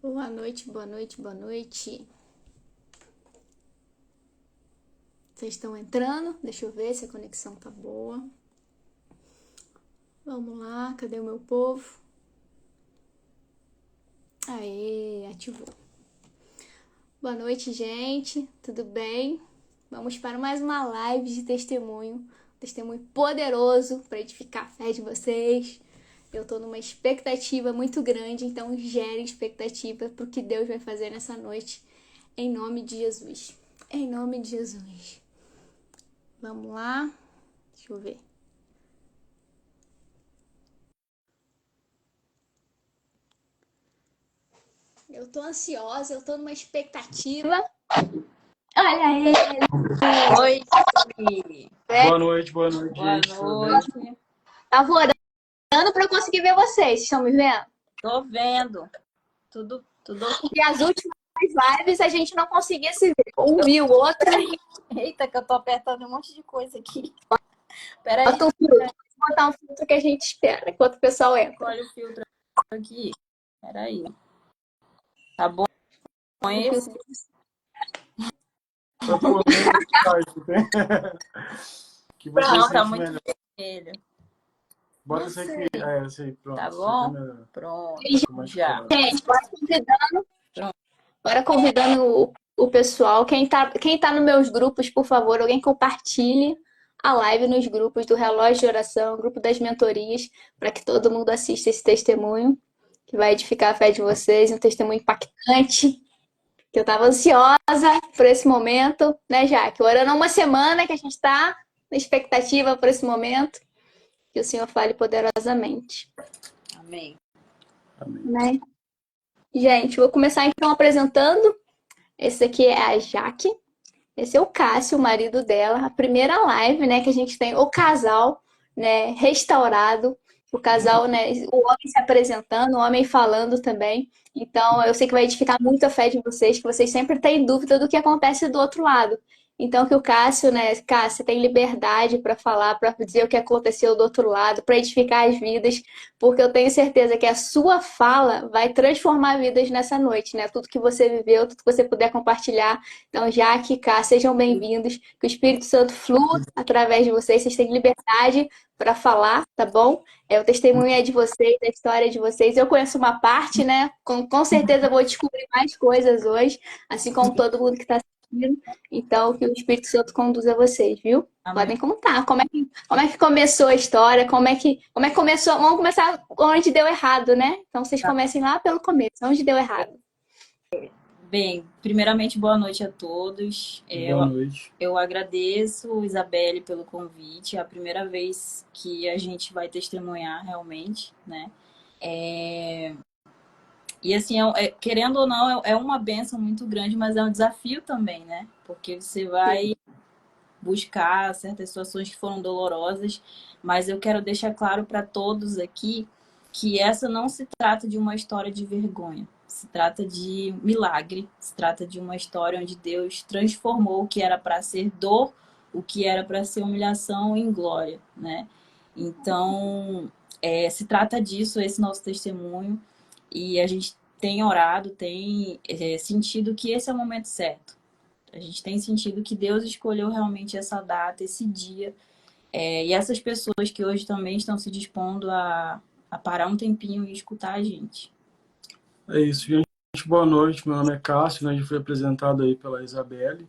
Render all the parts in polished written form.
Boa noite, boa noite, boa noite. Vocês estão entrando? Deixa eu ver se a conexão tá boa. Vamos lá, cadê o meu povo? Aê, ativou. Boa noite, gente. Tudo bem? Vamos para mais uma live de testemunho. Um testemunho poderoso para edificar a fé de vocês. Eu tô numa expectativa muito grande, então gere expectativa pro que Deus vai fazer nessa noite. Em nome de Jesus. Em nome de Jesus. Vamos lá. Deixa eu ver. Eu tô ansiosa, eu tô numa expectativa. Olha ele. Oi. Boa noite, Boa gente. noite. Tava orando pra eu conseguir ver vocês. Vocês estão me vendo? Tô vendo. Tudo Porque as últimas lives a gente não conseguia se ver. Um viu o outro. Eita, que eu tô apertando um monte de coisa aqui. Peraí. Bota um filtro. Vou botar um filtro que a gente espera enquanto o pessoal entra. Olha o filtro aqui. Peraí. Tá bom esse? Foi por que você Não, sente tá muito melhor. vermelho. Bota esse aqui. É, esse aí, pronto. Tá bom? Pronto. Já. Gente, bora convidando o pessoal. Quem tá nos meus grupos, por favor, alguém compartilhe a live nos grupos do Relógio de Oração, grupo das mentorias, para que todo mundo assista esse testemunho, que vai edificar a fé de vocês, um testemunho impactante, que eu tava ansiosa por esse momento, né, Jaque? Orando há uma semana que a gente tá na expectativa por esse momento, que o Senhor fale poderosamente. Amém. Né? Gente, vou começar então apresentando. Esse aqui é a Jaque. Esse é o Cássio, o marido dela. A primeira live, né, que a gente tem o casal, né, restaurado. O casal, né, o homem se apresentando, o homem falando também. Então, eu sei que vai edificar muito a fé de vocês, que vocês sempre têm dúvida do que acontece do outro lado. Então, que o Cássio, né, Cássio, tem liberdade para falar, para dizer o que aconteceu do outro lado, para edificar as vidas, porque eu tenho certeza que a sua fala vai transformar vidas nessa noite, né? Tudo que você viveu, tudo que você puder compartilhar. Então, Jaque, Cá, sejam bem-vindos. Que o Espírito Santo flua através de vocês. Vocês têm liberdade para falar, tá bom? O testemunho é de vocês, a história é de vocês. Eu conheço uma parte, né? Com certeza vou descobrir mais coisas hoje, assim como todo mundo que está assistindo. Então, que o Espírito Santo conduza vocês, viu? Amém. Podem contar como é que começou a história, como é que começou. Vamos começar onde deu errado, né? Então, vocês comecem lá pelo começo, onde deu errado. Bem, primeiramente, boa noite a todos. Boa noite. Eu agradeço, Isabelle, pelo convite. É a primeira vez que a gente vai testemunhar realmente, né? E assim, querendo ou não, é uma bênção muito grande, mas é um desafio também, né? Porque você vai buscar certas situações que foram dolorosas, mas eu quero deixar claro para todos aqui que essa não se trata de uma história de vergonha. Se trata de milagre, se trata de uma história onde Deus transformou o que era para ser dor, o que era para ser humilhação em glória, né? Então, se trata disso, esse nosso testemunho, e a gente tem orado, tem sentido que esse é o momento certo. A gente tem sentido que Deus escolheu realmente essa data, esse dia, e essas pessoas que hoje também estão se dispondo a parar um tempinho e escutar a gente. É isso, gente. Boa noite. Meu nome é Cássio, né? A gente foi apresentado aí pela Isabelle.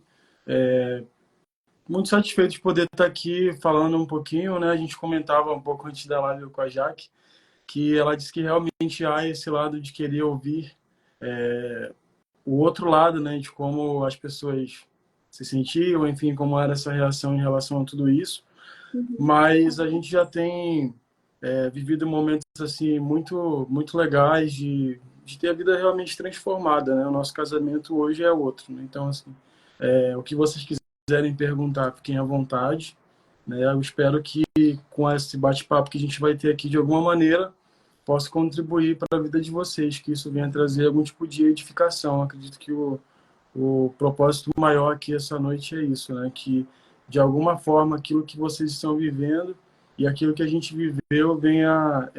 Muito satisfeito de poder estar aqui falando um pouquinho, né? A gente comentava um pouco antes da live com a Jaque, que ela disse que realmente há esse lado de querer ouvir o outro lado, né? De como as pessoas se sentiam, enfim, como era essa reação em relação a tudo isso. Mas a gente já tem vivido momentos assim muito legais de ter a vida realmente transformada, né? O nosso casamento hoje é outro, né? Então, assim, o que vocês quiserem perguntar, fiquem à vontade, né? Eu espero que com esse bate-papo que a gente vai ter aqui, de alguma maneira, possa contribuir para a vida de vocês, que isso venha trazer algum tipo de edificação. Eu acredito que o propósito maior aqui essa noite é isso, né? Que, de alguma forma, aquilo que vocês estão vivendo e aquilo que a gente viveu venha,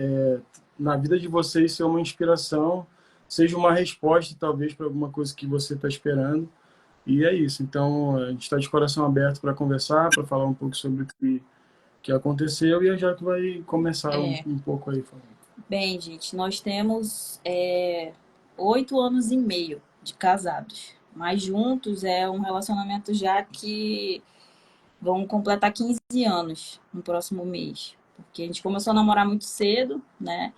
na vida de vocês, ser uma inspiração, seja uma resposta, talvez, para alguma coisa que você está esperando. E é isso. Então, a gente está de coração aberto para conversar, para falar um pouco sobre o que aconteceu, e a Jaque vai começar um pouco aí falando. Bem, gente, nós temos 8 anos e meio de casados, mas juntos é um relacionamento já que vão completar 15 anos no próximo mês, porque a gente começou a namorar muito cedo, né?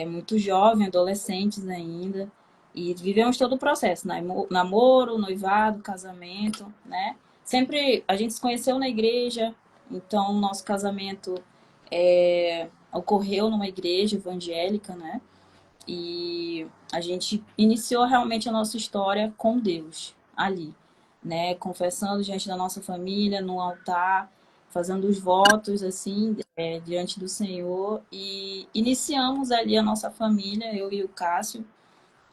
Muito jovem, adolescentes ainda, e vivemos todo o processo, né? Namoro, noivado, casamento, né? Sempre a gente se conheceu na igreja, então o nosso casamento ocorreu numa igreja evangélica, né? E a gente iniciou realmente a nossa história com Deus ali, né? Confessando diante da nossa família, no altar, fazendo os votos assim, diante do Senhor, e iniciamos ali a nossa família, eu e o Cássio,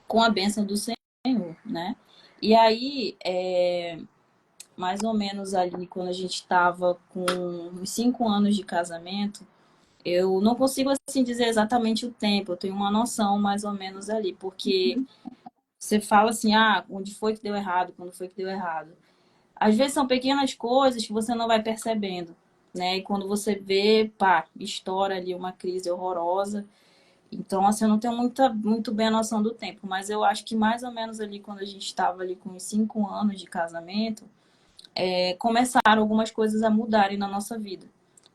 com a bênção do Senhor, né? E aí, mais ou menos ali, quando a gente estava com uns 5 anos de casamento, eu não consigo assim dizer exatamente o tempo, eu tenho uma noção mais ou menos ali, porque você fala assim, onde foi que deu errado, quando foi que deu errado. Às vezes são pequenas coisas que você não vai percebendo, né? E quando você vê, pá, estoura ali uma crise horrorosa. Então, assim, eu não tenho muito bem a noção do tempo, mas eu acho que mais ou menos ali, quando a gente estava ali com uns 5 anos de casamento, começaram algumas coisas a mudarem na nossa vida.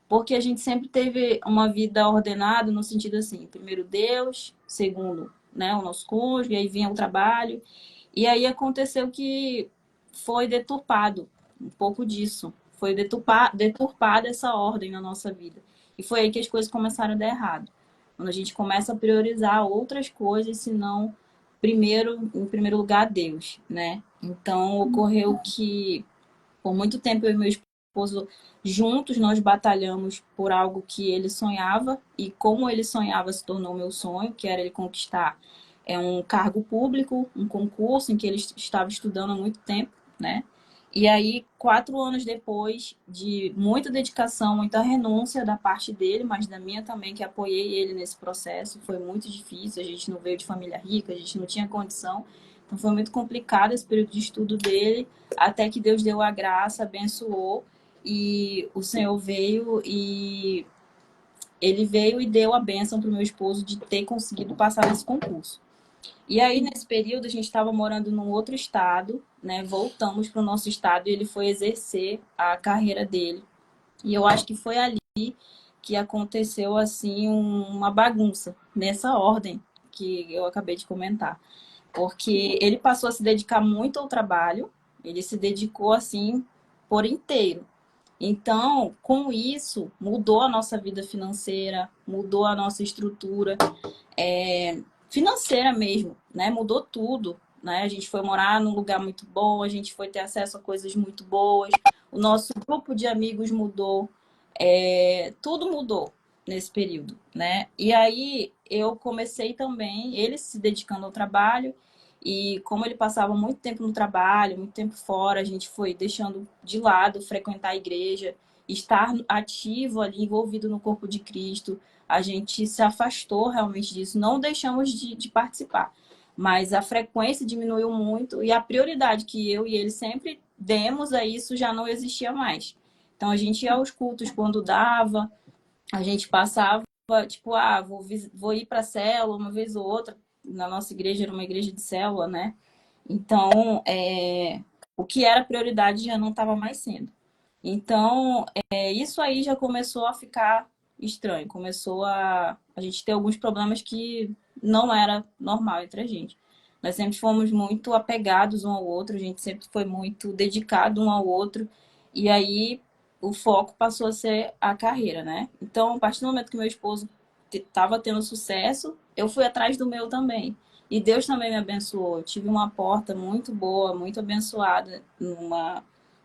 Porque a gente sempre teve uma vida ordenada no sentido assim, primeiro Deus, segundo, né, o nosso cônjuge, aí vinha o trabalho. E aí aconteceu que foi deturpado um pouco disso. Foi deturpada essa ordem na nossa vida. E foi aí que as coisas começaram a dar errado. Quando a gente começa a priorizar outras coisas, senão em primeiro lugar, Deus, né? Então ocorreu que por muito tempo eu e meu esposo juntos nós batalhamos por algo que ele sonhava e como ele sonhava se tornou meu sonho, que era ele conquistar um cargo público, um concurso em que ele estava estudando há muito tempo, né? E aí, 4 anos depois de muita dedicação, muita renúncia da parte dele, mas da minha também, que apoiei ele nesse processo, foi muito difícil, a gente não veio de família rica, a gente não tinha condição, então foi muito complicado esse período de estudo dele, até que Deus deu a graça, abençoou, e o Senhor veio e ele veio e deu a bênção para o meu esposo de ter conseguido passar nesse concurso. E aí, nesse período, a gente estava morando num outro estado, né? Voltamos para o nosso estado e ele foi exercer a carreira dele. E eu acho que foi ali que aconteceu, assim, uma bagunça, nessa ordem que eu acabei de comentar. Porque ele passou a se dedicar muito ao trabalho, ele se dedicou, assim, por inteiro. Então, com isso, mudou a nossa vida financeira, mudou a nossa estrutura financeira mesmo, né? Mudou tudo, né? A gente foi morar num lugar muito bom, a gente foi ter acesso a coisas muito boas, o nosso grupo de amigos mudou, tudo mudou nesse período, né? E aí eu comecei também, ele se dedicando ao trabalho, e como ele passava muito tempo no trabalho, muito tempo fora, a gente foi deixando de lado frequentar a igreja, estar ativo ali, envolvido no corpo de Cristo. A gente se afastou realmente disso, não deixamos de participar. Mas a frequência diminuiu muito e a prioridade que eu e ele sempre demos a isso já não existia mais. Então a gente ia aos cultos quando dava, a gente passava, tipo, vou ir para a célula uma vez ou outra. Na nossa igreja era uma igreja de célula, né? Então, o que era prioridade já não estava mais sendo. Então, isso aí já começou a ficar estranho. Começou a gente ter alguns problemas que não era normal entre a gente. Nós sempre fomos muito apegados um ao outro, a gente sempre foi muito dedicado um ao outro. E aí o foco passou a ser a carreira, né? Então, a partir do momento que meu esposo estava tendo sucesso, eu fui atrás do meu também. E Deus também me abençoou. Eu tive uma porta muito boa, muito abençoada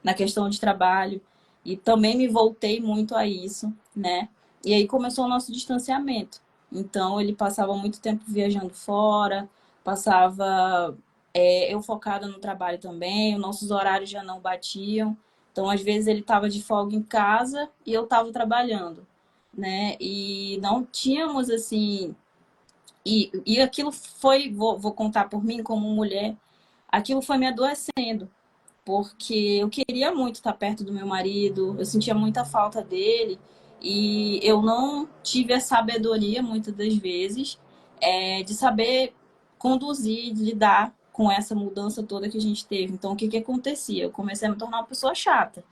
na questão de trabalho. E também me voltei muito a isso, né? E aí começou o nosso distanciamento. Então, ele passava muito tempo viajando fora, passava eu focada no trabalho também, os nossos horários já não batiam. Então, às vezes, ele estava de folga em casa e eu estava trabalhando, né? E não tínhamos, assim, E aquilo foi, vou contar por mim como mulher, aquilo foi me adoecendo, porque eu queria muito estar perto do meu marido, eu sentia muita falta dele, e eu não tive a sabedoria, muitas das vezes, de saber conduzir, de lidar com essa mudança toda que a gente teve. Então, o que que acontecia? Eu comecei a me tornar uma pessoa chata.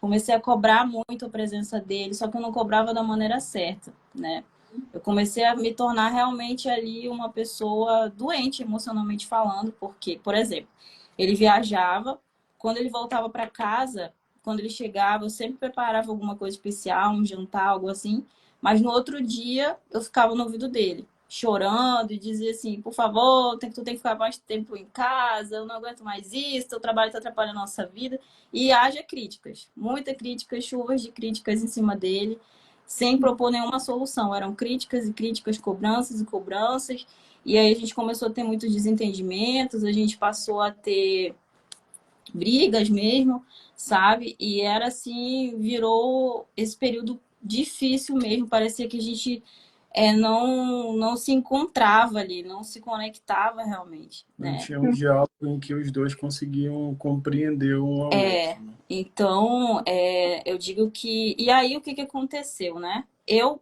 Comecei a cobrar muito a presença dele, só que eu não cobrava da maneira certa, né? Eu comecei a me tornar realmente ali uma pessoa doente emocionalmente falando, porque, por exemplo, ele viajava, quando ele voltava para casa, quando ele chegava, eu sempre preparava alguma coisa especial, um jantar, algo assim, mas no outro dia eu ficava no ouvido dele, chorando e dizia assim, por favor, tu tem que ficar mais tempo em casa, eu não aguento mais isso, o trabalho está atrapalhando a nossa vida. E haja críticas, muitas críticas, chuvas de críticas em cima dele, sem propor nenhuma solução. Eram críticas e críticas, cobranças e cobranças. E aí a gente começou a ter muitos desentendimentos, a gente passou a ter brigas mesmo, sabe? E era assim, virou esse período difícil mesmo. Parecia que a gente não se encontrava ali, não se conectava realmente, Não né? tinha um diálogo em que os dois conseguiam compreender um ao outro, né? Então, eu digo que. E aí, o que que aconteceu, né? Eu,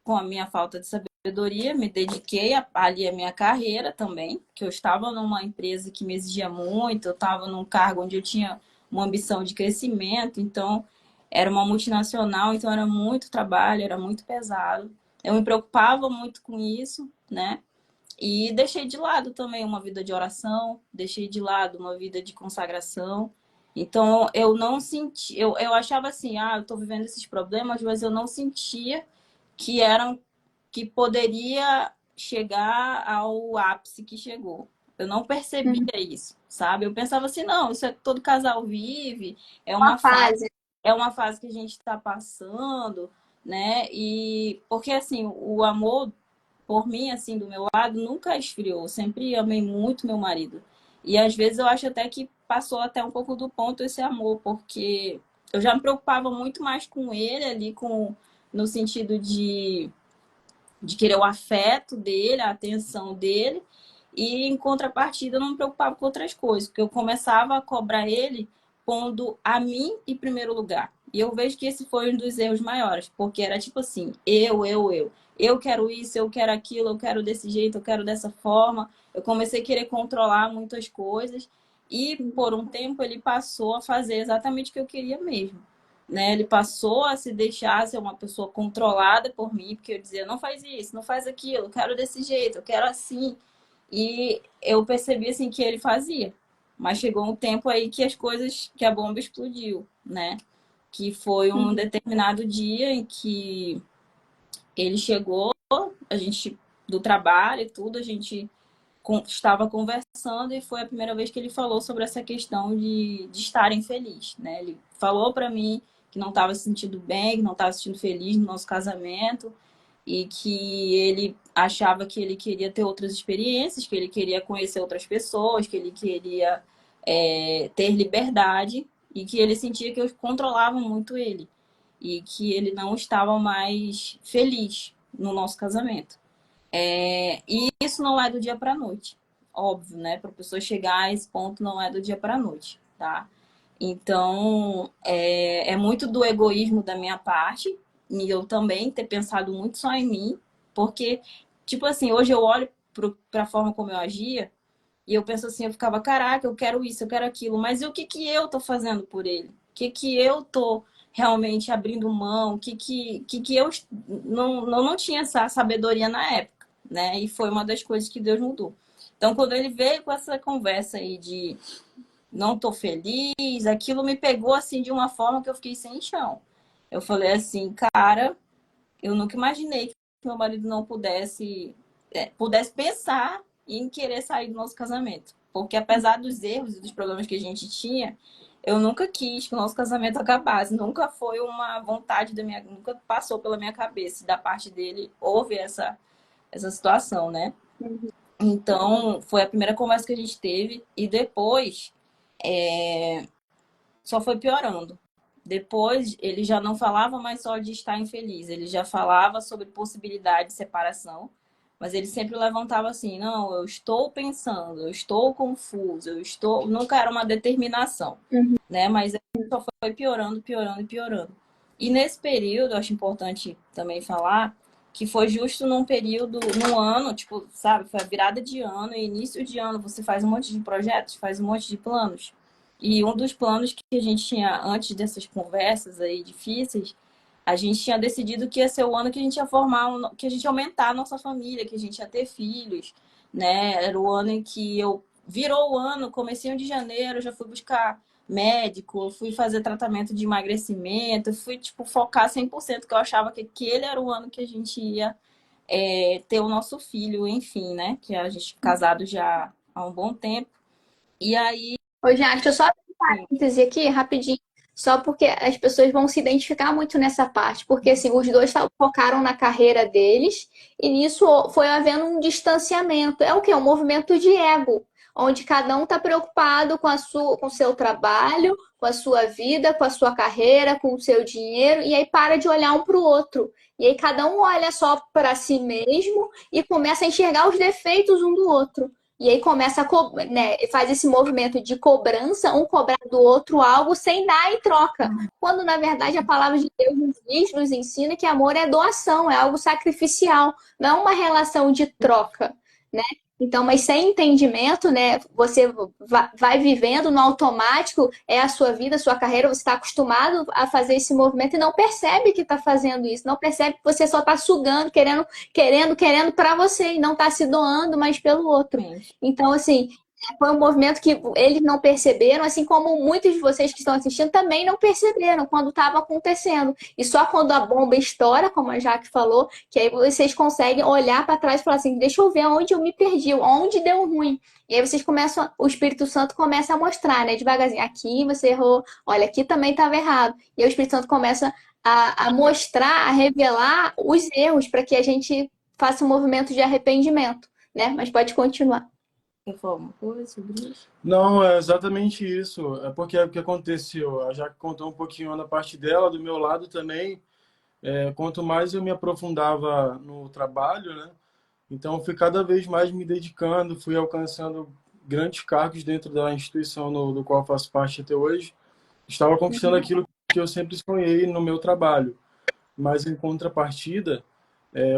com a minha falta de sabedoria, me dediquei ali à minha carreira também, que eu estava numa empresa que me exigia muito, eu estava num cargo onde eu tinha uma ambição de crescimento, então era uma multinacional, então era muito trabalho, era muito pesado. Eu me preocupava muito com isso, né? E deixei de lado também uma vida de oração, deixei de lado uma vida de consagração. Então, eu não senti, eu achava assim, eu estou vivendo esses problemas, mas eu não sentia que eram, que poderia chegar ao ápice que chegou. Eu não percebia isso, sabe? Eu pensava assim, não, isso é todo casal vive, é Uma uma fase, fase. é uma fase que a gente está passando, né? E porque assim, o amor por mim, assim, do meu lado, nunca esfriou. Sempre amei muito meu marido. E às vezes eu acho até que passou até um pouco do ponto esse amor, porque eu já me preocupava muito mais com ele ali, no sentido de querer o afeto dele, a atenção dele, e em contrapartida eu não me preocupava com outras coisas, porque eu começava a cobrar ele pondo a mim em primeiro lugar. E eu vejo que esse foi um dos erros maiores, porque era tipo assim, eu. Eu quero isso, eu quero aquilo, eu quero desse jeito, eu quero dessa forma. Eu comecei a querer controlar muitas coisas e por um tempo ele passou a fazer exatamente o que eu queria mesmo, né? Ele passou a se deixar ser uma pessoa controlada por mim, porque eu dizia, não faz isso, não faz aquilo, eu quero desse jeito, eu quero assim. E eu percebi assim que ele fazia. Mas chegou um tempo aí que as coisas, que a bomba explodiu, né? Que foi um determinado dia em que ele chegou, a gente do trabalho e tudo, a gente estava conversando e foi a primeira vez que ele falou sobre essa questão de estar infeliz, né? Ele falou para mim que não estava se sentindo bem, que não estava se sentindo feliz no nosso casamento e que ele achava que ele queria ter outras experiências, que ele queria conhecer outras pessoas, que ele queria ter liberdade e que ele sentia que eu controlava muito ele e que ele não estava mais feliz no nosso casamento. E isso não é do dia para a noite, óbvio, né? Para a pessoa chegar a esse ponto, não é do dia para a noite, tá? Então, é muito do egoísmo da minha parte, e eu também ter pensado muito só em mim, porque, tipo assim, hoje eu olho para a forma como eu agia, e eu penso assim, eu ficava, caraca, eu quero isso, eu quero aquilo, mas e o que que eu tô fazendo por ele? O que que eu tô realmente abrindo mão? O que eu não tinha essa sabedoria na época, né? E foi uma das coisas que Deus mudou. Então, quando ele veio com essa conversa aí de não tô feliz, aquilo me pegou assim de uma forma que eu fiquei sem chão. Eu falei assim, cara, eu nunca imaginei que meu marido não pudesse pensar em querer sair do nosso casamento. Porque apesar dos erros e dos problemas que a gente tinha, eu nunca quis que o nosso casamento acabasse. Nunca foi uma vontade nunca passou pela minha cabeça. Da parte dele, houve essa situação, né? Então, foi a primeira conversa que a gente teve. E depois, só foi piorando. Depois, ele já não falava mais só de estar infeliz, ele já falava sobre possibilidade de separação, Mas ele sempre levantava assim, não, eu estou pensando, eu estou confuso, eu estou. Nunca era uma determinação, Uhum. né? Mas só foi piorando, piorando e piorando. E nesse período, eu acho importante também falar que foi justo num período, num ano, tipo, sabe, foi a virada de ano, e início de ano, você faz um monte de projetos, faz um monte de planos. E um dos planos que a gente tinha antes dessas conversas aí difíceis, a gente tinha decidido que ia ser o ano que a gente ia formar, que a gente ia aumentar a nossa família, que a gente ia ter filhos, né? Era o ano em que eu virou o ano, comecinho de janeiro, eu já fui buscar médico, eu fui fazer tratamento de emagrecimento, eu fui tipo focar 100% que eu achava que aquele era o ano que a gente ia ter o nosso filho, enfim, né? Que a gente é casado já há um bom tempo. E aí, Ô, Jack, deixa eu só abrir um parêntese aqui, rapidinho. Só porque as pessoas vão se identificar muito nessa parte. Porque, assim, os dois focaram na carreira deles e nisso foi havendo um distanciamento. É o quê? Um movimento de ego, onde cada um está preocupado com o seu trabalho, com a sua vida, com a sua carreira, com o seu dinheiro, e aí para de olhar um para o outro. E aí cada um olha só para si mesmo e começa a enxergar os defeitos um do outro. E aí começa né, faz esse movimento de cobrança, um cobrar do outro algo sem dar em troca. Quando, na verdade, a palavra de Deus nos ensina que amor é doação, é algo sacrificial, não é uma relação de troca, né? Então, mas sem entendimento, né? Você vai vivendo no automático, é a sua vida, a sua carreira, você está acostumado a fazer esse movimento e não percebe que está fazendo isso, não percebe que você só está sugando, querendo para você e não está se doando, mas pelo outro. Então, assim, foi um movimento que eles não perceberam, assim como muitos de vocês que estão assistindo também não perceberam quando estava acontecendo. E só quando a bomba estoura, como a Jaque falou, que aí vocês conseguem olhar para trás e falar assim: deixa eu ver onde eu me perdi, onde deu ruim. E aí vocês começam, o Espírito Santo começa a mostrar, né, devagarzinho. Aqui você errou, olha, aqui também estava errado. E aí o Espírito Santo começa a mostrar, a revelar os erros para que a gente faça um movimento de arrependimento, né? Mas pode continuar. quer falar alguma coisa sobre isso? Não, é exatamente isso. É porque o que aconteceu? A Jaque contou um pouquinho na parte dela, do meu lado também. Quanto mais eu me aprofundava no trabalho, né? Então, eu fui cada vez mais me dedicando, fui alcançando grandes cargos dentro da instituição do qual eu faço parte até hoje. Estava conquistando aquilo que eu sempre sonhei no meu trabalho. Mas, em contrapartida,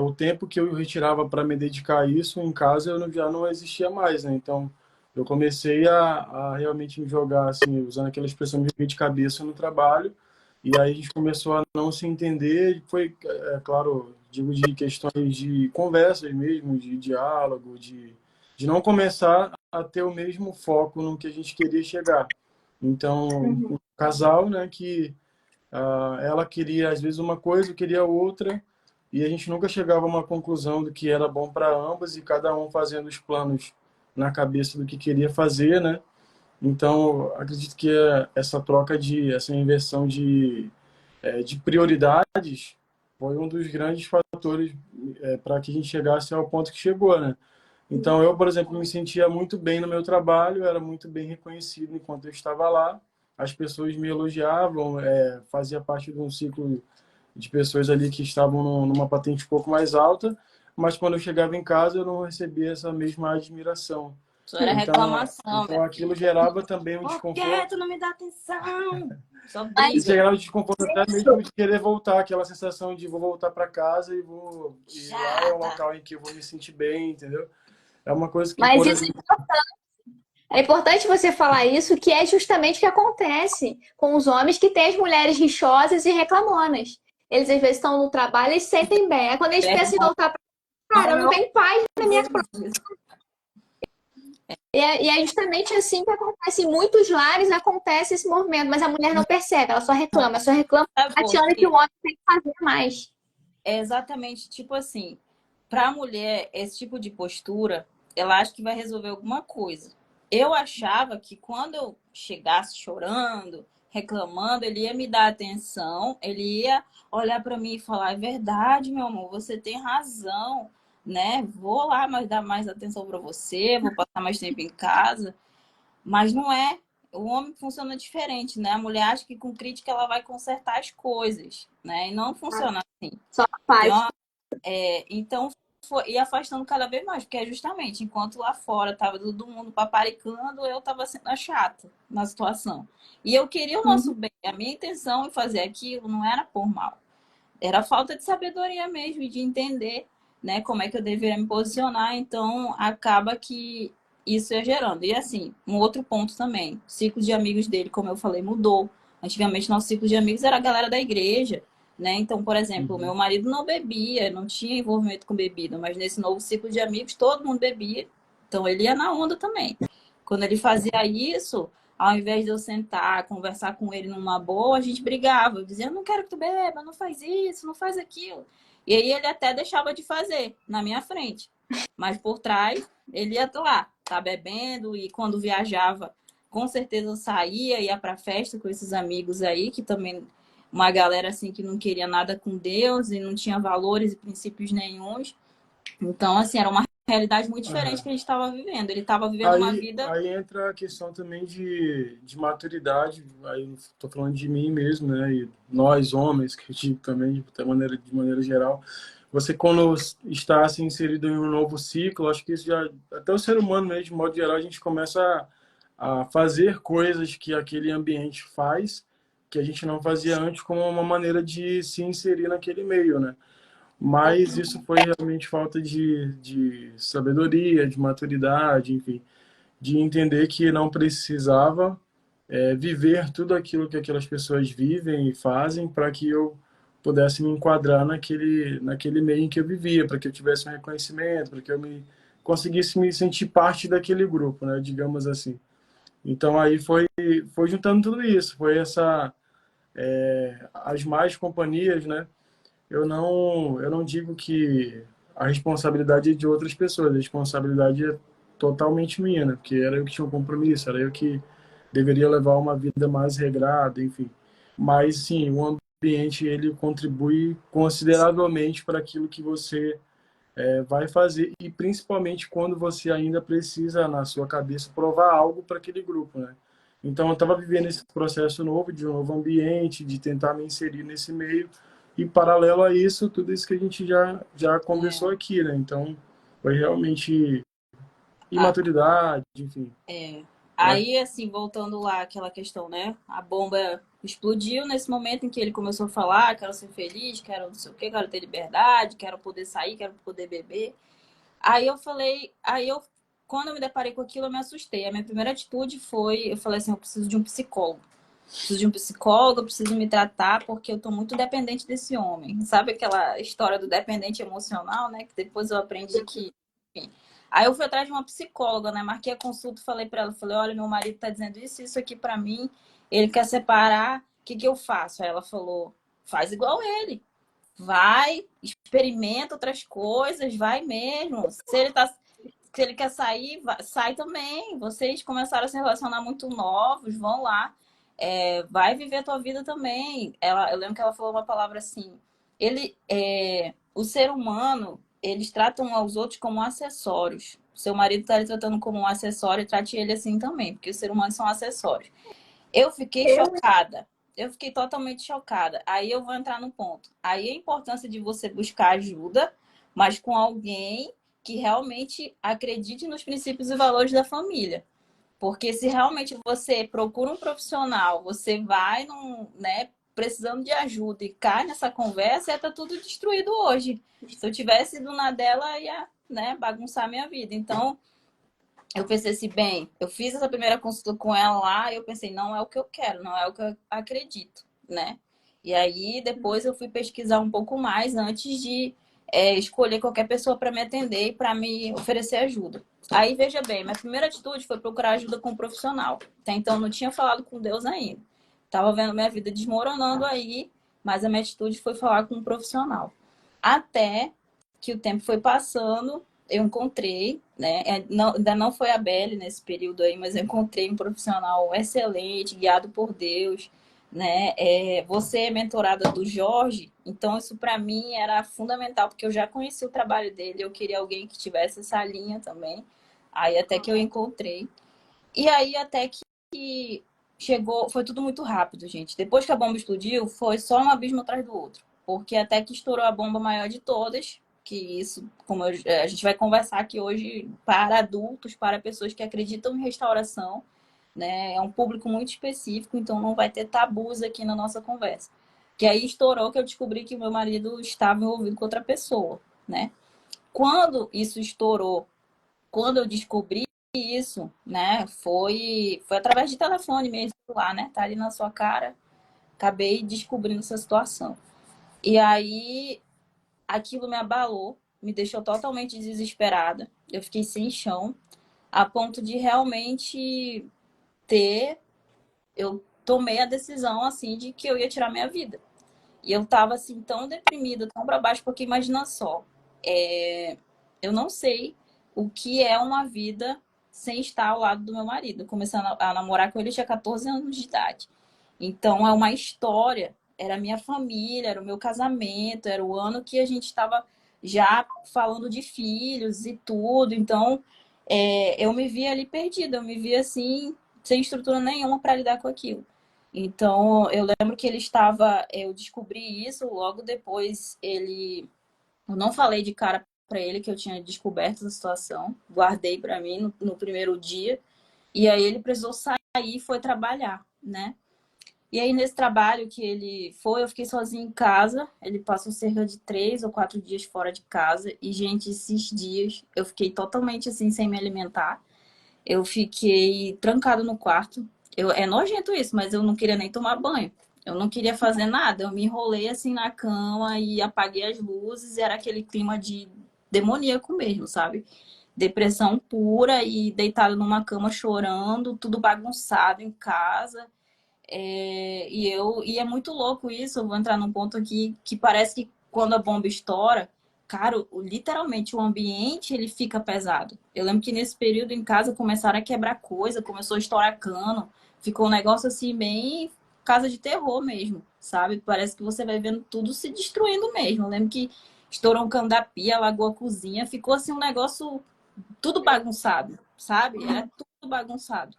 o tempo que eu retirava para me dedicar a isso em casa já não existia mais, né? Então, eu comecei a realmente me jogar, assim, usando aquela expressão de cabeça no trabalho. E aí a gente começou a não se entender. Foi, claro, digo de questões de conversas mesmo, de diálogo, de não começar a ter o mesmo foco no que a gente queria chegar. Então, um casal, né, que ela queria às vezes uma coisa, eu queria outra, e a gente nunca chegava a uma conclusão do que era bom para ambas, e cada um fazendo os planos na cabeça do que queria fazer, né? Então, acredito que essa troca essa inversão de prioridades foi um dos grandes fatores para que a gente chegasse ao ponto que chegou, né? Então, eu, por exemplo, me sentia muito bem no meu trabalho, era muito bem reconhecido enquanto eu estava lá. As pessoas me elogiavam, fazia parte de um ciclo de pessoas ali que estavam numa patente um pouco mais alta, mas quando eu chegava em casa eu não recebia essa mesma admiração. Só era reclamação, Então aquilo gerava também um por que desconforto. tu não me dá atenção? Só E briga. gerava um desconforto até mesmo de querer voltar, aquela sensação de vou voltar para casa e lá é o Chata. local em que eu vou me sentir bem, entendeu? É uma coisa que, Mas por isso exemplo, é importante você falar isso, que é justamente o que acontece com os homens que têm as mulheres rixosas e reclamonas. Eles às vezes estão no trabalho e se sentem bem. Aí quando eles pensam em voltar para cara, eu não tenho paz na minha casa. E é justamente assim que acontece. Em muitos lares acontece esse movimento, mas a mulher não percebe, ela só reclama, Sabe por achando que quê? o homem tem que fazer mais. É exatamente tipo assim, para a mulher, esse tipo de postura, ela acha que vai resolver alguma coisa. Eu achava que quando eu chegasse chorando, reclamando, ele ia me dar atenção, ele ia olhar para mim e falar: é verdade, meu amor, você tem razão, né? Vou lá mas dar mais atenção para você, vou passar mais tempo em casa. Mas não é. O homem funciona diferente, né? A mulher acha que com crítica ela vai consertar as coisas, né? E não funciona assim. Só Tem faz. uma então, foi ia afastando cada vez mais, porque é justamente enquanto lá fora tava todo mundo paparicando, eu tava sendo a chata na situação. E eu queria o nosso Uhum. bem. A minha intenção em fazer aquilo não era por mal. Era falta de sabedoria mesmo e de entender, né, como é que eu deveria me posicionar. Então, acaba que isso ia gerando. E assim, um outro ponto também, o ciclo de amigos dele, como eu falei, mudou. Antigamente, nosso ciclo de amigos era a galera da igreja, né? Então, por exemplo, Uhum. meu marido não bebia, não tinha envolvimento com bebida, mas nesse novo ciclo de amigos, todo mundo bebia. Então, ele ia na onda também. Quando ele fazia isso, ao invés de eu sentar, conversar com ele numa boa, a gente brigava. Eu dizia, eu não quero que tu beba, não faz isso, não faz aquilo. E aí ele até deixava de fazer na minha frente. Mas por trás, ele ia lá, tá bebendo, e quando viajava, com certeza eu saía, ia pra festa com esses amigos aí, que também uma galera assim que não queria nada com Deus e não tinha valores e princípios nenhuns. Então, assim, era uma realidade muito diferente Aham. que a gente estava vivendo. Ele estava vivendo uma Aí, vida. aí entra a questão também de maturidade, aí estou falando de mim mesmo, né? E nós, homens, que eu digo também, de maneira geral, você quando está assim, inserido em um novo ciclo, acho que isso já, até o ser humano mesmo, de modo geral, a gente começa a fazer coisas que aquele ambiente faz, que a gente não fazia antes, como uma maneira de se inserir naquele meio, né? Mas isso foi realmente falta de sabedoria, de maturidade, enfim, de entender que não precisava viver tudo aquilo que aquelas pessoas vivem e fazem para que eu pudesse me enquadrar naquele meio em que eu vivia, para que eu tivesse um reconhecimento, para que eu conseguisse me sentir parte daquele grupo, né, digamos assim. Então aí foi juntando tudo isso, foi as más companhias, né? Eu não digo que a responsabilidade é de outras pessoas, a responsabilidade é totalmente minha, né? Porque era eu que tinha um compromisso, era eu que deveria levar uma vida mais regrada, enfim. Mas sim, o ambiente ele contribui consideravelmente para aquilo que você vai fazer e principalmente quando você ainda precisa na sua cabeça provar algo para aquele grupo, né? Então eu estava vivendo esse processo novo de um novo ambiente, de tentar me inserir nesse meio e paralelo a isso, tudo isso que a gente já conversou É, aqui, né? Então foi realmente a- imaturidade, enfim. é. Pra... Aí, assim, voltando lá aquela questão, né? A bomba explodiu nesse momento em que ele começou a falar: quero ser feliz, quero não sei o quê, quero ter liberdade, quero poder sair, quero poder beber. Aí eu falei, quando eu me deparei com aquilo, eu me assustei. A minha primeira atitude foi, eu falei assim, eu preciso de um psicólogo. Preciso de um psicólogo, eu preciso me tratar porque eu tô muito dependente desse homem. Sabe aquela história do dependente emocional, né? Que depois eu aprendi que, enfim. Aí eu fui atrás de uma psicóloga, né? Marquei a consulta, falei para ela, falei, olha, meu marido tá dizendo isso aqui para mim, ele quer separar, o que que eu faço? Aí ela falou, faz igual ele. Vai, experimenta outras coisas, vai mesmo. Se ele quer sair, sai também. Vocês começaram a se relacionar muito novos, vão lá. Vai viver a tua vida também. Eu lembro que ela falou uma palavra assim. O ser humano, eles tratam uns aos outros como acessórios. Seu marido está lhe tratando como um acessório, trate ele assim também, porque os seres humanos são acessórios. Eu fiquei Eu, chocada. Eu fiquei totalmente chocada. Aí eu vou entrar no ponto. Aí a importância de você buscar ajuda, mas com alguém que realmente acredite nos princípios e valores da família. Porque se realmente você procura um profissional, você vai né, precisando de ajuda e cai nessa conversa, tá tudo destruído hoje. Se eu tivesse ido na dela, ia, né, bagunçar a minha vida. Então, eu pensei assim, bem, eu fiz essa primeira consulta com ela lá e eu pensei, não é o que eu quero, não é o que eu acredito, né? E aí depois eu fui pesquisar um pouco mais antes de escolher qualquer pessoa para me atender e para me oferecer ajuda. Aí veja bem, minha primeira atitude foi procurar ajuda com um profissional. Até então eu não tinha falado com Deus ainda. Tava vendo minha vida desmoronando aí, mas a minha atitude foi falar com um profissional. Até que o tempo foi passando, eu encontrei, né? Ainda não foi a Belle nesse período aí, mas eu encontrei um profissional excelente, guiado por Deus, né? Você é mentorada do Jorge, então isso para mim era fundamental, porque eu já conheci o trabalho dele, eu queria alguém que tivesse essa linha também. Aí até que eu encontrei. E aí até que chegou, foi tudo muito rápido, gente. Depois que a bomba explodiu, foi só um abismo atrás do outro. Porque até que estourou a bomba maior de todas, que isso, a gente vai conversar aqui hoje para adultos, para pessoas que acreditam em restauração, né? É um público muito específico, então não vai ter tabus aqui na nossa conversa. Que aí estourou que eu descobri que o meu marido estava envolvido com outra pessoa, né? Quando isso estourou, quando eu descobri isso, né? Foi através de telefone mesmo, lá, né? Tá ali na sua cara. Acabei descobrindo essa situação. E aí aquilo me abalou, me deixou totalmente desesperada. Eu fiquei sem chão, a ponto de realmente eu tomei a decisão assim de que eu ia tirar minha vida. E eu tava assim tão deprimida, tão para baixo, porque imagina só, eu não sei o que é uma vida sem estar ao lado do meu marido. Começando a namorar com ele, eu tinha 14 anos de idade. Então é uma história, era a minha família, era o meu casamento, era o ano que a gente estava já falando de filhos e tudo. Então eu me via ali perdida, eu me via assim, sem estrutura nenhuma para lidar com aquilo. Então eu lembro que eu descobri isso, logo depois eu não falei de cara para ele que eu tinha descoberto essa situação, guardei para mim no primeiro dia, e aí ele precisou sair e foi trabalhar, né? E aí, nesse trabalho que ele foi, eu fiquei sozinha em casa. Ele passou cerca de 3 ou 4 dias fora de casa. E, gente, esses dias eu fiquei totalmente assim, sem me alimentar. Eu fiquei trancada no quarto. É nojento isso, mas eu não queria nem tomar banho. Eu não queria fazer nada. Eu me enrolei assim na cama e apaguei as luzes. E era aquele clima de demoníaco mesmo, sabe? Depressão pura e deitada numa cama chorando, tudo bagunçado em casa. E é muito louco isso. Eu vou entrar num ponto aqui que parece que quando a bomba estoura, cara, literalmente o ambiente ele fica pesado. Eu lembro que nesse período em casa começaram a quebrar coisa, começou a estourar cano, ficou um negócio assim bem casa de terror mesmo, sabe? Parece que você vai vendo tudo se destruindo mesmo. Eu lembro que estourou um cano da pia, alagou a cozinha, ficou assim um negócio tudo bagunçado, sabe? Era tudo bagunçado.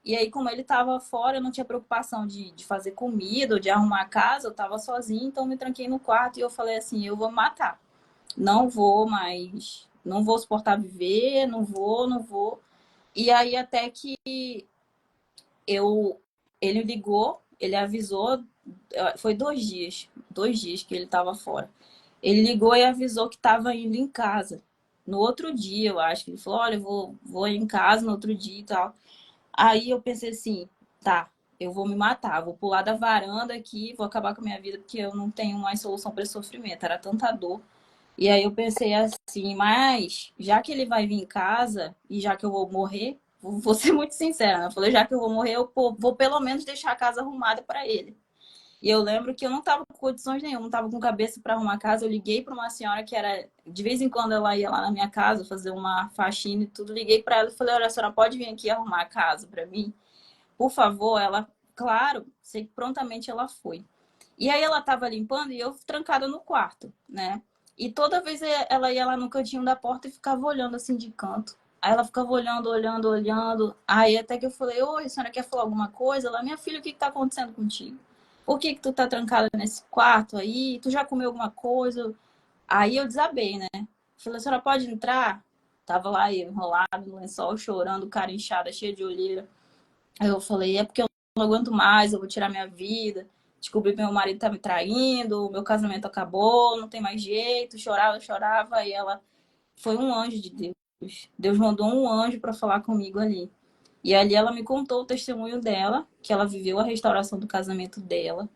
E aí, como ele estava fora, eu não tinha preocupação de fazer comida ou de arrumar a casa, eu estava sozinha, então me tranquei no quarto e eu falei assim, eu vou me matar. Não vou mais, não vou suportar viver, não vou. E aí até que eu, ele ligou, ele avisou, foi 2 dias que ele estava fora. Ele ligou e avisou que estava indo em casa. No outro dia, eu acho que ele falou, olha, vou ir em casa no outro dia e tal. Aí eu pensei assim, tá, eu vou me matar, vou pular da varanda aqui, vou acabar com a minha vida, porque eu não tenho mais solução para esse sofrimento, era tanta dor. E aí eu pensei assim, mas já que ele vai vir em casa e já que eu vou morrer, vou ser muito sincera, né? Eu falei, já que eu vou morrer, eu vou pelo menos deixar a casa arrumada para ele. E eu lembro que eu não tava com condições nenhuma, não tava com cabeça para arrumar a casa. Eu liguei para uma senhora que era, de vez em quando ela ia lá na minha casa fazer uma faxina e tudo. Liguei para ela e falei: olha, a senhora pode vir aqui arrumar a casa para mim? Por favor. Ela, claro, sei que prontamente ela foi. E aí ela tava limpando e eu trancada no quarto, né? E toda vez ela ia lá no cantinho da porta e ficava olhando assim de canto. Aí ela ficava olhando, olhando, olhando. Aí até que eu falei: oi, a senhora quer falar alguma coisa? Ela, minha filha, o que tá acontecendo contigo? Por que tu tá trancada nesse quarto aí? Tu já comeu alguma coisa? Aí eu desabei, né? Falei, a senhora pode entrar? Tava lá eu, enrolado no lençol, chorando, cara inchada, cheia de olheira. Aí eu falei, é porque eu não aguento mais, eu vou tirar minha vida. Descobri que meu marido tá me traindo, meu casamento acabou, não tem mais jeito. Chorava, chorava. E ela foi um anjo de Deus. Deus mandou um anjo para falar comigo ali. E ali ela me contou o testemunho dela, que ela viveu a restauração do casamento dela.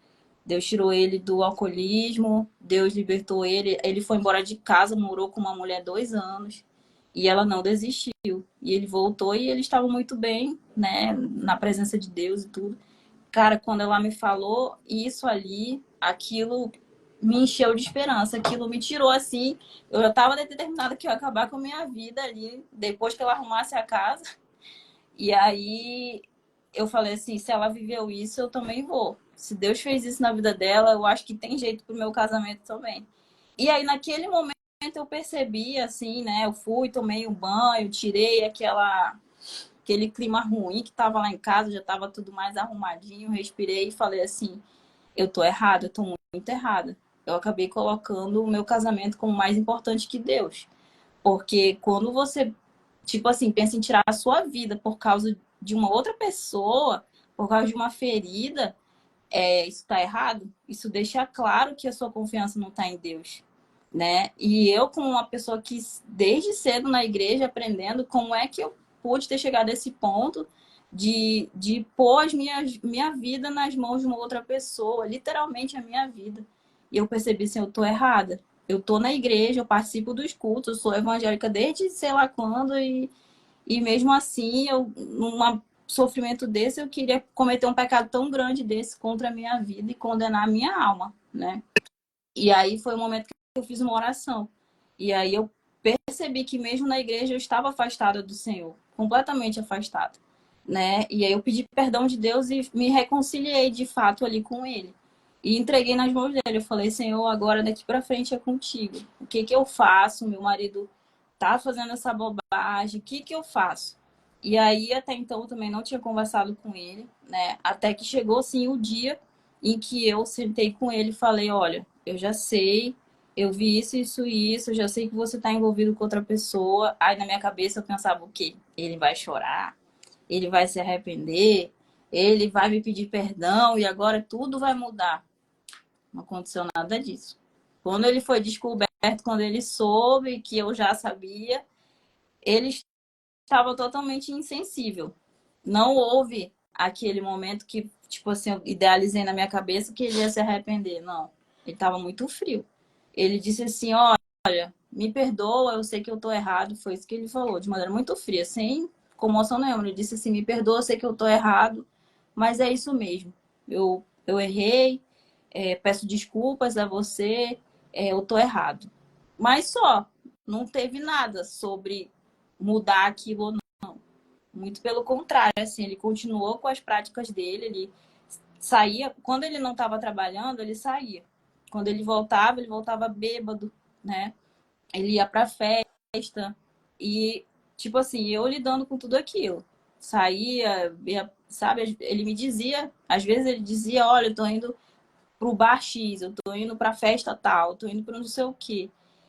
Deus tirou ele do alcoolismo, Deus libertou ele. Ele foi embora de casa, morou com uma mulher 2 anos e ela não desistiu. E ele voltou e eles estavam muito bem, né, na presença de Deus e tudo. Cara, quando ela me falou isso ali, aquilo me encheu de esperança, aquilo me tirou assim. Eu já estava determinada que eu ia acabar com a minha vida ali, depois que ela arrumasse a casa. E aí eu falei assim, se ela viveu isso, eu também vou. Se Deus fez isso na vida dela, eu acho que tem jeito pro meu casamento também. E aí naquele momento eu percebi assim, né? Eu fui, tomei um banho, tirei aquele clima ruim que tava lá em casa, já tava tudo mais arrumadinho, respirei e falei assim, eu tô errada, eu tô muito errada. Eu acabei colocando o meu casamento como mais importante que Deus. Porque quando você, tipo assim, pensa em tirar a sua vida por causa de uma outra pessoa, por causa de uma ferida, isso está errado. Isso deixa claro que a sua confiança não está em Deus, né? E eu, como uma pessoa que desde cedo na igreja aprendendo, como é que eu pude ter chegado a esse ponto de pôr minha vida nas mãos de uma outra pessoa, literalmente a minha vida. E eu percebi assim, eu tô errada. Eu tô na igreja, eu participo dos cultos, eu sou evangélica desde sei lá quando, e mesmo assim, num sofrimento desse, eu queria cometer um pecado tão grande desse contra a minha vida e condenar a minha alma, né? E aí foi o momento que eu fiz uma oração. E aí eu percebi que mesmo na igreja eu estava afastada do Senhor, completamente afastada, né? E aí eu pedi perdão de Deus e me reconciliei de fato ali com Ele. E entreguei nas mãos dele. Eu falei, Senhor, agora daqui para frente é contigo. O que que eu faço? Meu marido tá fazendo essa bobagem, o que que eu faço? E aí, até então, eu também não tinha conversado com ele, né? Até que chegou, assim, o dia em que eu sentei com ele e falei, olha, eu já sei, eu vi isso, isso e isso, eu já sei que você tá envolvido com outra pessoa. Aí, na minha cabeça, eu pensava, o quê? Ele vai chorar, ele vai se arrepender, ele vai me pedir perdão e agora tudo vai mudar. Não aconteceu nada disso. Quando ele foi descoberto, quando ele soube que eu já sabia, ele estava totalmente insensível. Não houve aquele momento que, tipo assim, eu idealizei na minha cabeça que ele ia se arrepender. Não. Ele estava muito frio. Ele disse assim: olha, me perdoa, eu sei que eu tô errado. Foi isso que ele falou, de maneira muito fria, sem comoção nenhuma. Ele disse assim: me perdoa, eu sei que eu tô errado, mas é isso mesmo. Eu errei, peço desculpas a você, eu tô errado. Mas só, não teve nada sobre mudar aquilo ou não. Muito pelo contrário, assim, ele continuou com as práticas dele, ele saía, quando ele não estava trabalhando, ele saía. Quando ele voltava bêbado, né? Ele ia pra festa e, tipo assim, eu lidando com tudo aquilo. Saía, sabe? Ele me dizia, às vezes ele dizia, olha, eu tô indo pro bar X, eu tô indo pra festa tal, eu tô indo pra não sei o quê.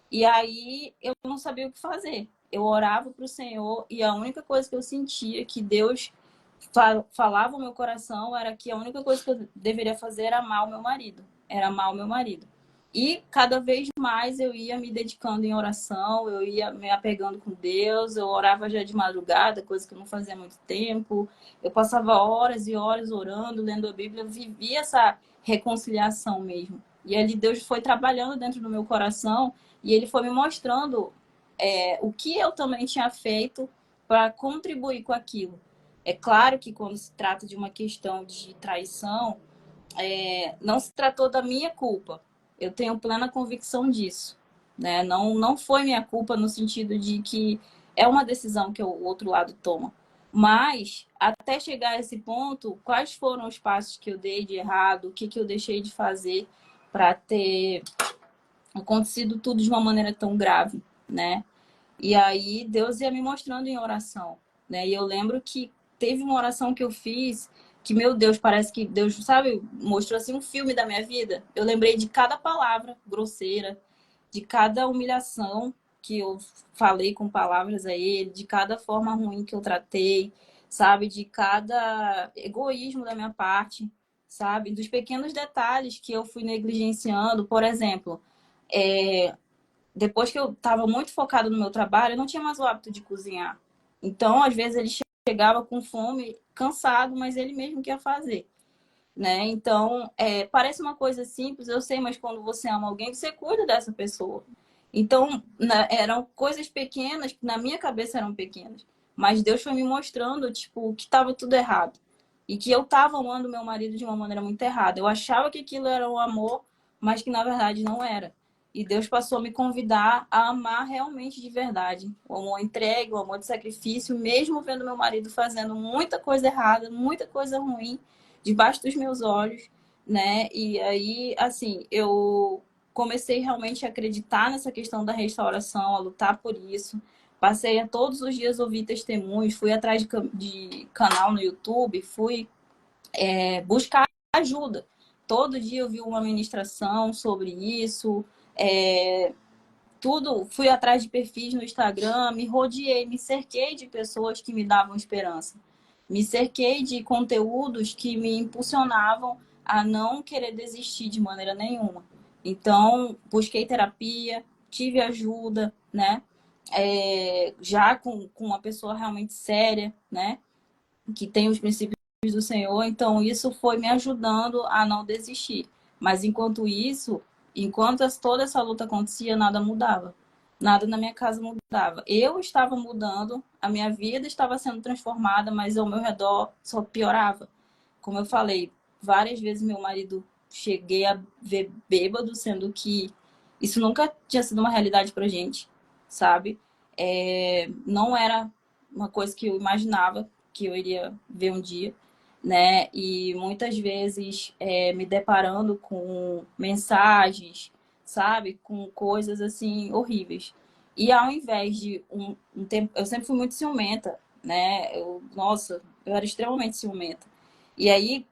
E aí eu não sabia o que fazer. Eu orava pro Senhor e a única coisa que eu sentia que Deus falava no meu coração era que a única coisa que eu deveria fazer era amar o meu marido. Era amar o meu marido. E cada vez mais eu ia me dedicando em oração, eu ia me apegando com Deus, eu orava já de madrugada, coisa que eu não fazia há muito tempo. Eu passava horas e horas orando, lendo a Bíblia, eu vivia essa reconciliação mesmo. E ali Deus foi trabalhando dentro do meu coração e ele foi me mostrando o que eu também tinha feito para contribuir com aquilo. É claro que quando se trata de uma questão de traição, não se tratou da minha culpa. Eu tenho plena convicção disso, né? Não foi minha culpa no sentido de que é uma decisão que o outro lado toma. Mas, até chegar a esse ponto, quais foram os passos que eu dei de errado, o que eu deixei de fazer para ter acontecido tudo de uma maneira tão grave, né? E aí Deus ia me mostrando em oração, né? E eu lembro que teve uma oração que eu fiz que, meu Deus, parece que Deus, sabe, mostrou assim um filme da minha vida. Eu lembrei de cada palavra grosseira, de cada humilhação que eu falei com palavras a ele, de cada forma ruim que eu tratei, sabe, de cada egoísmo da minha parte, sabe, dos pequenos detalhes que eu fui negligenciando. Por exemplo, depois que eu estava muito focada no meu trabalho, eu não tinha mais o hábito de cozinhar. Então, às vezes, ele chegava com fome, cansado, mas ele mesmo quer fazer, né? Então, parece uma coisa simples, eu sei, mas quando você ama alguém, você cuida dessa pessoa. Então, eram coisas pequenas, que na minha cabeça eram pequenas. Mas Deus foi me mostrando, tipo, que estava tudo errado. E que eu estava amando meu marido de uma maneira muito errada. Eu achava que aquilo era um amor, mas que na verdade não era. E Deus passou a me convidar a amar realmente de verdade. O amor entregue, o amor de sacrifício, mesmo vendo meu marido fazendo muita coisa errada, muita coisa ruim, debaixo dos meus olhos, né? E aí, assim, eu comecei realmente a acreditar nessa questão da restauração, a lutar por isso. Passei a todos os dias ouvir testemunhos, fui atrás de canal no YouTube, fui buscar ajuda. todo dia eu vi uma ministração sobre isso, tudo, fui atrás de perfis no Instagram, me rodeei, me cerquei de pessoas que me davam esperança. Me cerquei de conteúdos que me impulsionavam a não querer desistir de maneira nenhuma. Então, busquei terapia, tive ajuda, né? Já com uma pessoa realmente séria, né? Que tem os princípios do Senhor. Então, isso foi me ajudando a não desistir. Mas, enquanto isso, enquanto toda essa luta acontecia, nada mudava. Nada na minha casa mudava. Eu estava mudando, a minha vida estava sendo transformada, mas ao meu redor só piorava. Como eu falei, várias vezes meu marido cheguei a ver bêbado, sendo que isso nunca tinha sido uma realidade pra gente, sabe? Não era uma coisa que eu imaginava que eu iria ver um dia, né? E muitas vezes me deparando com mensagens, sabe? Com coisas assim horríveis. E ao invés de um tempo, eu sempre fui muito ciumenta, né? Nossa, eu era extremamente ciumenta. E aí,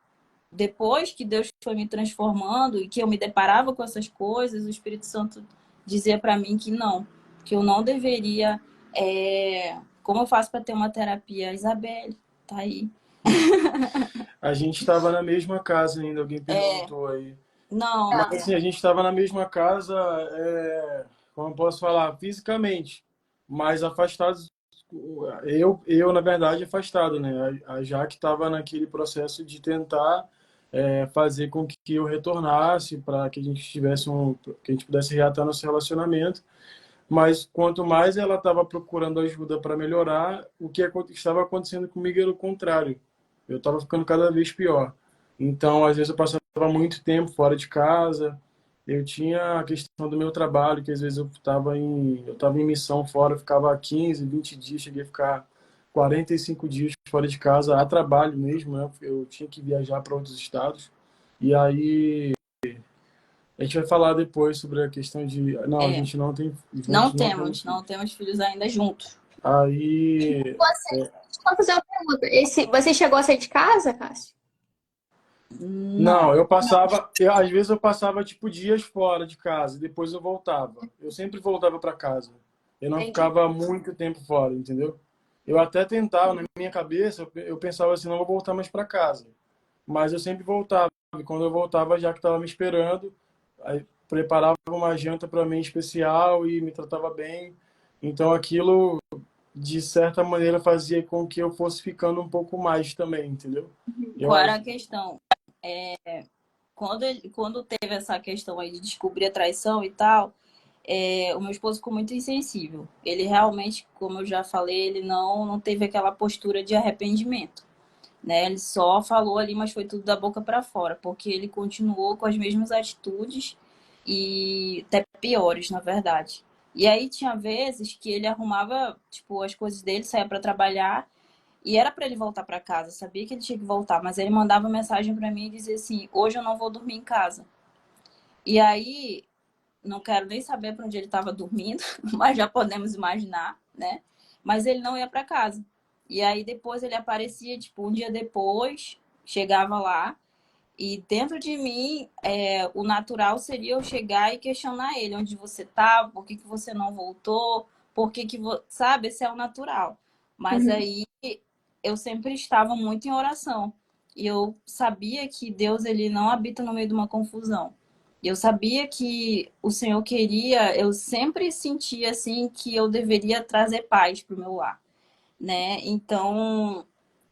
depois que Deus foi me transformando e que eu me deparava com essas coisas, o Espírito Santo dizia para mim que eu não deveria. Como eu faço para ter uma terapia? Isabelle, tá aí. A gente estava na mesma casa ainda, alguém perguntou aí. Não, Mas assim, a gente estava na mesma casa, como eu posso falar, fisicamente, mas afastados. Na verdade, afastado, né? A Jaque estava naquele processo de tentar fazer com que eu retornasse para que a gente que a gente pudesse reatar nosso relacionamento. Mas quanto mais ela estava procurando ajuda para melhorar, o que estava acontecendo comigo era o contrário. Eu estava ficando cada vez pior. Então, às vezes eu passava muito tempo fora de casa. Eu tinha a questão do meu trabalho, que às vezes eu estava em missão fora, eu ficava 15, 20 dias, cheguei a ficar 45 dias fora de casa, a trabalho mesmo, né? Eu tinha que viajar para outros estados. E aí a gente vai falar depois sobre a questão de. Não, a é, gente não tem. não Juntos não temos temos, não filhos. temos filhos ainda juntos. Aí. Você, deixa eu fazer uma pergunta. Você chegou a sair de casa, Cássio? Não. Não, às vezes eu passava tipo dias fora de casa e depois eu voltava. Eu sempre voltava para casa. Eu não Entendi. ficava muito tempo fora, entendeu? Eu até tentava, na minha cabeça, eu pensava assim, não vou voltar mais para casa. Mas eu sempre voltava. E quando eu voltava, já que estava me esperando, aí preparava uma janta para mim especial e me tratava bem. Então aquilo, de certa maneira, fazia com que eu fosse ficando um pouco mais também, entendeu? Eu Qual era acho. a questão? Quando teve essa questão aí de descobrir a traição e tal, o meu esposo ficou muito insensível. Ele realmente, como eu já falei, ele não teve aquela postura de arrependimento, né? Ele só falou ali, mas foi tudo da boca para fora, porque ele continuou com as mesmas atitudes e até piores, na verdade. E aí tinha vezes que ele arrumava, tipo, as coisas dele, saía para trabalhar e era para ele voltar para casa, sabia que ele tinha que voltar, mas ele mandava mensagem para mim e dizia assim: "Hoje eu não vou dormir em casa". E aí não quero nem saber para onde ele estava dormindo, mas já podemos imaginar, né? Mas ele não ia para casa. E aí depois ele aparecia, tipo, um dia depois, chegava lá, e dentro de mim, o natural seria eu chegar e questionar ele, onde você estava, por que que você não voltou, por que que sabe, esse é o natural. Mas Uhum. aí eu sempre estava muito em oração. E eu sabia que Deus ele não habita no meio de uma confusão. Eu sabia que o Senhor queria, eu sempre sentia assim que eu deveria trazer paz para o meu lar, né? Então,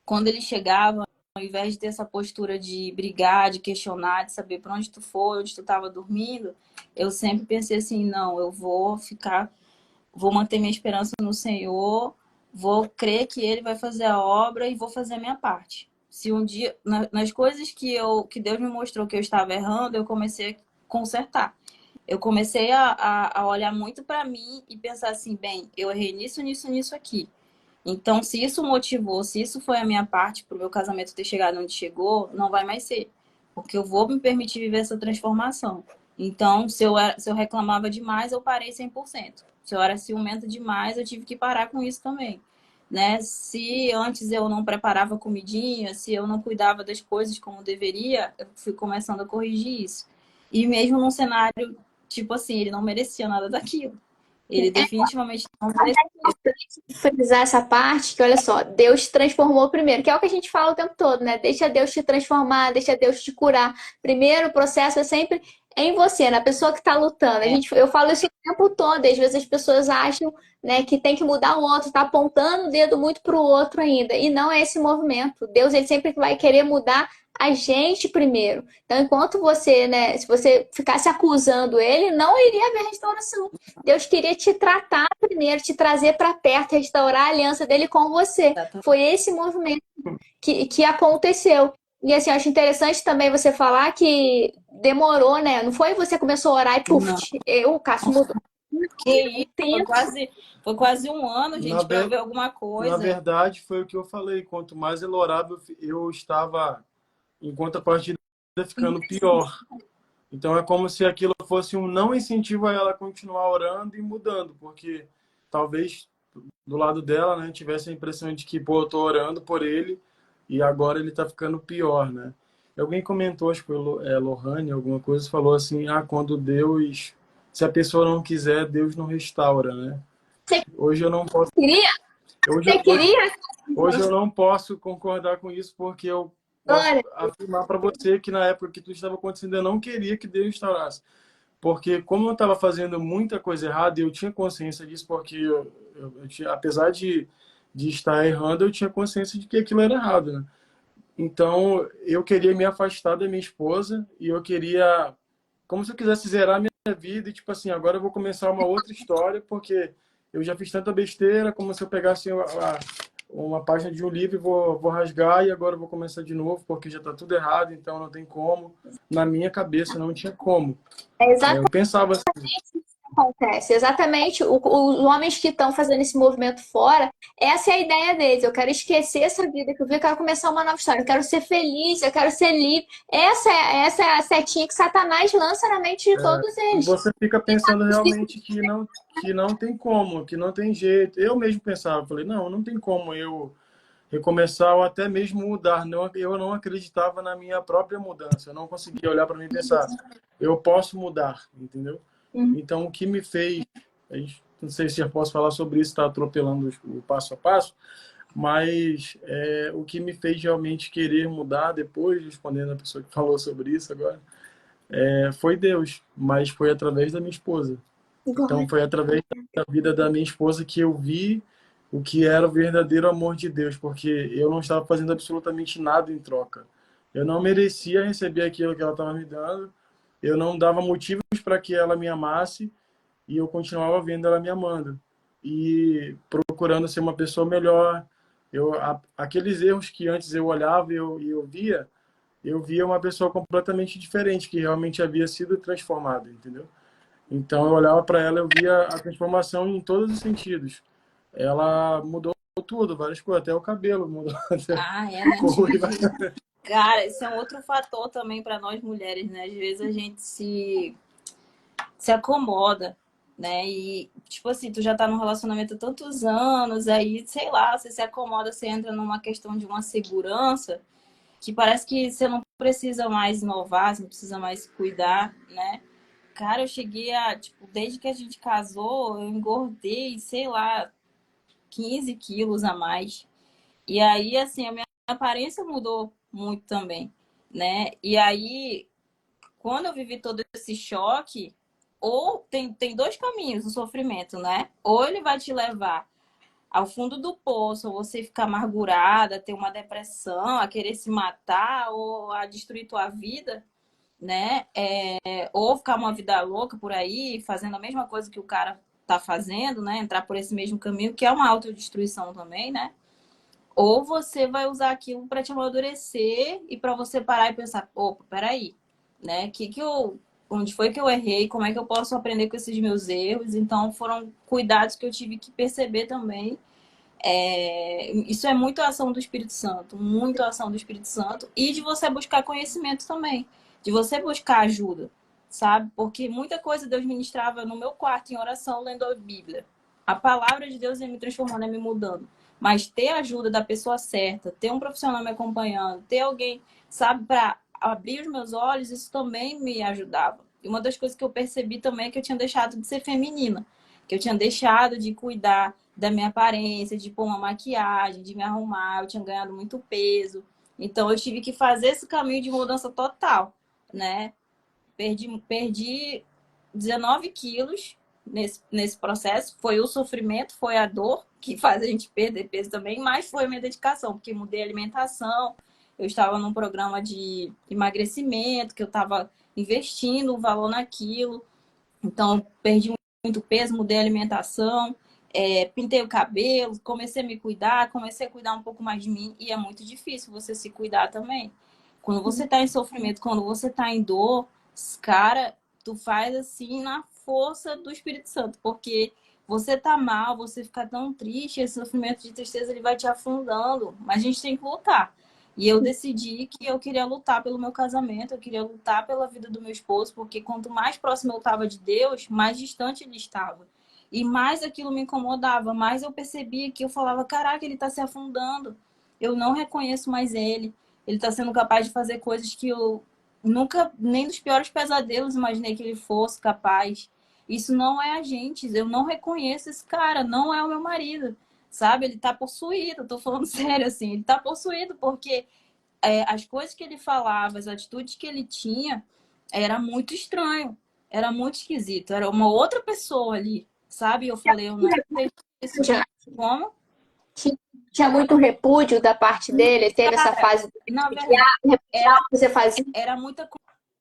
quando ele chegava, ao invés de ter essa postura de brigar, de questionar, de saber para onde tu foi, onde tu estava dormindo, eu sempre pensei assim, não, eu vou ficar, vou manter minha esperança no Senhor, vou crer que Ele vai fazer a obra e vou fazer a minha parte. Se um dia, nas coisas que Deus me mostrou que eu estava errando, eu comecei a consertar. Eu comecei a olhar muito para mim e pensar assim, bem, eu errei nisso, nisso, nisso aqui. Então, se isso motivou, se isso foi a minha parte para o meu casamento ter chegado onde chegou, não vai mais ser. Porque eu vou me permitir viver essa transformação. Então, se eu reclamava demais, eu parei 100%. Se eu era ciumenta demais, eu tive que parar com isso também. né? Se antes eu não preparava comidinha, se eu não cuidava das coisas como deveria, eu fui começando a corrigir isso. E mesmo num cenário, tipo assim, ele não merecia nada daquilo. Ele definitivamente não merecia. Frisar essa parte, que olha só, Deus te transformou primeiro, que é o que a gente fala o tempo todo, né? Deixa Deus te transformar, deixa Deus te curar. Primeiro, o processo é sempre em você, na pessoa que está lutando. Eu falo isso o tempo todo, e às vezes as pessoas acham, né, que tem que mudar o outro, tá apontando o dedo muito para o outro ainda. E não é esse movimento. Deus, ele sempre vai querer mudar a gente primeiro. Então, enquanto você, né, se você ficasse acusando ele, não iria haver restauração. Deus queria te tratar primeiro, te trazer para perto, restaurar a aliança dele com você. Foi esse movimento que aconteceu. E assim, eu acho interessante também você falar que demorou, né? Não foi você começou a orar e puf, o Cássio mudou. Que isso, foi quase um ano, gente, para ver alguma Na coisa. verdade, foi o que eu falei. Quanto mais ele orava, eu estava, em contrapartida, ficando pior. Então é como se aquilo fosse um não incentivo a ela continuar orando e mudando, porque talvez do lado dela, né, tivesse a impressão de que, pô, eu tô orando por ele e agora ele tá ficando pior, né? Alguém comentou, acho que foi Lohane, alguma coisa, falou assim, quando Deus, se a pessoa não quiser, Deus não restaura, né? Hoje eu não posso, Queria? hoje, Você queria? hoje eu não posso concordar com isso, porque eu posso Glória. afirmar para você que na época que tudo estava acontecendo, eu não queria que Deus restaurasse. Porque como eu estava fazendo muita coisa errada, eu tinha consciência disso, porque eu tinha, apesar de estar errando, eu tinha consciência de que aquilo era errado, né? Então, eu queria me afastar da minha esposa e eu queria, como se eu quisesse zerar a minha vida e, tipo assim, agora eu vou começar uma outra história, porque eu já fiz tanta besteira, como se eu pegasse uma página de um livro e vou rasgar e agora eu vou começar de novo, porque já está tudo errado, então não tem como. Na minha cabeça não tinha como. É exatamente Eu pensava assim, isso que acontece. Exatamente. Os homens que estão fazendo esse movimento fora, essa é a ideia deles. Eu quero esquecer essa vida que eu vi, eu quero começar uma nova história. Eu quero ser feliz, eu quero ser livre. Essa é a setinha que Satanás lança na mente de todos e eles. você fica pensando realmente que não tem como, que não tem jeito. Eu mesmo pensava, falei, não tem como eu recomeçar ou até mesmo mudar. Não, eu não acreditava na minha própria mudança. Eu não conseguia olhar para mim e pensar, eu posso mudar, entendeu? Então, o que me fez, não sei se já posso falar sobre isso, está atropelando o passo a passo, mas o que me fez realmente querer mudar, depois, respondendo a pessoa que falou sobre isso agora, foi Deus, mas foi através da minha esposa. Então, foi através da vida da minha esposa que eu vi o que era o verdadeiro amor de Deus, porque eu não estava fazendo absolutamente nada em troca. Eu não merecia receber aquilo que ela estava me dando, eu não dava motivos para que ela me amasse, e eu continuava vendo ela me amando. E procurando ser uma pessoa melhor. Aqueles erros que antes eu olhava e eu via uma pessoa completamente diferente, que realmente havia sido transformada, entendeu? Então eu olhava para ela, eu via a transformação em todos os sentidos. Ela mudou tudo, várias coisas, até o cabelo mudou. Né? Cara, isso é um outro fator também para nós mulheres, né? Às vezes a gente se acomoda, né? E, tipo assim, tu já tá num relacionamento há tantos anos, aí, sei lá, você se acomoda, você entra numa questão de uma segurança que parece que você não precisa mais inovar, você não precisa mais cuidar, né? Cara, eu cheguei tipo, desde que a gente casou, eu engordei, sei lá, 15 quilos a mais. E aí, assim, a minha aparência mudou muito também, né? E aí, quando eu vivi todo esse choque, ou tem dois caminhos no sofrimento, né? Ou ele vai te levar ao fundo do poço, ou você ficar amargurada, ter uma depressão, a querer se matar, ou a destruir tua vida, né? Ou ficar uma vida louca por aí, fazendo a mesma coisa que o cara tá fazendo, né? Entrar por esse mesmo caminho, que é uma autodestruição também, né? Ou você vai usar aquilo para te amadurecer e para você parar e pensar, opa, peraí, né? Onde foi que eu errei? Como é que eu posso aprender com esses meus erros? Então, foram cuidados que eu tive que perceber também. Isso é muito a ação do Espírito Santo, muito a ação do Espírito Santo. E de você buscar conhecimento também, de você buscar ajuda, sabe? Porque muita coisa Deus ministrava no meu quarto em oração, lendo a Bíblia. A palavra de Deus ia me transformando, ia me mudando. Mas ter a ajuda da pessoa certa, ter um profissional me acompanhando, ter alguém, sabe, para abrir os meus olhos, isso também me ajudava. E uma das coisas que eu percebi também é que eu tinha deixado de ser feminina, que eu tinha deixado de cuidar da minha aparência, de pôr uma maquiagem, de me arrumar, eu tinha ganhado muito peso. Então eu tive que fazer esse caminho de mudança total, né? Perdi 19 quilos nesse processo. Foi o sofrimento, foi a dor que faz a gente perder peso também, mas foi a minha dedicação, porque mudei a alimentação, eu estava num programa de emagrecimento, que eu estava investindo o valor naquilo. Então, perdi muito peso, mudei a alimentação, pintei o cabelo, comecei a me cuidar, comecei a cuidar um pouco mais de mim. E é muito difícil você se cuidar também. Quando você tá em sofrimento, quando você tá em dor, cara, tu faz assim na força do Espírito Santo, porque você tá mal, você fica tão triste, esse sofrimento de tristeza ele vai te afundando, mas a gente tem que lutar. E eu decidi que eu queria lutar pelo meu casamento, eu queria lutar pela vida do meu esposo, porque quanto mais próximo eu estava de Deus, mais distante ele estava. E mais aquilo me incomodava, mais eu percebia que eu falava, caraca, ele está se afundando. Eu não reconheço mais ele. Ele está sendo capaz de fazer coisas que eu nunca, nem dos piores pesadelos, imaginei que ele fosse capaz. Isso não é a gente. Eu não reconheço esse cara, não é o meu marido. Sabe? Ele tá possuído, tô falando sério assim. Ele tá possuído porque as coisas que ele falava, as atitudes que ele tinha, era muito estranho. Era muito esquisito. Era uma outra pessoa ali, sabe? Eu falei, eu não sei isso. Já Como? ti- tinha muito repúdio da parte dele, teve essa Cara, fase na de verdade, repudiar o que você fazia. era muita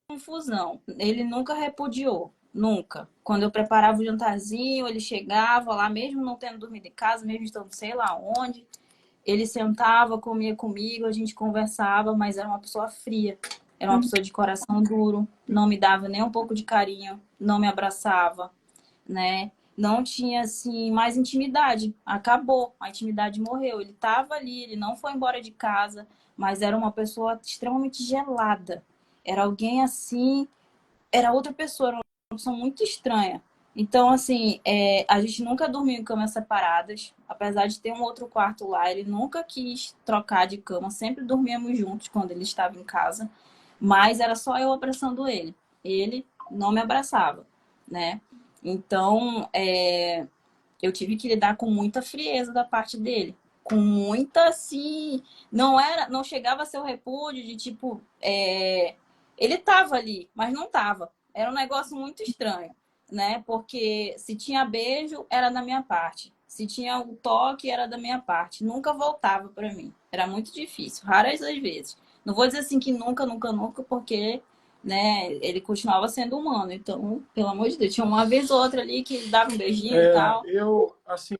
confusão. Ele nunca repudiou, nunca. Quando eu preparava o jantarzinho, ele chegava lá, mesmo não tendo dormido em casa, mesmo estando sei lá onde, ele sentava, comia comigo, a gente conversava, mas era uma pessoa fria. Era uma pessoa de coração duro, não me dava nem um pouco de carinho, não me abraçava, né? Não tinha, assim, mais intimidade. Acabou, a intimidade morreu. Ele estava ali, ele não foi embora de casa, mas era uma pessoa extremamente gelada. Era alguém assim, era outra pessoa, era uma pessoa muito estranha. Então, assim, a gente nunca dormiu em camas separadas, apesar de ter um outro quarto lá, ele nunca quis trocar de cama, sempre dormíamos juntos quando ele estava em casa, mas era só eu abraçando ele. Ele não me abraçava, né? Então, eu tive que lidar com muita frieza da parte dele. Com muita, assim. Não chegava a ser o repúdio de tipo. Ele tava ali, mas não tava. Era um negócio muito estranho, né? Porque se tinha beijo, era da minha parte. Se tinha o toque, era da minha parte. Nunca voltava para mim. Era muito difícil, raras as vezes. Não vou dizer assim que nunca, nunca, nunca, porque né, ele continuava sendo humano. Então, pelo amor de Deus, tinha uma vez ou outra ali que ele dava um beijinho e tal. Eu, assim,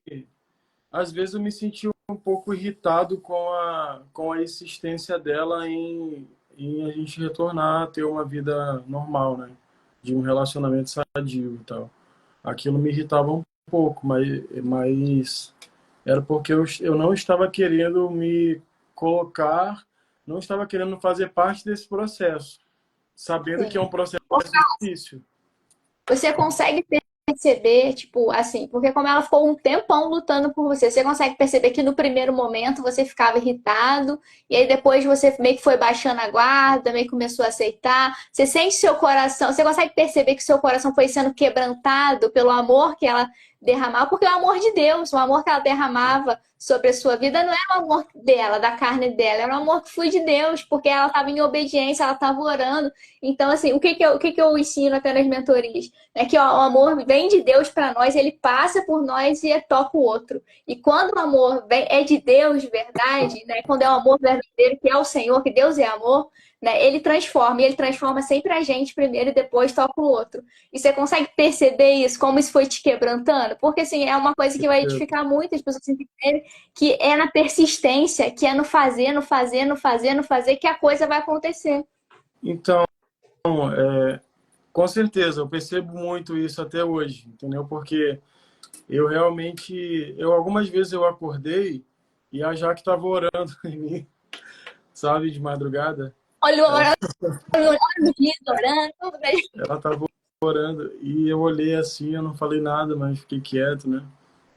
às vezes eu me senti um pouco irritado com a insistência dela em a gente retornar a ter uma vida normal, né? De um relacionamento sadio e tal. Aquilo me irritava um pouco, mas era porque eu não estava querendo me colocar, não estava querendo fazer parte desse processo, sabendo que é Sim. um processo difícil. Você consegue perceber, tipo, assim, porque como ela ficou um tempão lutando por você, você consegue perceber que no primeiro momento você ficava irritado, e aí depois você meio que foi baixando a guarda, meio que começou a aceitar. Você sente seu coração, você consegue perceber que seu coração foi sendo quebrantado pelo amor que ela derramava, porque é o amor de Deus, o amor que ela derramava sobre a sua vida não era o amor dela, da carne dela, era o amor que flui de Deus, porque ela estava em obediência, ela estava orando. Então, assim, o que que eu ensino até nas mentorias? É que ó, o amor vem de Deus para nós, ele passa por nós e toca o outro. E quando o amor é de Deus de verdade, né? Quando é o amor verdadeiro, que é o Senhor, que Deus é amor, né? Ele transforma, e ele transforma sempre a gente primeiro e depois toca o outro. E você consegue perceber isso, como isso foi te quebrantando? Porque assim, é uma coisa que vai edificar muito as pessoas entenderem que é na persistência, que é no fazer, no fazer, no fazer, no fazer, que a coisa vai acontecer. Então, com certeza, eu percebo muito isso até hoje, entendeu? Porque eu realmente, algumas vezes eu acordei e a Jaque estava orando em mim, sabe, de madrugada. Olha, orando, orando, Ela estava orando e eu olhei assim, eu não falei nada, mas fiquei quieto, né?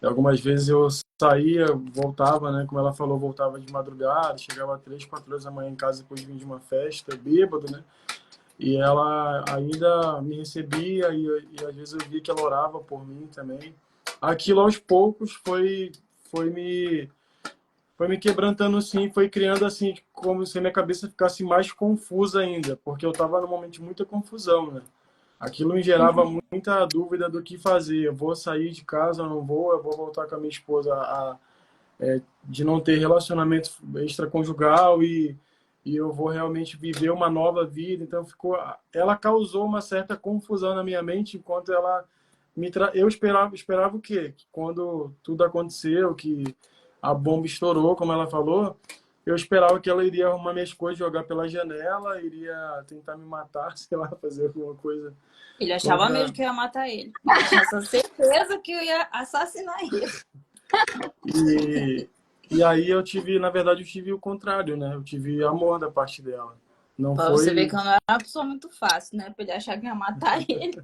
E algumas vezes eu saía, voltava, né? Como ela falou, voltava de madrugada, chegava às 3, 4 horas da manhã em casa depois de vir de uma festa, bêbado, né? E ela ainda me recebia e às vezes eu via que ela orava por mim também. Aquilo aos poucos foi me foi me quebrantando assim, foi criando assim como se a minha cabeça ficasse mais confusa ainda, porque eu estava num momento de muita confusão, né? Aquilo me gerava muita dúvida do que fazer. Eu vou sair de casa, eu não vou, eu vou voltar com a minha esposa de não ter relacionamento extraconjugal e eu vou realmente viver uma nova vida. Então ela causou uma certa confusão na minha mente enquanto ela eu esperava o quê? Que quando tudo aconteceu, que a bomba estourou, como ela falou, eu esperava que ela iria arrumar minhas coisas, jogar pela janela, iria tentar me matar, sei lá, fazer alguma coisa Ele achava contra. mesmo que eu ia matar ele. Eu tinha essa certeza que eu ia assassinar ele. E, e aí na verdade, eu tive o contrário, né? Eu tive amor da parte dela. Não Pra você ver foi. que eu não era uma pessoa muito fácil, né? Pra ele achar que ia matar ele.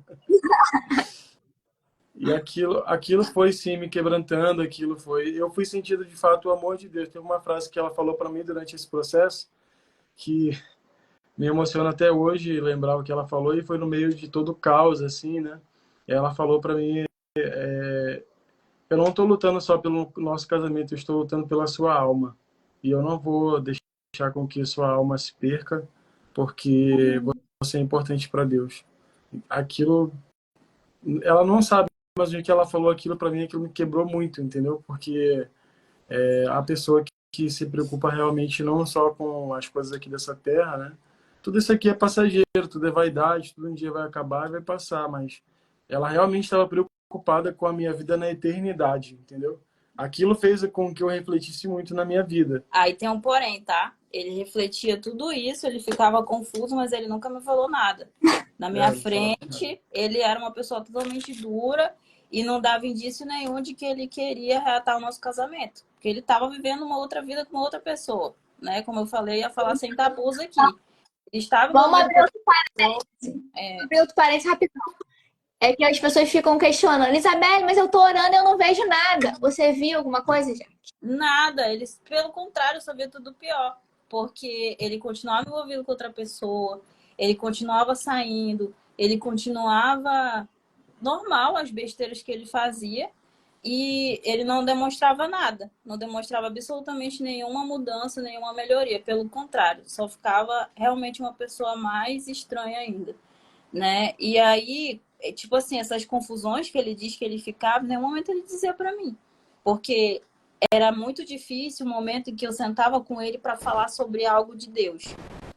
E aquilo foi sim me quebrantando, eu fui sentindo de fato o amor de Deus. Teve uma frase que ela falou para mim durante esse processo que me emociona até hoje lembrar o que ela falou e foi no meio de todo o caos assim, né? Ela falou para mim, eu não estou lutando só pelo nosso casamento, eu estou lutando pela sua alma. E eu não vou deixar com que sua alma se perca, porque você é importante para Deus. Aquilo, ela não sabe, mas o que ela falou aquilo para mim, aquilo me quebrou muito, entendeu? Porque a pessoa que se preocupa realmente não só com as coisas aqui dessa terra, né? Tudo isso aqui é passageiro, tudo é vaidade, tudo um dia vai acabar e vai passar, mas ela realmente estava preocupada com a minha vida na eternidade, entendeu? Aquilo fez com que eu refletisse muito na minha vida. Aí tem um porém, tá? Ele refletia tudo isso, ele ficava confuso, mas ele nunca me falou nada. Na minha frente, ele era uma pessoa totalmente dura e não dava indício nenhum de que ele queria reatar o nosso casamento. Porque ele estava vivendo uma outra vida com uma outra pessoa, né? Como eu falei, ia falar sem tabus aqui. Ele estava Vamos envolvido abrir com outro parênteses. Abrir outro parênteses rapidão. É que as pessoas ficam questionando, Isabelle, mas eu tô orando e eu não vejo nada. Você viu alguma coisa, já? nada. Ele, pelo contrário, só via tudo pior. Porque ele continuava envolvido com outra pessoa, ele continuava saindo, ele continuava normal as besteiras que ele fazia e ele não demonstrava nada, não demonstrava absolutamente nenhuma mudança, nenhuma melhoria, pelo contrário, só ficava realmente uma pessoa mais estranha ainda, né? E aí, tipo assim, essas confusões que ele diz que ele ficava, em nenhum momento ele dizia para mim, porque era muito difícil o momento em que eu sentava com ele para falar sobre algo de Deus.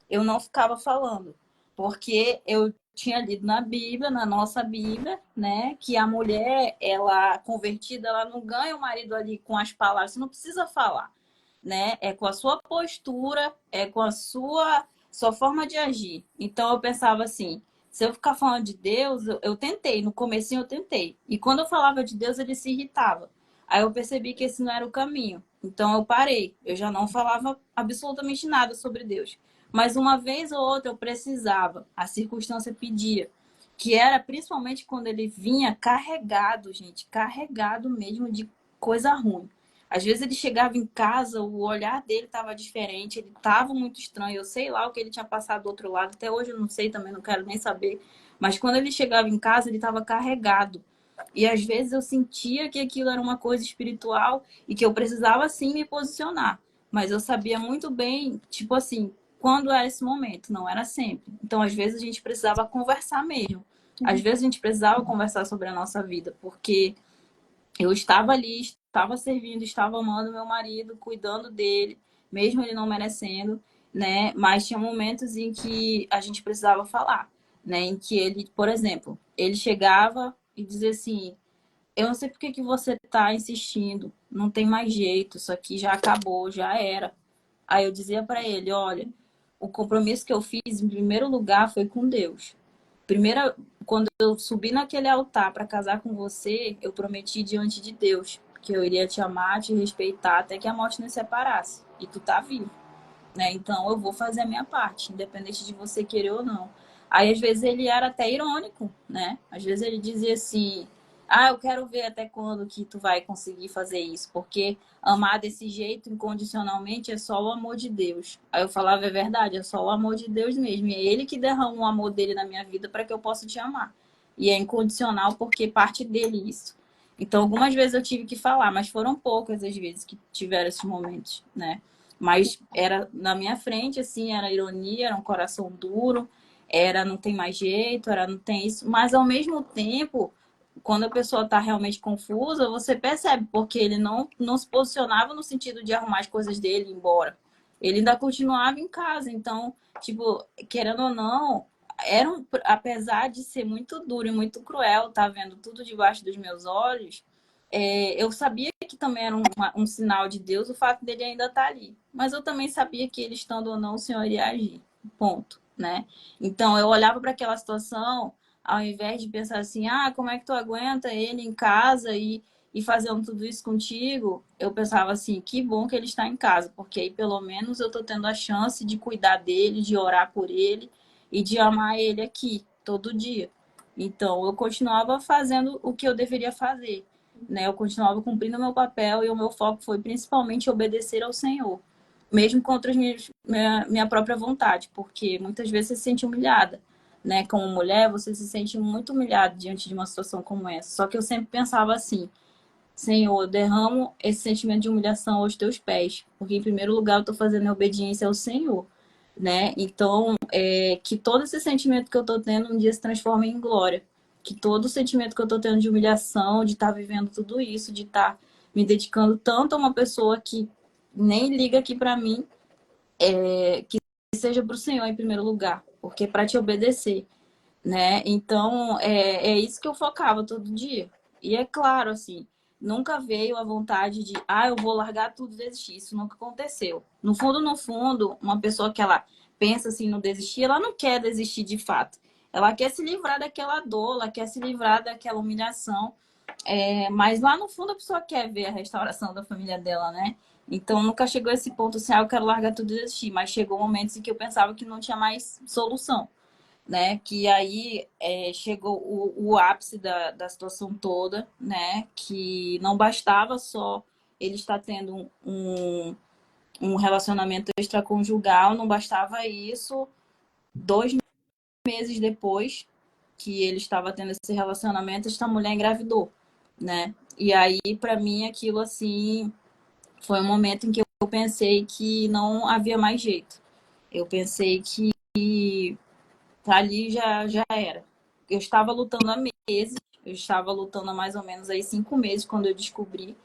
Eu não ficava falando, porque eu tinha lido na Bíblia, na nossa Bíblia, né, que a mulher, ela convertida, ela não ganha o marido ali com as palavras, você não precisa falar, né? É com a sua postura, é com a sua forma de agir. Então eu pensava assim, se eu ficar falando de Deus, eu tentei, no comecinho eu tentei. E quando eu falava de Deus, ele se irritava. Aí eu percebi que esse não era o caminho. Então eu parei. Eu já não falava absolutamente nada sobre Deus. Mas uma vez ou outra eu precisava, a circunstância pedia. Que era principalmente quando ele vinha carregado, gente, carregado mesmo de coisa ruim. Às vezes ele chegava em casa, o olhar dele estava diferente, ele estava muito estranho. Eu sei lá o que ele tinha passado do outro lado, até hoje eu não sei também, não quero nem saber. Mas quando ele chegava em casa, ele estava carregado. E às vezes eu sentia que aquilo era uma coisa espiritual e que eu precisava sim me posicionar. Mas eu sabia muito bem, tipo assim, quando era esse momento, não era sempre. Então, às vezes, a gente precisava conversar mesmo. Às vezes, a gente precisava conversar sobre a nossa vida, porque eu estava ali, estava servindo, estava amando meu marido, cuidando dele, mesmo ele não merecendo, né? Mas tinha momentos em que a gente precisava falar, né? Em que ele, por exemplo, ele chegava e dizia assim: eu não sei por que que você está insistindo, não tem mais jeito, isso aqui já acabou, já era. Aí eu dizia para ele: olha, o compromisso que eu fiz em primeiro lugar foi com Deus. Primeira, quando eu subi naquele altar para casar com você, eu prometi diante de Deus que eu iria te amar, te respeitar até que a morte nos separasse. E tu tá vivo, né? Então eu vou fazer a minha parte, independente de você querer ou não. Aí às vezes ele era até irônico, né? Às vezes ele dizia assim: Ah, eu quero ver até quando que tu vai conseguir fazer isso, porque amar desse jeito, incondicionalmente, é só o amor de Deus. Aí eu falava, é verdade, é só o amor de Deus mesmo. E é Ele que derrama o amor dele na minha vida para que eu possa te amar. E é incondicional porque parte dele isso. Então, algumas vezes eu tive que falar, mas foram poucas as vezes que tiveram esses momentos, né? Mas era na minha frente, assim, era ironia, era um coração duro, era não tem mais jeito, era não tem isso. Mas, ao mesmo tempo, quando a pessoa está realmente confusa, você percebe, porque ele não se posicionava no sentido de arrumar as coisas dele e ir embora. Ele ainda continuava em casa. Então, tipo, querendo ou não, apesar de ser muito duro e muito cruel, tá vendo tudo debaixo dos meus olhos, eu sabia que também era um sinal de Deus o fato dele ainda estar ali. Mas eu também sabia que ele estando ou não, o Senhor iria agir. Ponto, né? Então, eu olhava para aquela situação ao invés de pensar assim, ah, como é que tu aguenta ele em casa e fazendo tudo isso contigo, eu pensava assim, que bom que ele está em casa, porque aí pelo menos eu tô tendo a chance de cuidar dele, de orar por ele e de amar ele aqui todo dia. Então eu continuava fazendo o que eu deveria fazer, né? Eu continuava cumprindo o meu papel e o meu foco foi principalmente obedecer ao Senhor, mesmo contra minha própria vontade, porque muitas vezes você se sente humilhada, né? Como mulher, você se sente muito humilhado diante de uma situação como essa. Só que eu sempre pensava assim, Senhor, eu derramo esse sentimento de humilhação aos teus pés, porque em primeiro lugar eu estou fazendo a obediência ao Senhor, né? Então, que todo esse sentimento que eu estou tendo um dia se transforme em glória, que todo o sentimento que eu estou tendo de humilhação, de estar vivendo tudo isso, de estar me dedicando tanto a uma pessoa que nem liga aqui para mim, que seja para o Senhor em primeiro lugar, porque para te obedecer, né? Então, é isso que eu focava todo dia. E é claro, assim, nunca veio a vontade de, eu vou largar tudo e desistir. Isso nunca aconteceu. No fundo, uma pessoa que ela pensa assim no desistir, ela não quer desistir de fato. Ela quer se livrar daquela dor, ela quer se livrar daquela humilhação. Mas lá no fundo a pessoa quer ver a restauração da família dela, né? Então nunca chegou a esse ponto assim, eu quero largar tudo e desistir. Mas chegou momentos em que eu pensava que não tinha mais solução, né? Que aí chegou o ápice da situação toda, né? Que não bastava só ele estar tendo um relacionamento extraconjugal, não bastava isso. 2 meses depois que ele estava tendo esse relacionamento, esta mulher engravidou, né? E aí, para mim, aquilo assim foi um momento em que eu pensei que não havia mais jeito. Eu pensei que ali já era. Eu estava lutando há meses, eu estava lutando há mais ou menos aí 5 meses quando eu descobri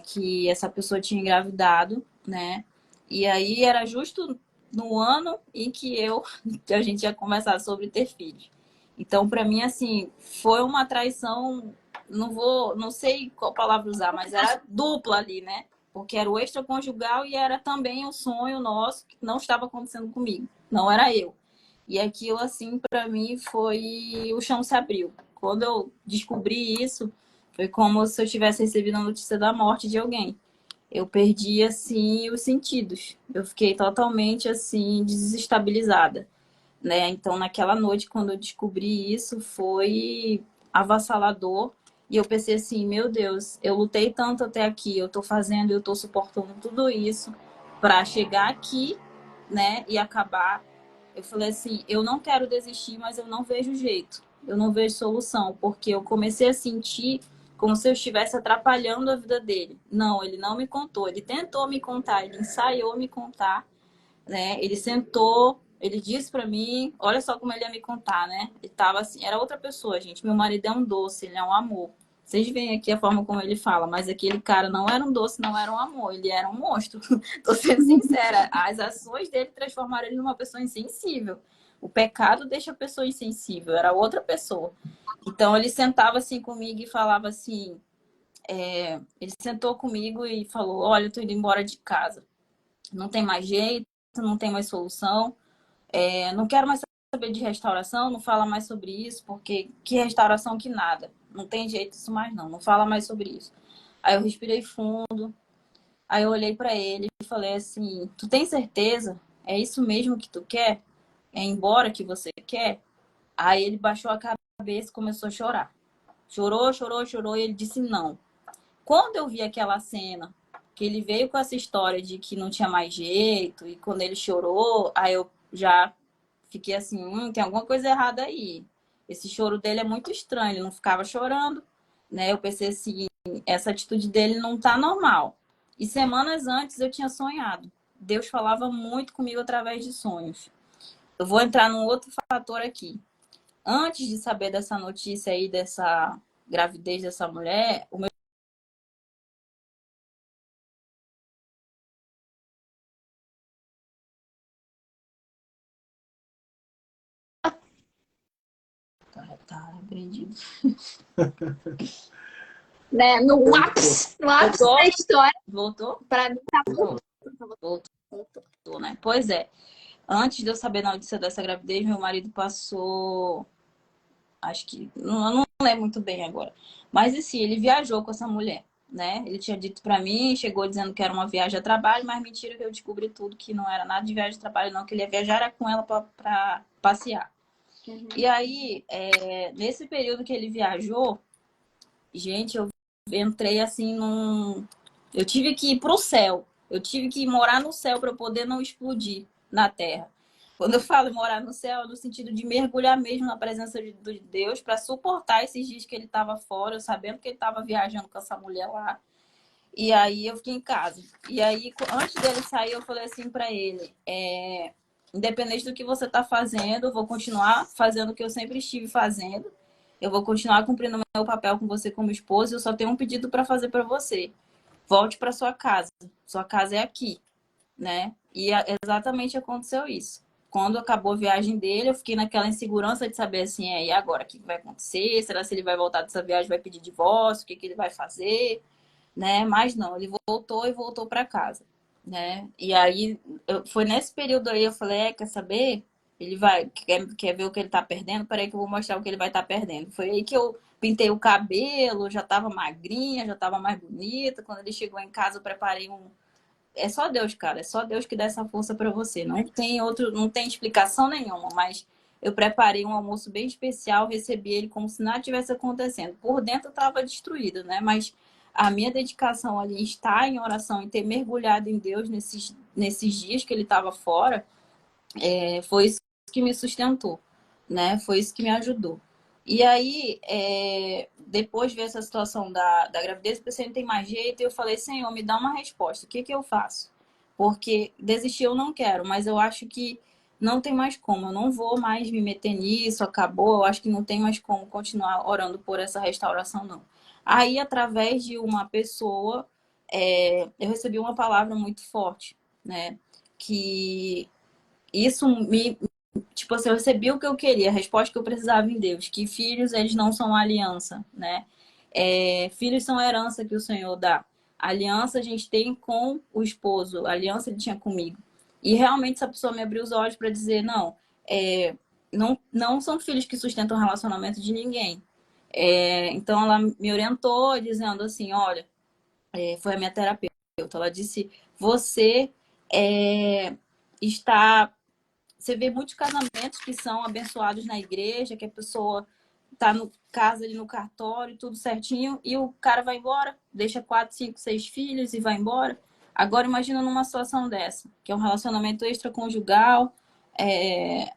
que essa pessoa tinha engravidado, né? E aí era justo no ano em que a gente ia conversar sobre ter filhos. Então, para mim, assim, foi uma traição, não sei qual palavra usar, mas era dupla ali, né? Porque era o extraconjugal e era também um sonho nosso que não estava acontecendo comigo, não era eu. E aquilo, assim, para mim foi o chão se abriu. Quando eu descobri isso, foi como se eu tivesse recebido a notícia da morte de alguém. Eu perdi, assim, os sentidos. Eu fiquei totalmente, assim, desestabilizada, né? Então, naquela noite, quando eu descobri isso, foi avassalador. E eu pensei assim, meu Deus, eu lutei tanto até aqui, eu tô fazendo, eu tô suportando tudo isso para chegar aqui, né, e acabar. Eu falei assim, eu não quero desistir, mas eu não vejo jeito. Eu não vejo solução, porque eu comecei a sentir como se eu estivesse atrapalhando a vida dele. Não, ele não me contou, ele tentou me contar, ele ensaiou me contar, né? Ele sentou, ele disse para mim, olha só como ele ia me contar, né? Ele tava assim, era outra pessoa, gente. Meu marido é um doce, ele é um amor. Vocês veem aqui a forma como ele fala, mas aquele cara não era um doce, não era um amor, ele era um monstro. Tô sendo sincera, as ações dele transformaram ele numa pessoa insensível. O pecado deixa a pessoa insensível, era outra pessoa. Então ele sentava assim comigo e falava assim, ele sentou comigo e falou, olha, eu tô indo embora de casa. Não tem mais jeito, não tem mais solução. Não quero mais saber de restauração, não fala mais sobre isso, porque que restauração que nada. Não tem jeito isso mais não, não fala mais sobre isso. Aí eu respirei fundo, aí eu olhei para ele e falei assim, tu tem certeza? É isso mesmo que tu quer? É embora que você quer? Aí ele baixou a cabeça e começou a chorar. Chorou, chorou, chorou, e ele disse não. Quando eu vi aquela cena, que ele veio com essa história de que não tinha mais jeito, e quando ele chorou, aí eu já fiquei assim, tem alguma coisa errada aí. Esse choro dele é muito estranho, ele não ficava chorando, né? Eu pensei assim, essa atitude dele não tá normal. E semanas antes eu tinha sonhado. Deus falava muito comigo através de sonhos. Eu vou entrar num outro fator aqui. Antes de saber dessa notícia aí, dessa gravidez dessa mulher, o meu tá repreendido. Né? No ápice Voltou? da história, Voltou? para mim tá bom. Voltou, né? Pois é. Antes de eu saber da notícia dessa gravidez, meu marido passou. Acho que. Eu não lembro muito bem agora. Mas assim, ele viajou com essa mulher, né? Ele tinha dito pra mim, chegou dizendo que era uma viagem a trabalho, mas mentira que eu descobri tudo, que não era nada de viagem a trabalho, não, que ele ia viajar era com ela pra passear. Uhum. E aí, nesse período que ele viajou, gente, eu entrei assim num. Eu tive que ir pro céu. Eu tive que morar no céu para eu poder não explodir na terra. Quando eu falo morar no céu, é no sentido de mergulhar mesmo na presença de Deus para suportar esses dias que ele estava fora, eu sabendo que ele estava viajando com essa mulher lá. E aí eu fiquei em casa. E aí, antes dele sair, eu falei assim para ele: independente do que você está fazendo, eu vou continuar fazendo o que eu sempre estive fazendo. Eu vou continuar cumprindo o meu papel com você como esposa. Eu só tenho um pedido para fazer para você. Volte para sua casa. Sua casa é aqui, né? E exatamente aconteceu isso. Quando acabou a viagem dele, eu fiquei naquela insegurança de saber assim, e agora o que vai acontecer? Será que ele vai voltar dessa viagem, vai pedir divórcio? O que ele vai fazer? Né? Mas não, ele voltou e voltou para casa, né? E aí foi nesse período aí eu falei, quer saber? Ele vai quer ver o que ele tá perdendo? Peraí que eu vou mostrar o que ele vai estar perdendo. Foi aí que eu pintei o cabelo, já tava magrinha, já tava mais bonita. Quando ele chegou em casa, eu preparei é só Deus, cara, é só Deus que dá essa força para você. Não tem outro, não tem explicação nenhuma, mas eu preparei um almoço bem especial, recebi ele como se nada tivesse acontecendo. Por dentro eu tava destruída, né? Mas a minha dedicação ali, estar em oração e ter mergulhado em Deus nesses dias que ele estava fora, foi isso que me sustentou, né? Foi isso que me ajudou. E aí, depois de ver essa situação da gravidez, eu pensei, não tem mais jeito, e eu falei, Senhor, me dá uma resposta, o que que eu faço? Porque desistir eu não quero, mas eu acho que não tem mais como, eu não vou mais me meter nisso, acabou, eu acho que não tem mais como continuar orando por essa restauração, não. Aí, através de uma pessoa, eu recebi uma palavra muito forte, né? Que isso me, tipo assim, eu recebi o que eu queria, a resposta que eu precisava em Deus, que filhos, eles não são aliança, né? Filhos são a herança que o Senhor dá. A aliança a gente tem com o esposo, a aliança ele tinha comigo. E realmente essa pessoa me abriu os olhos para dizer, não são filhos que sustentam o relacionamento de ninguém. Então ela me orientou dizendo assim, olha, foi a minha terapeuta, ela disse, você está você vê muitos casamentos que são abençoados na igreja, que a pessoa tá no casa ali no cartório, tudo certinho, e o cara vai embora, deixa 4, 5, 6 filhos e vai embora. Agora imagina numa situação dessa, que é um relacionamento extraconjugal,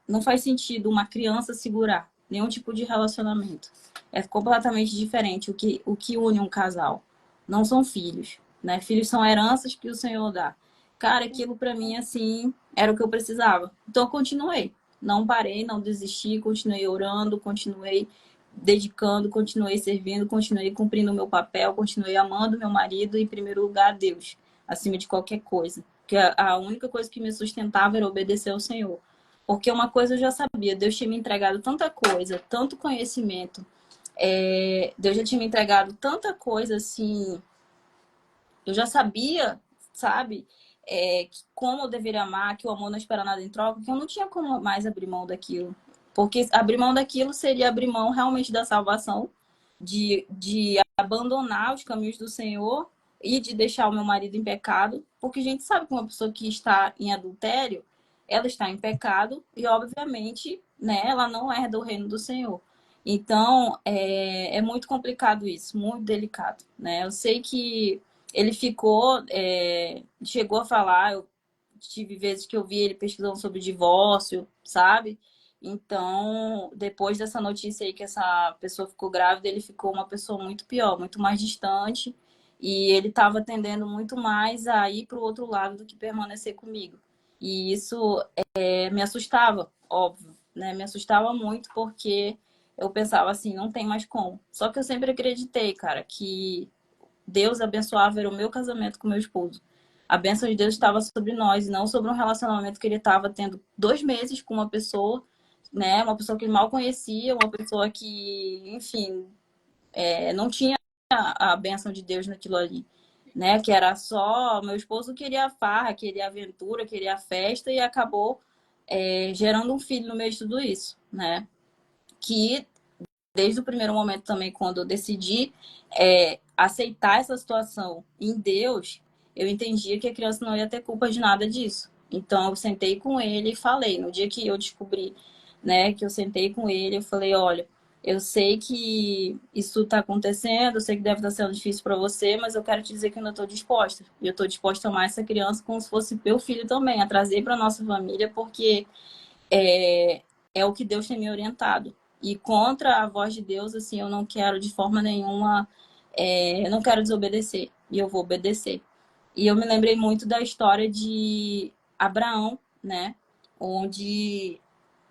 não faz sentido uma criança segurar nenhum tipo de relacionamento. É completamente diferente o que une um casal. Não são filhos, né? Filhos são heranças que o Senhor dá. Cara, aquilo para mim, assim, era o que eu precisava. Então, eu continuei. Não parei, não desisti, continuei orando, continuei dedicando, continuei servindo, continuei cumprindo o meu papel, continuei amando meu marido e, em primeiro lugar, a Deus, acima de qualquer coisa. Porque a única coisa que me sustentava era obedecer ao Senhor. Porque uma coisa eu já sabia, Deus tinha me entregado tanta coisa, tanto conhecimento, Deus já tinha me entregado tanta coisa, assim, eu já sabia, sabe, como eu deveria amar, que o amor não espera nada em troca, que eu não tinha como mais abrir mão daquilo. Porque abrir mão daquilo seria abrir mão realmente da salvação, de abandonar os caminhos do Senhor e de deixar o meu marido em pecado. Porque a gente sabe que uma pessoa que está em adultério, ela está em pecado e, obviamente, né, ela não herda o reino do Senhor. Então, é muito complicado isso, muito delicado, né? Eu sei que ele chegou a falar, eu tive vezes que eu vi ele pesquisando sobre divórcio, sabe? Então, depois dessa notícia aí que essa pessoa ficou grávida, ele ficou uma pessoa muito pior, muito mais distante, e ele estava tendendo muito mais a ir para o outro lado do que permanecer comigo. E isso me assustava, óbvio, né? Me assustava muito porque eu pensava assim, não tem mais como. Só que eu sempre acreditei, cara, que Deus abençoava era o meu casamento com meu esposo. A bênção de Deus estava sobre nós, e não sobre um relacionamento que ele estava tendo 2 meses com uma pessoa, né? Uma pessoa que ele mal conhecia, uma pessoa que, enfim, não tinha a bênção de Deus naquilo ali, né? Que era só meu esposo queria farra, queria aventura, queria festa e acabou gerando um filho no meio de tudo isso, né? Que desde o primeiro momento também, quando eu decidi aceitar essa situação em Deus, eu entendia que a criança não ia ter culpa de nada disso. Então, eu sentei com ele e falei, no dia que eu descobri, né, que eu sentei com ele, eu falei, olha, eu sei que isso está acontecendo, eu sei que deve estar sendo difícil para você, mas eu quero te dizer que eu ainda estou disposta. E eu estou disposta a amar essa criança como se fosse meu filho também, a trazer para nossa família, porque é o que Deus tem me orientado. E contra a voz de Deus, assim, eu não quero de forma nenhuma, eu não quero desobedecer. E eu vou obedecer. E eu me lembrei muito da história de Abraão, né? Onde,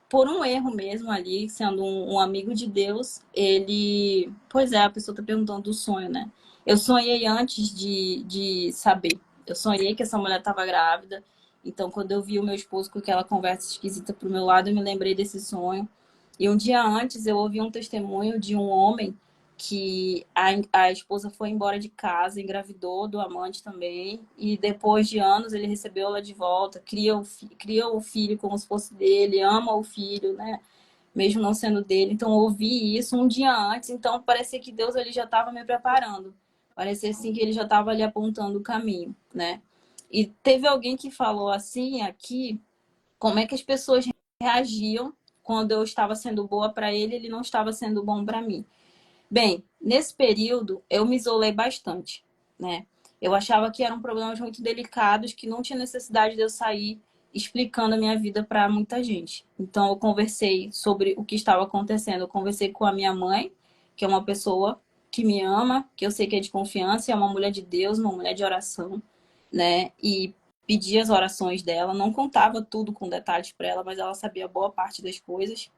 por um erro mesmo ali, sendo um amigo de Deus, ele... Pois é, a pessoa está perguntando do sonho, né? Eu sonhei antes de saber. Eu sonhei que essa mulher estava grávida. Então, quando eu vi o meu esposo com aquela conversa esquisita pro meu lado, eu me lembrei desse sonho. E um dia antes, eu ouvi um testemunho de um homem que a esposa foi embora de casa, engravidou do amante também, e depois de anos ele recebeu ela de volta, cria o filho como se fosse dele, ama o filho, né? Mesmo não sendo dele. Então, eu ouvi isso um dia antes, então parecia que Deus ele já estava me preparando. Parecia assim que ele já estava ali apontando o caminho, né? E teve alguém que falou assim aqui, como é que as pessoas reagiam quando eu estava sendo boa para ele, ele não estava sendo bom para mim. Bem, nesse período eu me isolei bastante, né? Eu achava que eram problemas muito delicados, que não tinha necessidade de eu sair explicando a minha vida para muita gente. Então eu conversei sobre o que estava acontecendo. Eu conversei com a minha mãe, que é uma pessoa que me ama, que eu sei que é de confiança, é uma mulher de Deus, uma mulher de oração, né? E pedi as orações dela, não contava tudo com detalhes para ela, mas ela sabia boa parte das coisas.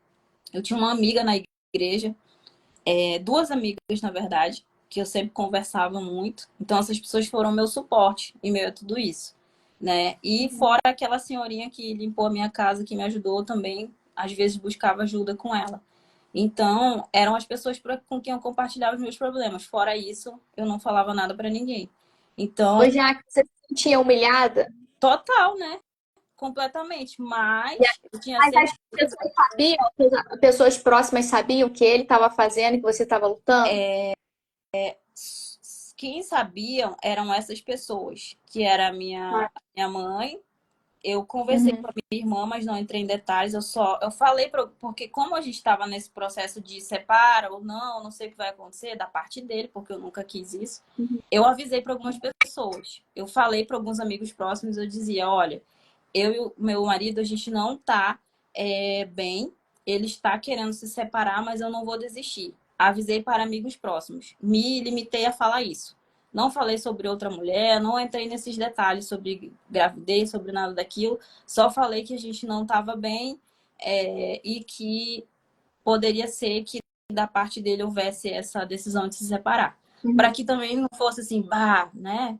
Eu tinha uma amiga na igreja, duas amigas, na verdade, que eu sempre conversava muito. Então, essas pessoas foram meu suporte em meio a tudo isso, né? E fora aquela senhorinha que limpou a minha casa, que me ajudou também, às vezes buscava ajuda com ela. Então, eram as pessoas com quem eu compartilhava os meus problemas. Fora isso, eu não falava nada para ninguém. Então, Hoje, você se sentia humilhada? total, né? Completamente. E Mas eu tinha Mas as certeza. pessoas sabiam, as pessoas próximas sabiam o que ele estava fazendo e que você estava lutando? Quem sabiam eram essas pessoas, que era a Ah, minha mãe. Eu conversei com uhum. a minha irmã, mas não entrei em detalhes. Eu falei porque como a gente estava nesse processo de separa ou não, não sei o que vai acontecer da parte dele, porque eu nunca quis isso. Uhum. Eu avisei para algumas pessoas. Eu falei para alguns amigos próximos, eu dizia, olha, eu e o meu marido a gente não tá bem. Ele está querendo se separar, mas eu não vou desistir. Avisei para amigos próximos. Me limitei a falar isso. Não falei sobre outra mulher, não entrei nesses detalhes sobre gravidez, sobre nada daquilo. Só falei que a gente não estava bem e que poderia ser que da parte dele houvesse essa decisão de se separar. Para Uhum. que também não fosse assim, bah, né?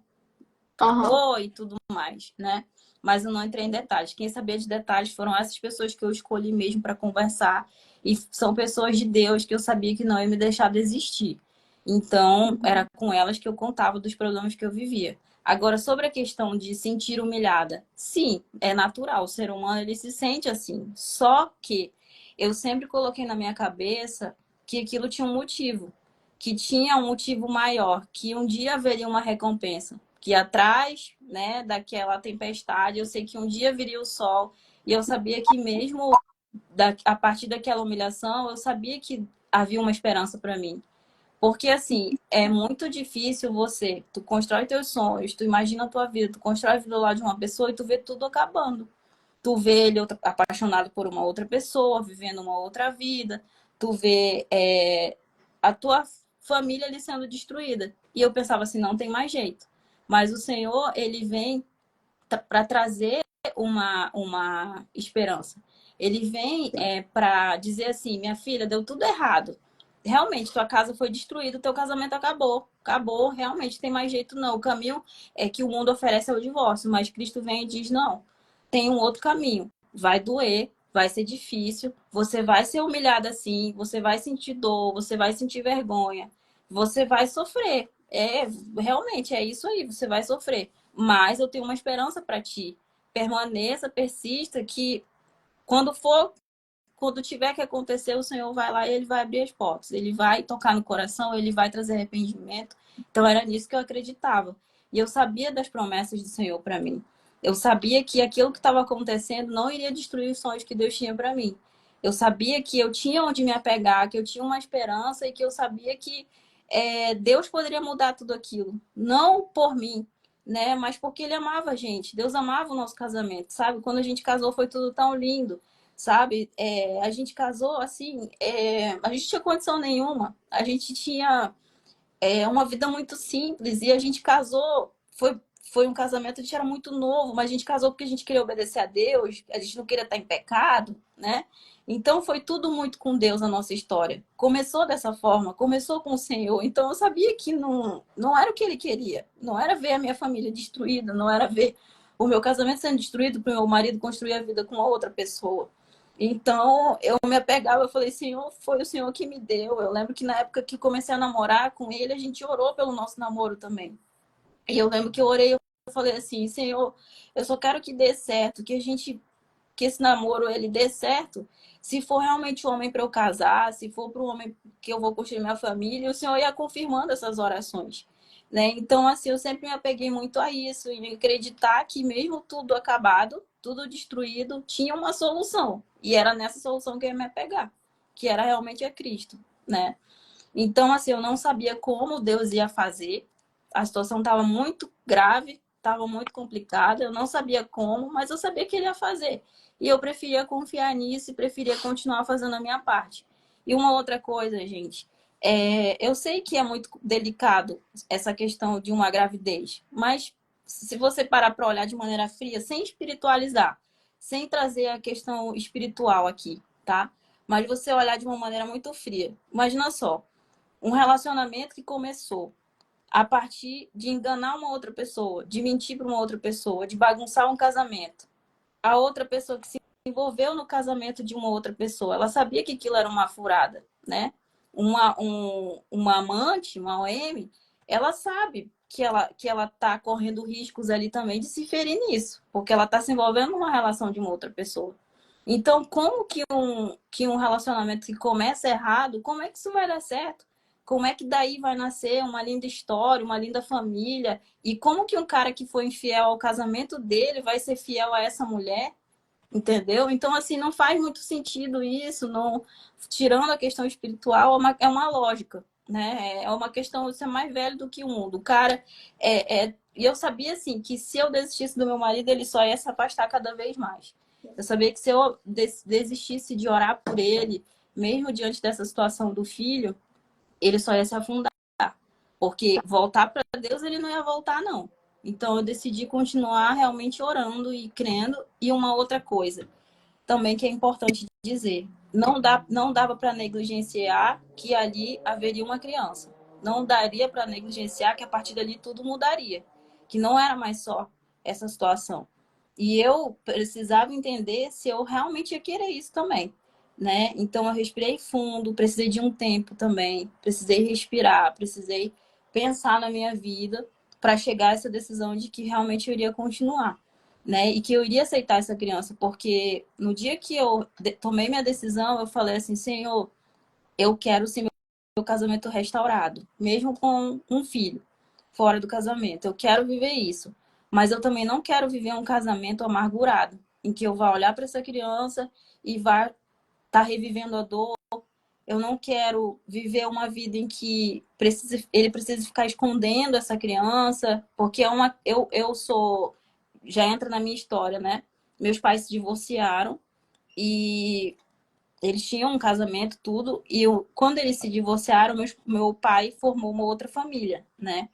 Aham. Acabou e tudo mais, né? Mas eu não entrei em detalhes. Quem sabia de detalhes foram essas pessoas que eu escolhi mesmo para conversar. E são pessoas de Deus que eu sabia que não ia me deixar desistir. Então, era com elas que eu contava dos problemas que eu vivia. Agora, sobre a questão de sentir humilhada, sim, é natural. O ser humano, ele se sente assim. Só que eu sempre coloquei na minha cabeça que aquilo tinha um motivo. Que tinha um motivo maior. Que um dia haveria uma recompensa que atrás, né, daquela tempestade, eu sei que um dia viria o sol e eu sabia que mesmo a partir daquela humilhação, eu sabia que havia uma esperança para mim. Porque, assim, é muito difícil tu constrói teus sonhos, tu imagina a tua vida, tu constrói a vida lá de uma pessoa e tu vê tudo acabando. Tu vê ele apaixonado por uma outra pessoa, vivendo uma outra vida, tu vê a tua família ali sendo destruída. E eu pensava assim, não tem mais jeito. Mas o Senhor, ele vem para trazer uma esperança. Ele vem para dizer assim, minha filha, deu tudo errado. Realmente, tua casa foi destruída, teu casamento acabou. Acabou, realmente, tem mais jeito não. O caminho que o mundo oferece é o divórcio, mas Cristo vem e diz, não, tem um outro caminho. Vai doer, vai ser difícil, você vai ser humilhada assim, você vai sentir dor, você vai sentir vergonha, você vai sofrer. Realmente, é isso aí, você vai sofrer. Mas eu tenho uma esperança para ti. Permaneça, persista, que quando tiver que acontecer, o Senhor vai lá e ele vai abrir as portas. Ele vai tocar no coração, ele vai trazer arrependimento. Então era nisso que eu acreditava. E eu sabia das promessas do Senhor para mim. Eu sabia que aquilo que estava acontecendo não iria destruir os sonhos que Deus tinha para mim. Eu sabia que eu tinha onde me apegar, que eu tinha uma esperança e que eu sabia que Deus poderia mudar tudo aquilo. Não por mim, né? Mas porque Ele amava a gente. Deus amava o nosso casamento, sabe? Quando a gente casou foi tudo tão lindo, sabe? A gente casou assim, a gente tinha condição nenhuma. A gente tinha uma vida muito simples e a gente casou. Foi um casamento, a gente era muito novo, mas a gente casou porque a gente queria obedecer a Deus, a gente não queria estar em pecado, né? Então foi tudo muito com Deus a nossa história. Começou dessa forma, começou com o Senhor. Então eu sabia que não era o que Ele queria. Não era ver a minha família destruída, não era ver o meu casamento sendo destruído para o meu marido construir a vida com outra pessoa. Então eu me apegava, eu falei, Senhor, foi o Senhor que me deu. Eu lembro que na época que comecei a namorar com ele, a gente orou pelo nosso namoro também. E eu lembro que eu orei, eu falei assim, Senhor, eu só quero que dê certo, que esse namoro ele dê certo. Se for realmente o homem para eu casar, se for para o homem que eu vou construir minha família, o Senhor ia confirmando essas orações, né? Então, assim, eu sempre me apeguei muito a isso, em acreditar que mesmo tudo acabado, tudo destruído, tinha uma solução. E era nessa solução que eu ia me apegar, que era realmente a Cristo, né? Então, assim, eu não sabia como Deus ia fazer. A situação estava muito grave, estava muito complicada. Eu não sabia como, mas eu sabia que ele ia fazer. E eu preferia confiar nisso e preferia continuar fazendo a minha parte. E uma outra coisa, gente, eu sei que é muito delicado essa questão de uma gravidez, mas se você parar para olhar de maneira fria, sem espiritualizar, sem trazer a questão espiritual aqui, tá? Mas você olhar de uma maneira muito fria. Imagina só, um relacionamento que começou a partir de enganar uma outra pessoa, de mentir para uma outra pessoa, de bagunçar um casamento. A outra pessoa que se envolveu no casamento de uma outra pessoa, ela sabia que aquilo era uma furada, né? Uma amante, uma OM, ela sabe que ela tá correndo riscos ali também de se ferir nisso, porque ela tá se envolvendo numa relação de uma outra pessoa. Então, como que um relacionamento que começa errado, como é que isso vai dar certo? Como é que daí vai nascer uma linda história, uma linda família? E como que um cara que foi infiel ao casamento dele vai ser fiel a essa mulher? Entendeu? Então, assim, não faz muito sentido isso, não, tirando a questão espiritual, é uma lógica, né? É uma questão de ser mais velho do que o mundo. O cara e eu sabia, assim, que se eu desistisse do meu marido, ele só ia se afastar cada vez mais. Eu sabia que se eu desistisse de orar por ele, mesmo diante dessa situação do filho, ele só ia se afundar. Porque voltar para Deus ele não ia voltar, não. Então eu decidi continuar realmente orando e crendo. E uma outra coisa também que é importante dizer, não dava para negligenciar que ali haveria uma criança. Não daria para negligenciar que a partir dali tudo mudaria. Que não era mais só essa situação. E eu precisava entender se eu realmente ia querer isso também, né? Então eu respirei fundo, precisei de um tempo também, precisei respirar, precisei pensar na minha vida para chegar a essa decisão de que realmente eu iria continuar, né? E que eu iria aceitar essa criança, porque no dia que eu tomei minha decisão, eu falei assim, Senhor, eu quero sim meu casamento restaurado, mesmo com um filho fora do casamento. Eu quero viver isso, mas eu também não quero viver um casamento amargurado, em que eu vá olhar para essa criança e vá estar revivendo a dor, eu não quero viver uma vida em que ele precisa ficar escondendo essa criança, porque eu sou, já entra na minha história, né? Meus pais se divorciaram e eles tinham um casamento, tudo, e quando eles se divorciaram, meu pai formou uma outra família, né?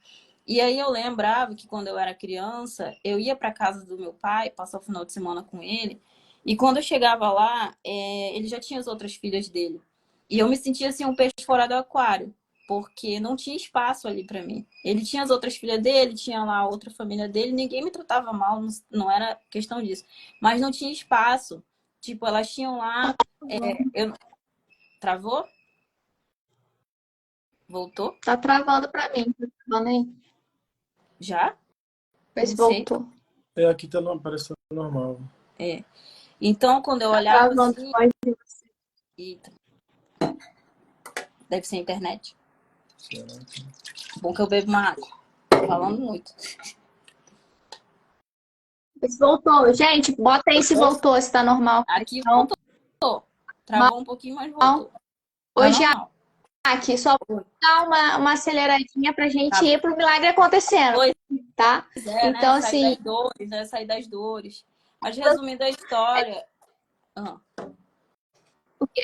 E aí eu lembrava que quando eu era criança, eu ia para casa do meu pai, passar o final de semana com ele, e quando eu chegava lá, ele já tinha as outras filhas dele. E eu me sentia assim um peixe fora do aquário, porque não tinha espaço ali para mim. Ele tinha as outras filhas dele, tinha lá a outra família dele, ninguém me tratava mal, não era questão disso. Mas não tinha espaço. Tipo, elas tinham lá. Eu... Travou? Voltou? Tá travando pra mim. Tá travando aí. Já? Vê se Não sei. voltou. Aqui tá parecendo normal. É. Então, quando eu Tá olhava travando. assim. Pode. Eita. Deve ser a internet. Será que- Bom que eu bebo uma água. Tô falando muito. Vê se voltou. Gente, bota aí se voltou, se tá normal. Aqui Não. voltou. Travou um pouquinho, mas voltou. Tá Hoje normal. aqui só dá uma aceleradinha pra gente Tá. ir pro milagre acontecendo, Pois tá? é, Então, né? Sair assim, das dores, né? Sair das dores. Mas resumindo a história.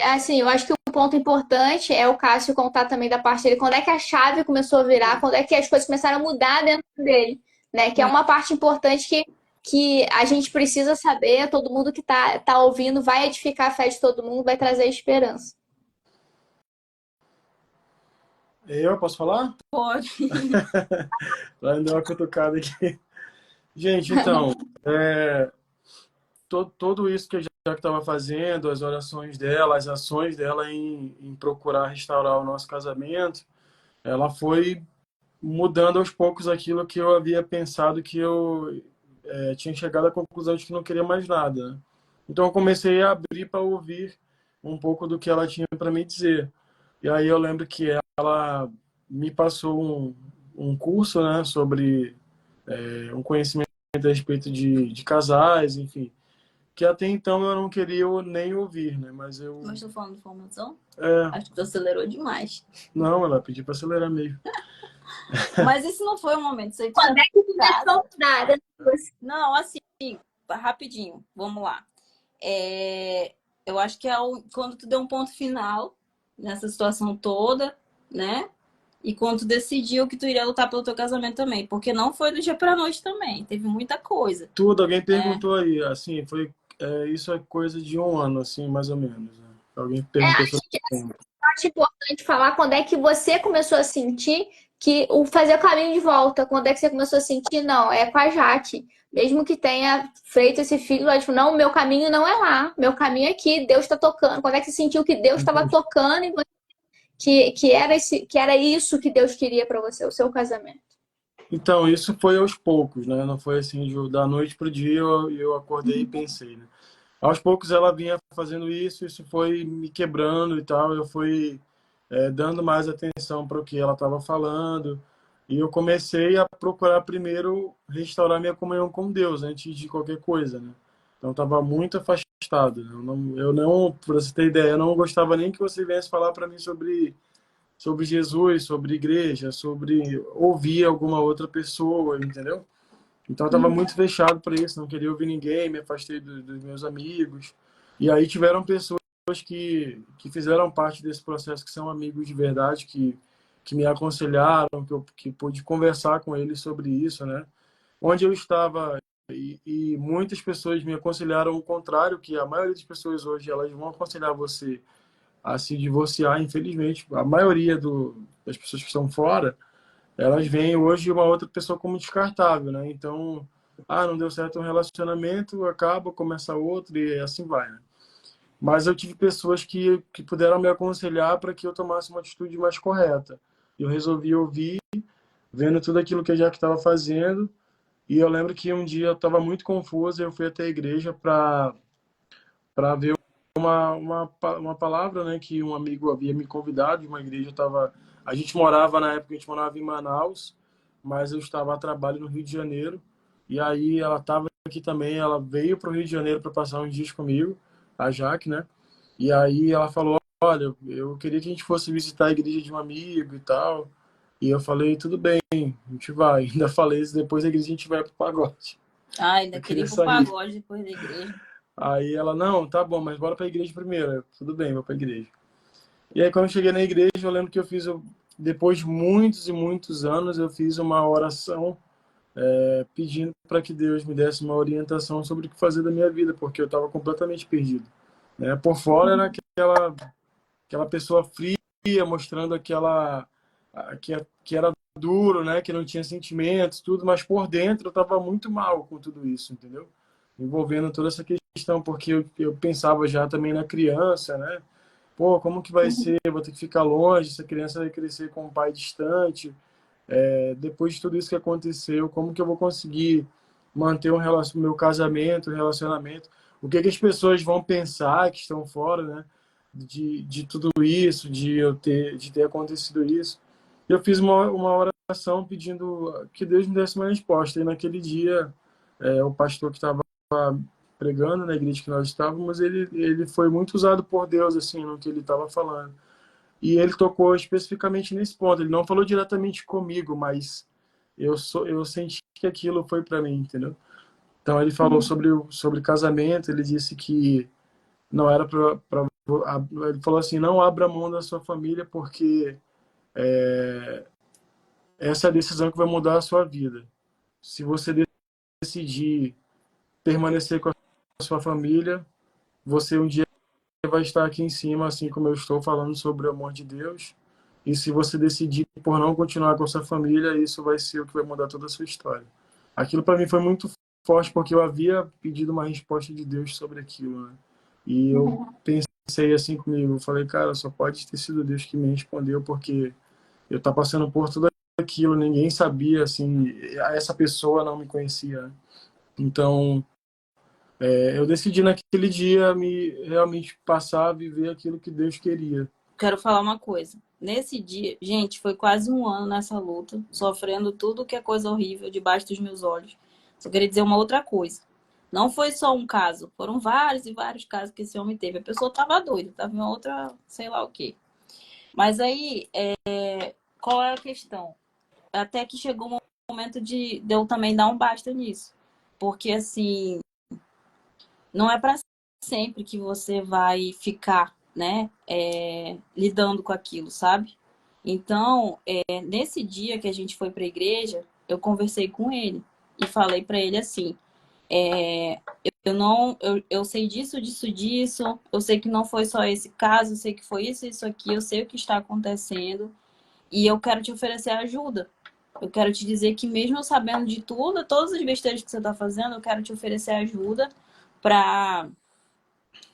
assim, eu acho que o ponto importante é o Cássio contar também da parte dele, quando é que a chave começou a virar, quando é que as coisas começaram a mudar dentro dele, né? Que é uma parte importante que a gente precisa saber, todo mundo que tá ouvindo vai edificar a fé de todo mundo, vai trazer esperança. Eu posso falar? Pode. Vai dar uma cutucada aqui. Gente, então, todo isso que a Jaque estava fazendo, as orações dela, as ações dela em procurar restaurar o nosso casamento, ela foi mudando aos poucos aquilo que eu havia pensado que eu tinha chegado à conclusão de que não queria mais nada, né? Então eu comecei a abrir para ouvir um pouco do que ela tinha para me dizer. E aí eu lembro que ela me passou um curso, né, sobre um conhecimento a respeito de casais, enfim, que até então eu não queria nem ouvir, né? Mas eu. Mas tô falando de formação? É, Acho que tu acelerou demais. não, ela pediu para acelerar mesmo. Mas esse não foi o momento. Isso aí tu já Quando é que começou tá. a mudar? Não, assim, rapidinho. Vamos lá. Eu acho que quando tu deu um ponto final nessa situação toda, né? E quando tu decidiu que tu iria lutar pelo teu casamento também. Porque não foi do dia pra noite também. Teve muita coisa. Tudo, alguém perguntou aí, assim, isso é coisa de um ano, assim, mais ou menos, né? Alguém perguntou sobre o tempo. Acho importante falar quando é que você começou a sentir que o fazer o caminho de volta, quando é que você começou a sentir, não, é com a Jaque. Mesmo que tenha feito esse filho, ela, tipo, não, meu caminho não é lá, meu caminho é aqui, Deus está tocando. Quando é que você sentiu que Deus estava tocando e que era isso que Deus queria para você, o seu casamento? Então, isso foi aos poucos, né? Não foi assim, da noite pro dia eu acordei e pensei, né? Aos poucos ela vinha fazendo isso foi me quebrando e tal, eu fui dando mais atenção para o que ela estava falando, e eu comecei a procurar primeiro restaurar minha comunhão com Deus antes de qualquer coisa, né? Então estava muito afastado, né? Eu não, para você ter ideia, eu não gostava nem que você viesse falar para mim sobre Jesus, sobre igreja, sobre ouvir alguma outra pessoa, entendeu? Então eu estava muito fechado para isso, não queria ouvir ninguém, me afastei dos meus amigos. E aí tiveram pessoas que fizeram parte desse processo, que são amigos de verdade, que me aconselharam, que pude conversar com eles sobre isso, né? Onde eu estava, e muitas pessoas me aconselharam o contrário, que a maioria das pessoas hoje, elas vão aconselhar você a se divorciar, infelizmente. A maioria das pessoas que estão fora, elas veem hoje uma outra pessoa como descartável, né? Então, não deu certo um relacionamento, acaba, começa outro e assim vai, né? Mas eu tive pessoas que puderam me aconselhar para que eu tomasse uma atitude mais correta. Eu resolvi ouvir, vendo tudo aquilo que a Jaque estava fazendo, e eu lembro que um dia eu estava muito confuso, eu fui até a igreja para ver uma palavra, né, que um amigo havia me convidado de uma igreja. A gente morava, na época, a gente morava em Manaus, mas eu estava a trabalho no Rio de Janeiro. E aí ela estava aqui também, ela veio para o Rio de Janeiro para passar uns dias comigo, a Jaque, né? E aí ela falou, olha, eu queria que a gente fosse visitar a igreja de um amigo e tal. E eu falei, tudo bem, a gente vai. Ainda falei isso, depois da igreja a gente vai pro pagode. Ah, ainda Eu queria queria ir pro sair. pagode depois da igreja. Aí ela, não, tá bom, mas bora pra igreja primeiro. Eu, tudo bem, vou pra igreja. E aí quando eu cheguei na igreja, eu lembro que depois de muitos e muitos anos, eu fiz uma oração pedindo para que Deus me desse uma orientação sobre o que fazer da minha vida, porque eu estava completamente perdido. Né? Por fora era aquela pessoa fria, mostrando que era duro, né? Que não tinha sentimentos, tudo, mas por dentro eu estava muito mal com tudo isso, entendeu? Envolvendo toda essa questão, porque eu pensava já também na criança, né? Pô, como que vai ser? Eu vou ter que ficar longe, essa criança vai crescer com um pai distante. Depois de tudo isso que aconteceu, como que eu vou conseguir manter meu casamento, relacionamento? O que que as pessoas vão pensar que estão fora, né? De tudo isso, de ter acontecido isso. Eu fiz uma oração pedindo que Deus me desse uma resposta. E naquele dia, o pastor que estava pregando na igreja que nós estávamos, ele foi muito usado por Deus, assim, no que ele estava falando. E ele tocou especificamente nesse ponto. Ele não falou diretamente comigo, mas eu senti que aquilo foi para mim, entendeu? Então ele falou sobre casamento. Ele disse que não era para. Ele falou assim: não abra mão da sua família, porque essa é a decisão que vai mudar a sua vida. Se você decidir permanecer com a sua família, você um dia vai estar aqui em cima, assim como eu estou falando sobre o amor de Deus. E se você decidir por não continuar com a sua família, isso vai ser o que vai mudar toda a sua história. Aquilo para mim foi muito forte, porque eu havia pedido uma resposta de Deus sobre aquilo, né? E eu pensei assim comigo, eu falei, cara, só pode ter sido Deus que me respondeu, porque eu tá passando por tudo aquilo, ninguém sabia, assim, essa pessoa não me conhecia, né? Então, eu decidi naquele dia me realmente passar a viver aquilo que Deus queria. Quero falar uma coisa. Nesse dia, gente, foi quase um ano nessa luta, sofrendo tudo que é coisa horrível debaixo dos meus olhos. Só queria dizer uma outra coisa. Não foi só um caso, foram vários e vários casos que esse homem teve. A pessoa tava doida, tava em outra, sei lá o quê. Mas aí, qual é a questão? Até que chegou um momento de eu também dar um basta nisso. Porque, assim, não é para sempre que você vai ficar, né, lidando com aquilo, sabe? Então, nesse dia que a gente foi para a igreja, eu conversei com ele e falei para ele assim: é, eu sei disso, disso, disso. Eu sei que não foi só esse caso, eu sei que foi isso aqui. Eu sei o que está acontecendo e eu quero te oferecer ajuda. Eu quero te dizer que mesmo eu sabendo de tudo, todas as besteiras que você está fazendo, eu quero te oferecer ajuda para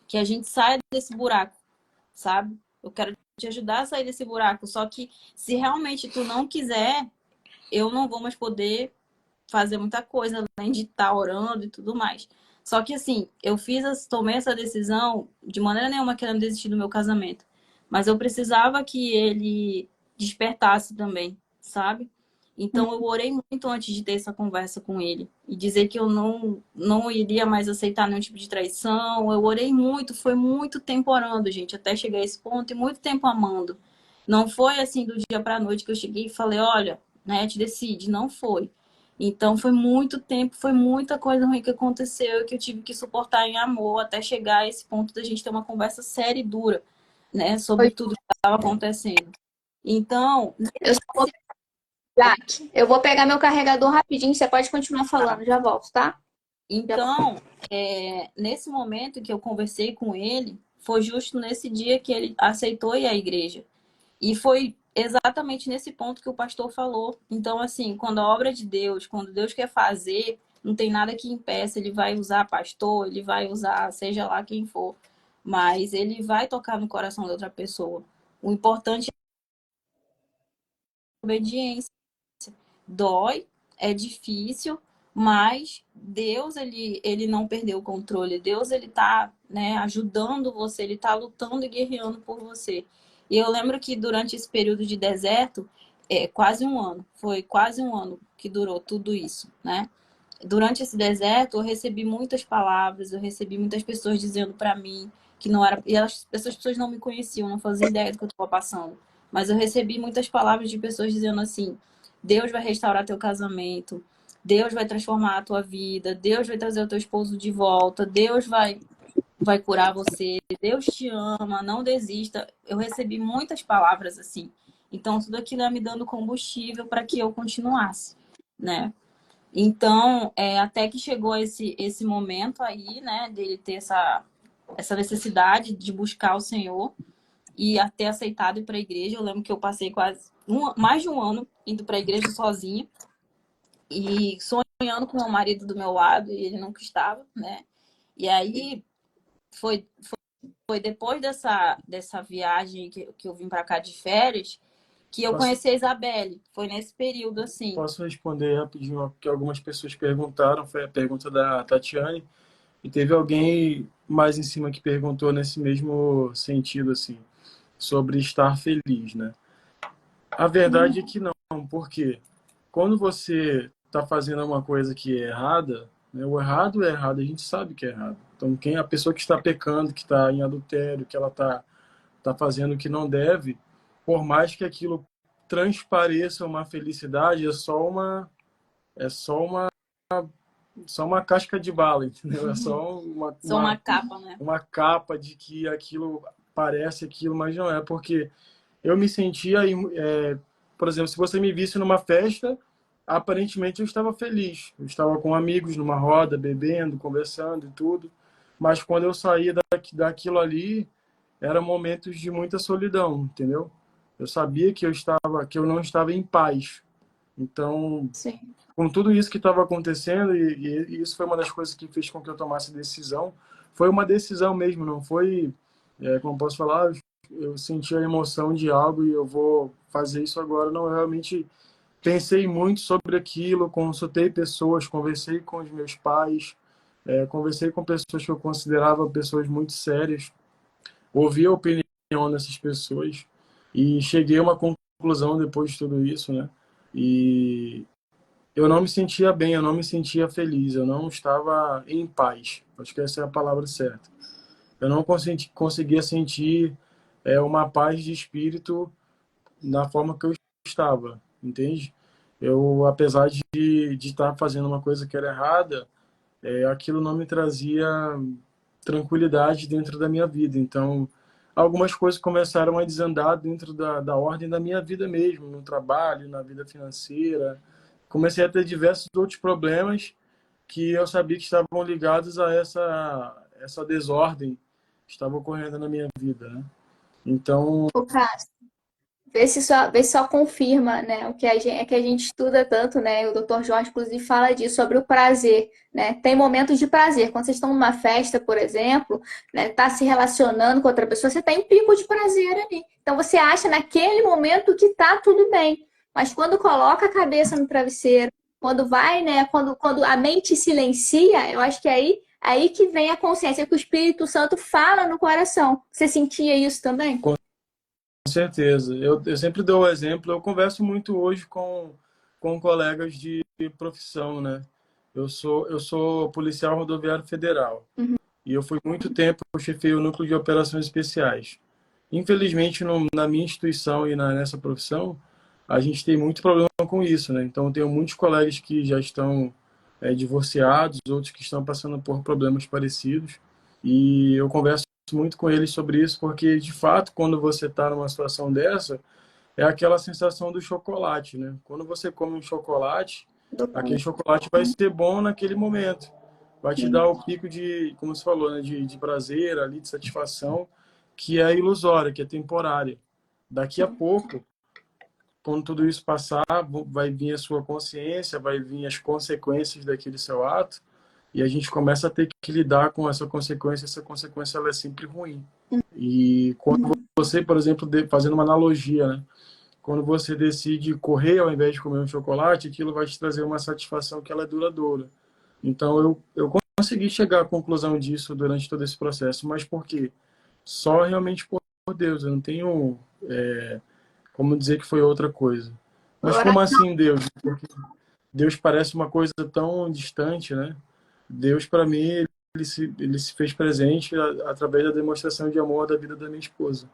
que a gente saia desse buraco, sabe? Eu quero te ajudar a sair desse buraco. Só que se realmente tu não quiser, eu não vou mais poder fazer muita coisa, além de estar orando e tudo mais. Só que assim, tomei essa decisão de maneira nenhuma querendo desistir do meu casamento. Mas eu precisava que ele despertasse também, sabe? Então eu orei muito antes de ter essa conversa com ele e dizer que eu não iria mais aceitar nenhum tipo de traição. Eu orei muito, foi muito tempo orando, gente, até chegar a esse ponto e muito tempo amando. Não foi assim do dia para a noite que eu cheguei e falei, olha, né, te decide, não foi. Então foi muito tempo, foi muita coisa ruim que aconteceu e que eu tive que suportar em amor até chegar a esse ponto da gente ter uma conversa séria e dura, né, sobre tudo que estava acontecendo. Então, Eu só vou, Jaque, eu vou pegar meu carregador rapidinho, você pode continuar falando, já volto, tá? Já volto. Então, nesse momento que eu conversei com ele, foi justo nesse dia que ele aceitou ir à igreja. E foi exatamente nesse ponto que o pastor falou. Então, assim, quando a obra de Deus, quando Deus quer fazer, não tem nada que impeça. Ele vai usar pastor, ele vai usar seja lá quem for, mas ele vai tocar no coração da outra pessoa. O importante é a obediência. Dói, é difícil, mas Deus, ele não perdeu o controle. Deus, ele tá, né, ajudando você, ele tá lutando e guerreando por você. E eu lembro que durante esse período de deserto, quase um ano, foi quase um ano que durou tudo isso, né? durante esse deserto, eu recebi muitas palavras, eu recebi muitas pessoas dizendo para mim que não era. E essas pessoas não me conheciam, não faziam ideia do que eu estava passando. Mas eu recebi muitas palavras de pessoas dizendo assim: Deus vai restaurar teu casamento, Deus vai transformar a tua vida, Deus vai trazer o teu esposo de volta, Deus vai curar você, Deus te ama, não desista. Eu recebi muitas palavras assim. Então, tudo aquilo ia me dando combustível para que eu continuasse, né? Então, até que chegou esse momento aí, né, dele ter essa necessidade de buscar o Senhor e até aceitado ir para a igreja. Eu lembro que eu passei quase mais de um ano indo para a igreja sozinha e sonhando com meu marido do meu lado e ele nunca estava, né? E aí foi, foi depois dessa viagem que eu vim para cá de férias que eu Posso, conheci a Isabelle. Foi nesse período, assim. posso responder rapidinho, porque algumas pessoas perguntaram, foi a pergunta da Tatiane, e teve alguém mais em cima que perguntou nesse mesmo sentido, assim, sobre estar feliz, né? A verdade é que não, porque quando você está fazendo uma coisa que é errada, né, o errado é errado, a gente sabe que é errado. Então, a pessoa que está pecando, que está em adultério, que ela tá fazendo o que não deve, por mais que aquilo transpareça uma felicidade, é só uma casca de bala, entendeu? É só Sou uma capa, né? uma capa de que aquilo parece aquilo, mas não é, porque eu me sentia, por exemplo, se você me visse numa festa, aparentemente eu estava feliz. Eu estava com amigos numa roda, bebendo, conversando e tudo. Mas quando eu saía daquilo ali, eram momentos de muita solidão, entendeu? Eu sabia que eu não estava em paz. Então, Sim. com tudo isso que estava acontecendo, e isso foi uma das coisas que fez com que eu tomasse decisão, foi uma decisão mesmo, não foi, como posso falar, eu senti a emoção de algo e eu vou fazer isso agora. Não, eu realmente pensei muito sobre aquilo, consultei pessoas, conversei com os meus pais, conversei com pessoas que eu considerava pessoas muito sérias, ouvi a opinião dessas pessoas e cheguei a uma conclusão depois de tudo isso, né? E eu não me sentia bem, eu não me sentia feliz, eu não estava em paz. Acho que essa é a palavra certa. Eu não conseguia sentir uma paz de espírito na forma que eu estava, entende? Eu, apesar de estar fazendo uma coisa que era errada, aquilo não me trazia tranquilidade dentro da minha vida. Então, algumas coisas começaram a desandar dentro da ordem da minha vida mesmo, no trabalho, na vida financeira. Comecei a ter diversos outros problemas que eu sabia que estavam ligados a essa desordem que estava ocorrendo na minha vida, né? Então, O Cássio, vê se só confirma, né, o que que a gente estuda tanto, né? O Dr. Jorge, inclusive, fala disso, sobre o prazer, né? Tem momentos de prazer. Quando vocês estão numa festa, por exemplo, né, tá se relacionando com outra pessoa, você tá em pico de prazer ali. Então você acha naquele momento que tá tudo bem. Mas quando coloca a cabeça no travesseiro, quando vai, né, quando a mente silencia, eu acho que é aí que vem a consciência, que o Espírito Santo fala no coração. Você sentia isso também? com certeza. Eu sempre dou o exemplo, eu converso muito hoje com colegas de profissão, né? Eu sou policial rodoviário federal e eu fui muito tempo, eu chefei o núcleo de operações especiais. Infelizmente, na minha instituição e nessa profissão, a gente tem muito problema com isso, né? Então, eu tenho muitos colegas que já estão divorciados, outros que estão passando por problemas parecidos, e eu converso muito com eles sobre isso, porque, de fato, quando você está numa situação dessa, é aquela sensação do chocolate, né? Quando você come um chocolate, aquele chocolate vai ser bom naquele momento, vai te dar o pico de, como você falou, né? De prazer ali, de satisfação, que é ilusória, que é temporária. Daqui a pouco, quando tudo isso passar, vai vir a sua consciência, vai vir as consequências daquele seu ato, e a gente começa a ter que lidar com essa consequência ela é sempre ruim. E quando você, por exemplo, fazendo uma analogia, né? Quando você decide correr ao invés de comer um chocolate, aquilo vai te trazer uma satisfação que ela é duradoura. Então, eu consegui chegar à conclusão disso durante todo esse processo, mas por quê? Só realmente por Deus, eu não tenho como dizer que foi outra coisa. Mas como Oração. assim Deus? Deus parece uma coisa tão distante, né? Deus, para mim, ele se fez presente através da demonstração de amor da vida da minha esposa.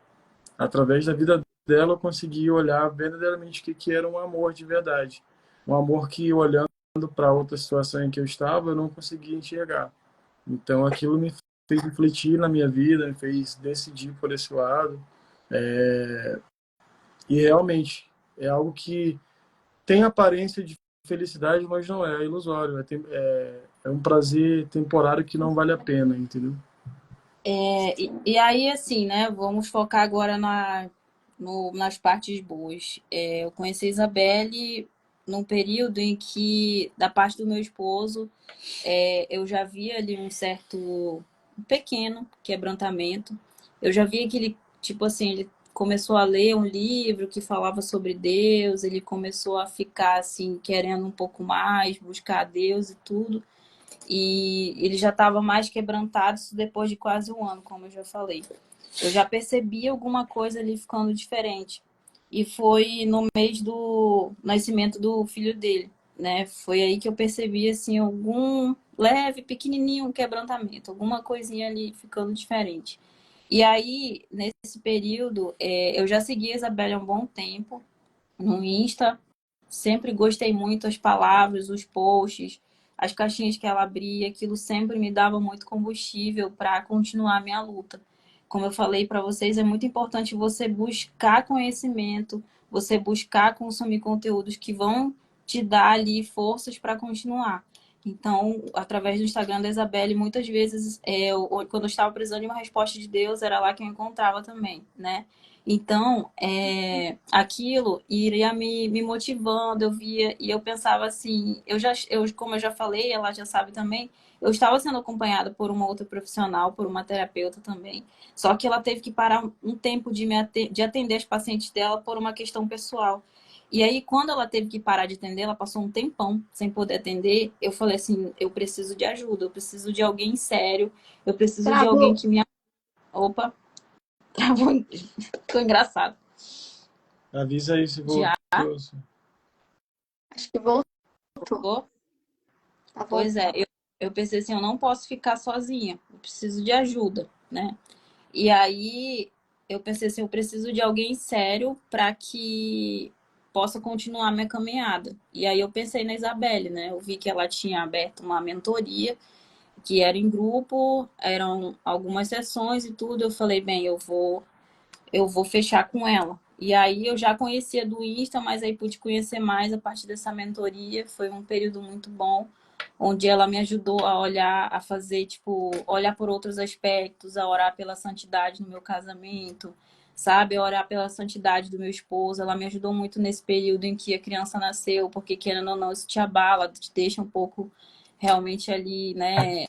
Através da vida dela, eu consegui olhar verdadeiramente o que era um amor de verdade. Um amor que, olhando para outra situação em que eu estava, eu não conseguia enxergar. Então, aquilo me fez refletir na minha vida, me fez decidir por esse lado. E realmente, é algo que tem aparência de felicidade, mas não é, é ilusório. É um prazer temporário que não vale a pena, entendeu? E aí, assim, né? Vamos focar agora nas partes boas. Eu conheci a Isabelle num período em que, da parte do meu esposo, eu já via ali um pequeno quebrantamento. Eu já via que ele, tipo assim, ele começou a ler um livro que falava sobre Deus, ele começou a ficar, assim, querendo um pouco mais, buscar a Deus e tudo. E ele já estava mais quebrantado isso depois de quase um ano, como eu já falei. Eu já percebi alguma coisa ali ficando diferente. E foi no mês do nascimento do filho dele, né? Foi aí que eu percebi, assim, algum leve, pequenininho quebrantamento, alguma coisinha ali ficando diferente. E aí, nesse período, eu já segui a Isabelle há um bom tempo no Insta. Sempre gostei muito das palavras, os posts, as caixinhas que ela abria, aquilo sempre me dava muito combustível para continuar a minha luta. Como eu falei para vocês, é muito importante você buscar conhecimento, você buscar consumir conteúdos que vão te dar ali forças para continuar. Então, através do Instagram da Isabelle, muitas vezes, quando eu estava precisando de uma resposta de Deus, era lá que eu encontrava também, né? Então, aquilo iria me motivando, eu via, e eu pensava assim, como eu já falei, ela já sabe também, eu estava sendo acompanhada por uma outra profissional, por uma terapeuta também, só que ela teve que parar um tempo de atender as pacientes dela por uma questão pessoal. E aí, quando ela teve que parar de atender, ela passou um tempão sem poder atender, eu falei assim, eu preciso de ajuda, eu preciso de alguém sério, eu preciso de alguém Travou. que me... Opa, travou, ficou engraçado. Avisa aí se Já voltou. Acho que voltou. voltou? Tá Pois é, voltando. eu pensei assim, eu não posso ficar sozinha, eu preciso de ajuda, né? E aí eu pensei assim, eu preciso de alguém sério para que possa continuar minha caminhada. E aí eu pensei na Isabelle, né? Eu vi que ela tinha aberto uma mentoria, que era em grupo, eram algumas sessões e tudo. Eu falei, bem, eu vou fechar com ela. E aí eu já conhecia do Insta, mas aí pude conhecer mais a partir dessa mentoria. Foi um período muito bom, onde ela me ajudou a olhar, a fazer, tipo, olhar por outros aspectos, a orar pela santidade no meu casamento, sabe? A orar pela santidade do meu esposo. Ela me ajudou muito nesse período em que a criança nasceu, porque querendo ou não, isso te abala, te deixa um pouco realmente ali, né?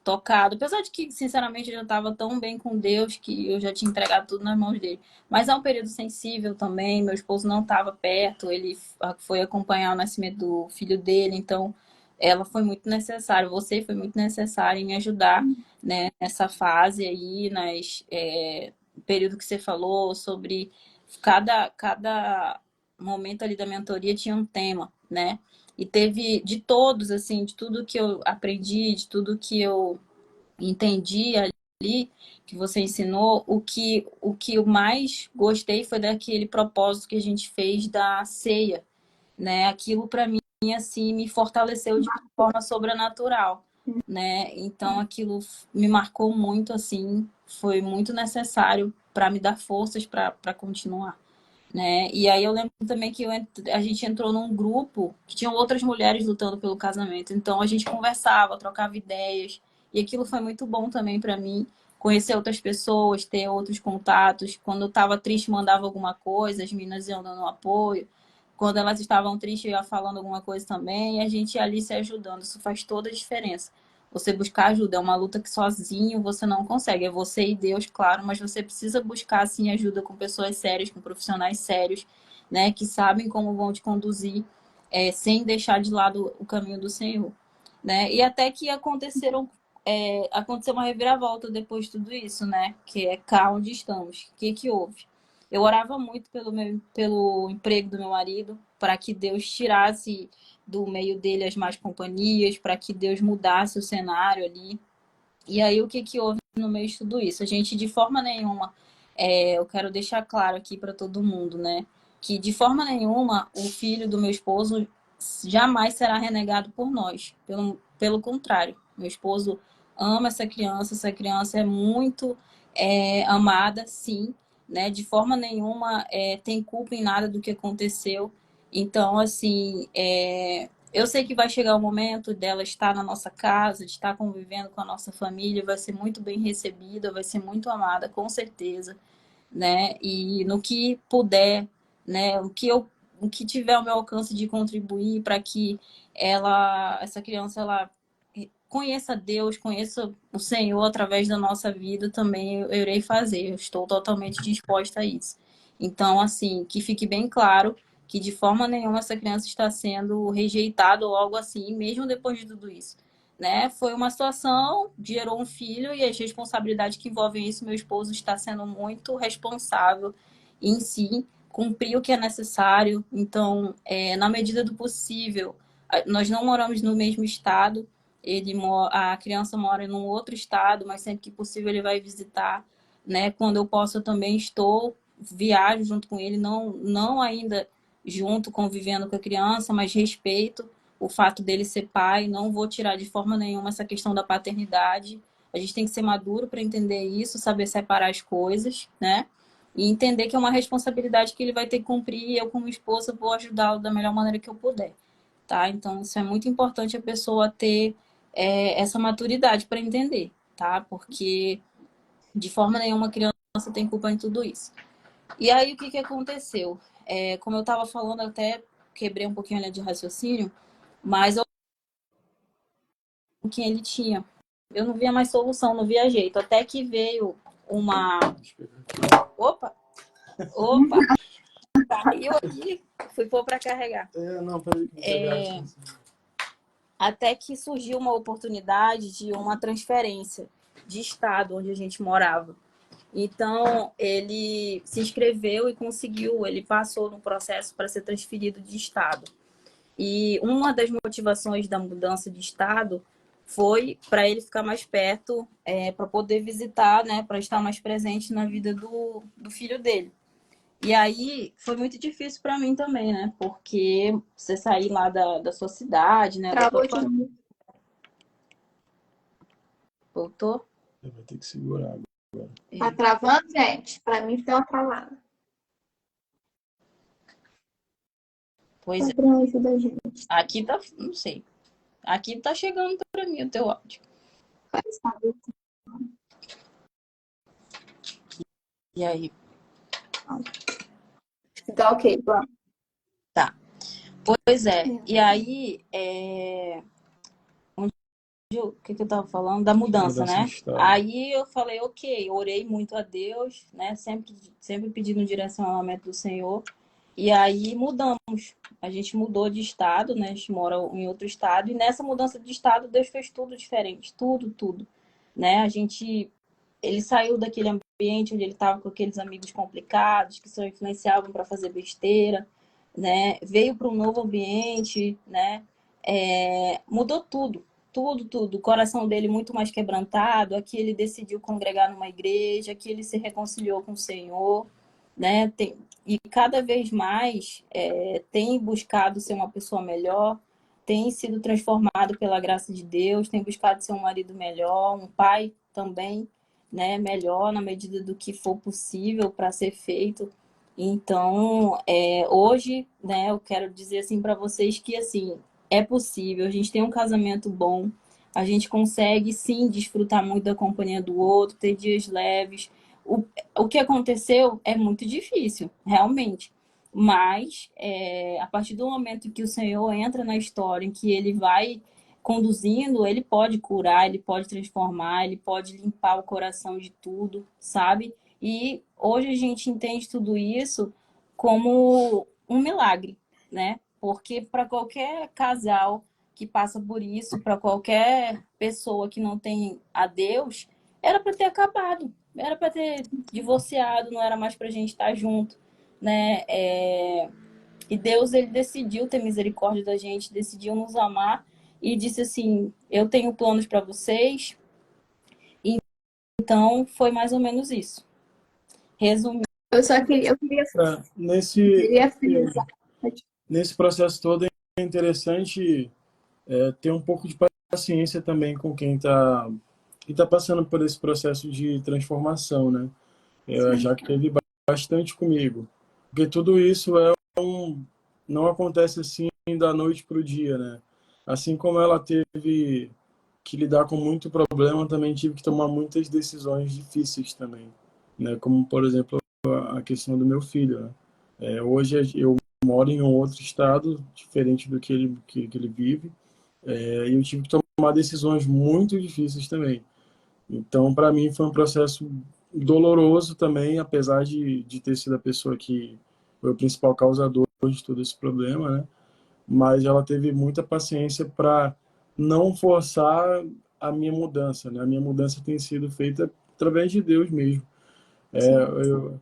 Tocado. Apesar de que, sinceramente, eu já estava tão bem com Deus que eu já tinha entregado tudo nas mãos dele. Mas é um período sensível também. Meu esposo não estava perto, ele foi acompanhar o nascimento do filho dele, então ela foi muito necessária. Você foi muito necessária em me ajudar, né, nessa fase aí, no período que você falou sobre cada momento ali da mentoria tinha um tema, né? E teve de todos, assim, de tudo que eu aprendi, de tudo que eu entendi ali, que você ensinou, o que eu mais gostei foi daquele propósito que a gente fez da ceia, né? Aquilo para mim, assim, me fortaleceu de forma sobrenatural, né? Então, aquilo me marcou muito, assim, foi muito necessário para me dar forças para continuar, né? E aí eu lembro também que a gente entrou num grupo que tinham outras mulheres lutando pelo casamento. Então a gente conversava, trocava ideias, e aquilo foi muito bom também para mim, conhecer outras pessoas, ter outros contatos. Quando eu estava triste, mandava alguma coisa, as meninas iam dando apoio. Quando elas estavam tristes, eu ia falando alguma coisa também, e a gente ia ali se ajudando. Isso faz toda a diferença. Você buscar ajuda é uma luta que sozinho você não consegue. É você e Deus, claro, mas você precisa buscar assim ajuda com pessoas sérias, com profissionais sérios, né, que sabem como vão te conduzir, sem deixar de lado o caminho do Senhor, né? E até que aconteceu uma reviravolta depois de tudo isso, né? Que é cá onde estamos. O que que houve? Eu orava muito pelo emprego do meu marido, para que Deus tirasse do meio dele as más companhias, para que Deus mudasse o cenário ali. E aí, o que que houve no meio de tudo isso? A gente, de forma nenhuma, eu quero deixar claro aqui para todo mundo, né? Que de forma nenhuma o filho do meu esposo jamais será renegado por nós. Pelo contrário, meu esposo ama essa criança é muito amada, sim, né? De forma nenhuma tem culpa em nada do que aconteceu. Então, assim, eu sei que vai chegar o momento dela estar na nossa casa, de estar convivendo com a nossa família, vai ser muito bem recebida, vai ser muito amada, com certeza, né? E no que puder, né? O que tiver ao meu alcance de contribuir para que essa criança, ela conheça Deus, conheça o Senhor através da nossa vida, também eu irei fazer. Eu estou totalmente disposta a isso. Então, assim, que fique bem claro que de forma nenhuma essa criança está sendo rejeitada ou algo assim, mesmo depois de tudo isso. Né? Foi uma situação, gerou um filho e as responsabilidades que envolvem isso, meu esposo está sendo muito responsável em si, cumprir o que é necessário. Então, na medida do possível, nós não moramos no mesmo estado, a criança mora em um outro estado, mas sempre que possível ele vai visitar, né? Quando eu posso, eu também viajo junto com ele, não ainda junto, convivendo com a criança, mas respeito o fato dele ser pai, não vou tirar de forma nenhuma essa questão da paternidade. A gente tem que ser maduro para entender isso, saber separar as coisas, né? E entender que é uma responsabilidade que ele vai ter que cumprir e eu, como esposa, vou ajudá-lo da melhor maneira que eu puder, tá? Então, isso é muito importante a pessoa ter essa maturidade para entender, tá? Porque de forma nenhuma a criança tem culpa em tudo isso. E aí, o que que aconteceu? Como eu estava falando, eu até quebrei um pouquinho a linha de raciocínio, mas o que ele tinha. Eu não via mais solução, não via jeito. Até que veio uma. Opa! Opa! Caiu aqui. Fui pôr para carregar. Não, peraí. Até que surgiu uma oportunidade de uma transferência de estado onde a gente morava. Então, ele se inscreveu e conseguiu, ele passou no processo para ser transferido de estado. E uma das motivações da mudança de estado foi para ele ficar mais perto, para poder visitar, né, para estar mais presente na vida do filho dele. E aí foi muito difícil para mim também, né? Porque você sair lá da sua cidade, né? Da Travou tua de novo. Voltou? Vai ter que segurar. Tá travando, gente? Pra mim deu uma travada. Pois é. Gabriel, ajuda a gente. Aqui tá, não sei. Aqui tá chegando para mim o teu áudio. Faz saber. E aí? Tá ok, vamos. Tá. Pois é. E aí, o que eu tava falando? Da mudança, né? Aí eu falei, ok, orei muito a Deus, né? Sempre pedindo direcionamento do Senhor. E aí mudamos. A gente mudou de estado, né? A gente mora em outro estado. E nessa mudança de estado, Deus fez tudo diferente. Tudo, tudo. Né? Ele saiu daquele ambiente onde ele estava com aqueles amigos complicados, que só influenciavam para fazer besteira, né? Veio para um novo ambiente, né? Mudou tudo, tudo, tudo. O coração dele muito mais quebrantado. Aqui ele decidiu congregar numa igreja, aqui ele se reconciliou com o Senhor, né? E cada vez mais tem buscado ser uma pessoa melhor, tem sido transformado pela graça de Deus, tem buscado ser um marido melhor, um pai também, né? Melhor na medida do que for possível para ser feito. Então, hoje, né? Eu quero dizer assim para vocês que assim é possível. A gente tem um casamento bom, a gente consegue sim desfrutar muito da companhia do outro, ter dias leves. O que aconteceu é muito difícil, realmente. Mas a partir do momento que o Senhor entra na história, em que ele vai conduzindo, ele pode curar, ele pode transformar, ele pode limpar o coração de tudo, sabe? E hoje a gente entende tudo isso como um milagre, né? Porque para qualquer casal que passa por isso, para qualquer pessoa que não tem a Deus, era para ter acabado, era para ter divorciado, não era mais para a gente estar junto, né? E Deus, ele decidiu ter misericórdia da gente, decidiu nos amar e disse assim: eu tenho planos para vocês. Então, foi mais ou menos isso. Resumindo. Nesse, queria frisar. nesse processo todo é interessante ter um pouco de paciência também com quem tá passando por esse processo de transformação, né? Já que teve bastante comigo. Porque tudo isso não acontece assim da noite para o dia, né? Assim como ela teve que lidar com muito problema, também tive que tomar muitas decisões difíceis também, né? Como, por exemplo, a questão do meu filho, né? Hoje eu moro em um outro estado, diferente do que ele vive, e eu tive que tomar decisões muito difíceis também. Então, para mim, foi um processo doloroso também, apesar de ter sido a pessoa que foi o principal causador de todo esse problema, né? Mas ela teve muita paciência para não forçar a minha mudança, né? A minha mudança tem sido feita através de Deus mesmo.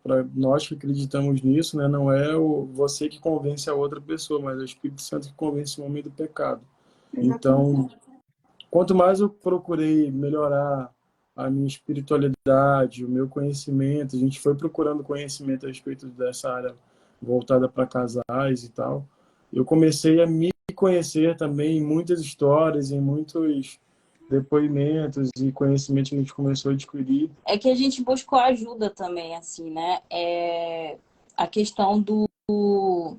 Para nós que acreditamos nisso, né? Não é você que convence a outra pessoa, mas é o Espírito Santo que convence o homem do pecado. Então, quanto mais eu procurei melhorar a minha espiritualidade, o meu conhecimento, a gente foi procurando conhecimento a respeito dessa área voltada para casais e tal. Eu comecei a me conhecer também em muitas histórias, em muitos depoimentos e conhecimentos que a gente começou a adquirir. É que a gente buscou ajuda também, assim, né? A questão do o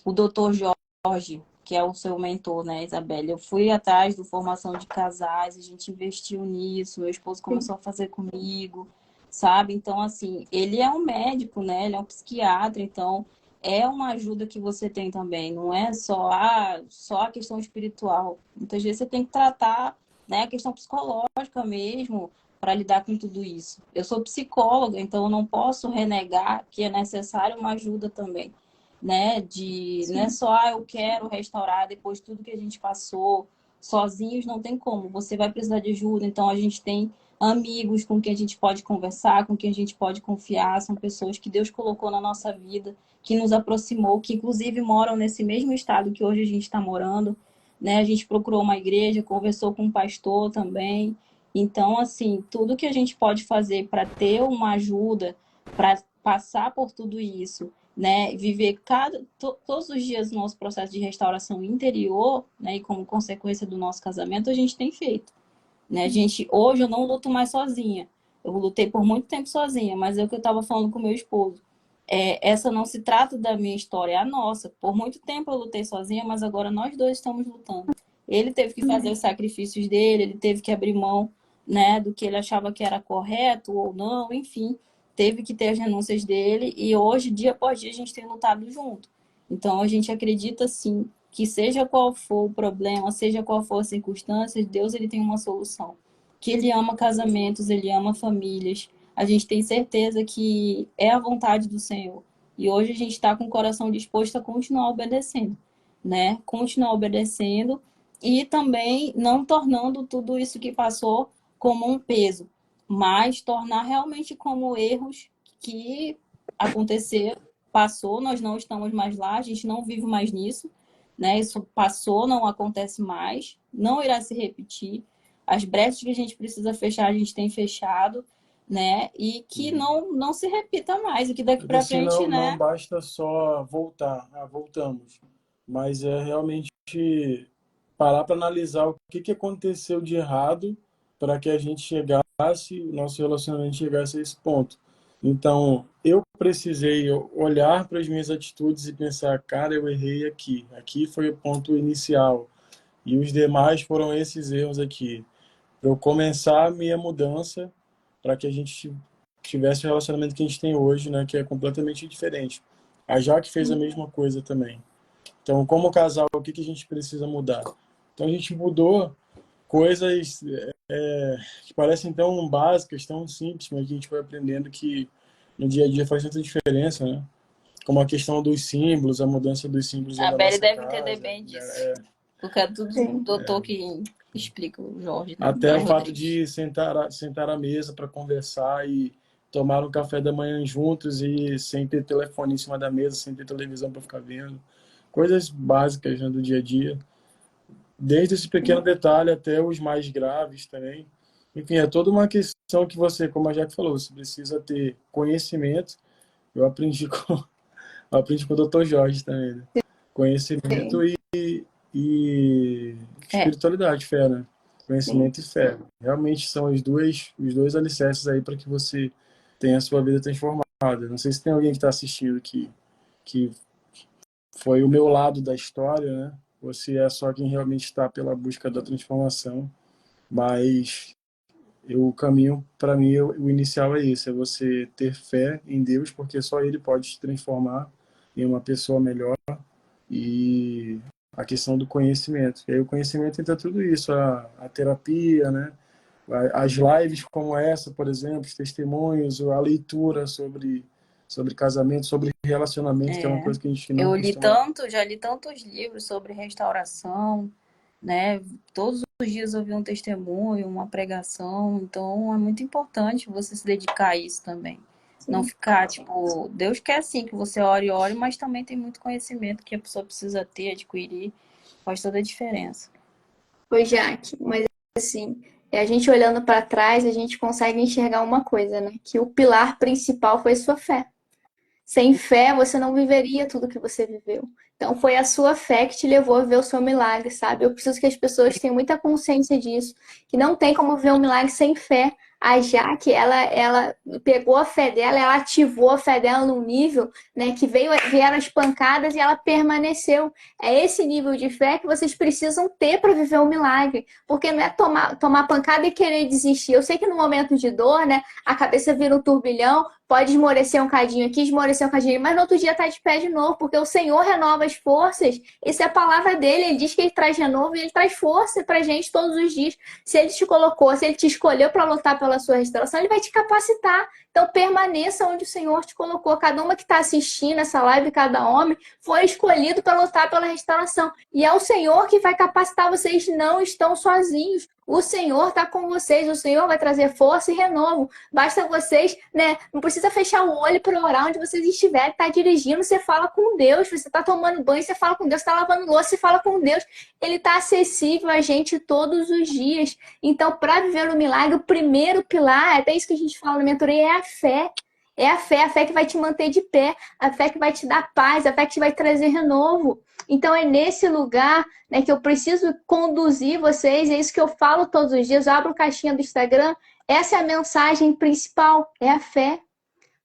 Dr. Jorge, que é o seu mentor, né, Isabelle? Eu fui atrás da formação de casais, a gente investiu nisso, meu esposo começou a fazer comigo, sabe? Então, assim, ele é um médico, né? Ele é um psiquiatra, então é uma ajuda que você tem também, não é só a questão espiritual. Muitas vezes você tem que tratar, né, a questão psicológica mesmo para lidar com tudo isso. Eu sou psicóloga, então eu não posso renegar que é necessário uma ajuda também, né? Não é só, eu quero restaurar depois de tudo que a gente passou. Sozinhos não tem como, você vai precisar de ajuda. Então a gente tem amigos com quem a gente pode conversar, com quem a gente pode confiar, são pessoas que Deus colocou na nossa vida, que nos aproximou, que inclusive moram nesse mesmo estado que hoje a gente está morando, né? A gente procurou uma igreja, conversou com um pastor também. Então, assim, tudo que a gente pode fazer para ter uma ajuda, para passar por tudo isso, né, viver todos os dias o nosso processo de restauração interior, né, e como consequência do nosso casamento, a gente tem feito, né? Hoje eu não luto mais sozinha. Eu lutei por muito tempo sozinha, mas é o que eu estava falando com meu esposo. Essa não se trata da minha história, é a nossa. Por muito tempo eu lutei sozinha, mas agora nós dois estamos lutando. Ele teve que fazer os sacrifícios dele, ele teve que abrir mão, né, do que ele achava que era correto ou não, enfim, teve que ter as renúncias dele e hoje, dia após dia, a gente tem lutado junto. Então, a gente acredita, sim, que seja qual for o problema, seja qual for a circunstância, Deus ele tem uma solução. Que ele ama casamentos, ele ama famílias. A gente tem certeza que é a vontade do Senhor. E hoje a gente está com o coração disposto a continuar obedecendo, né? Continuar obedecendo e também não tornando tudo isso que passou como um peso, mas tornar realmente como erros que aconteceram, passou, nós não estamos mais lá, a gente não vive mais nisso, né? Isso passou, não acontece mais, não irá se repetir. As brechas que a gente precisa fechar, a gente tem fechado, né? E que não se repita mais, e que daqui para frente, não, né? não basta só voltar, voltamos, mas é realmente parar para analisar o que aconteceu de errado para que a gente chegasse, o nosso relacionamento chegasse a esse ponto. Então, eu precisei olhar para as minhas atitudes e pensar, cara, eu errei aqui. Aqui foi o ponto inicial. E os demais foram esses erros aqui. Para eu começar a minha mudança para que a gente tivesse o relacionamento que a gente tem hoje, né, que é completamente diferente. A Jaque fez a mesma coisa também. Então, como casal, o que a gente precisa mudar? Então, a gente mudou coisas que parecem tão básicas, tão simples, mas a gente vai aprendendo que no dia a dia faz tanta diferença, né? Como a questão dos símbolos, a mudança dos símbolos A da Belle nossa deve casa, entender bem disso. né? Porque é tudo doutor que explica, o Jorge, né? Até Jorge o fato Rodrigues. de sentar à mesa para conversar e tomaram um café da manhã juntos e sem ter telefone em cima da mesa, sem ter televisão para ficar vendo. Coisas básicas, né, do dia a dia. Desde esse pequeno detalhe até os mais graves também. Enfim, é toda uma questão que você, como a Jaque falou, você precisa ter conhecimento. Eu aprendi com o Dr. Jorge também, né? Conhecimento Sim, e É, espiritualidade, fé, né? sim. Conhecimento e fé. Realmente são os dois alicerces aí para que você tenha a sua vida transformada. Não sei se tem alguém que está assistindo que foi o meu lado da história, né? Você é só quem realmente está pela busca da transformação, mas o caminho, para mim, o inicial é isso, é você ter fé em Deus, porque só Ele pode te transformar em uma pessoa melhor, e a questão do conhecimento. E aí o conhecimento entra tudo isso, a terapia, né? As lives como essa, por exemplo, os testemunhos, a leitura sobre casamento, sobre relacionamento, que é uma é. coisa que a gente não Eu li costuma. tanto, já li tantos livros sobre restauração, né? Todos os dias eu vi um testemunho, uma pregação, então é muito importante você se dedicar a isso também. Não Sim. ficar, tipo, Deus quer sim que você ore, mas também tem muito conhecimento que a pessoa precisa ter, adquirir, faz toda a diferença. Oi, Jaque, mas assim, a gente olhando para trás, a gente consegue enxergar uma coisa, né? Que o pilar principal foi sua fé. Sem fé, você não viveria tudo que você viveu. Então, foi a sua fé que te levou a ver o seu milagre, sabe? Eu preciso que as pessoas tenham muita consciência disso, que não tem como ver um milagre sem fé. A Jaque, ela pegou a fé dela, ela ativou a fé dela num nível, né, que vieram as pancadas e ela permaneceu. É esse nível de fé que vocês precisam ter para viver um milagre, porque não é tomar pancada e querer desistir. Eu sei que no momento de dor, né, a cabeça vira um turbilhão, pode esmorecer um cadinho aqui, esmorecer um cadinho ali, mas no outro dia tá de pé de novo, porque o Senhor renova as forças. Essa é a palavra dele. Ele diz que ele traz renovo e ele traz força pra gente todos os dias. Se ele te colocou, se ele te escolheu para lutar pela sua restauração, ele vai te capacitar. Então permaneça onde o Senhor te colocou. Cada uma que está assistindo essa live, cada homem, foi escolhido para lutar pela restauração. E é o Senhor que vai capacitar vocês, não estão sozinhos. O Senhor está com vocês, o Senhor vai trazer força e renovo. Basta vocês, né? Não precisa fechar o olho para orar onde vocês estiverem, tá dirigindo, você fala com Deus, você está tomando banho, você fala com Deus, está lavando louça, você fala com Deus. Ele está acessível a gente todos os dias. Então, para viver o milagre, o primeiro pilar, até isso que a gente fala na mentoria, é a fé. É a fé que vai te manter de pé, a fé que vai te dar paz, a fé que vai trazer renovo. Então é nesse lugar, né, que eu preciso conduzir vocês, é isso que eu falo todos os dias, eu abro caixinha do Instagram, essa é a mensagem principal, é a fé.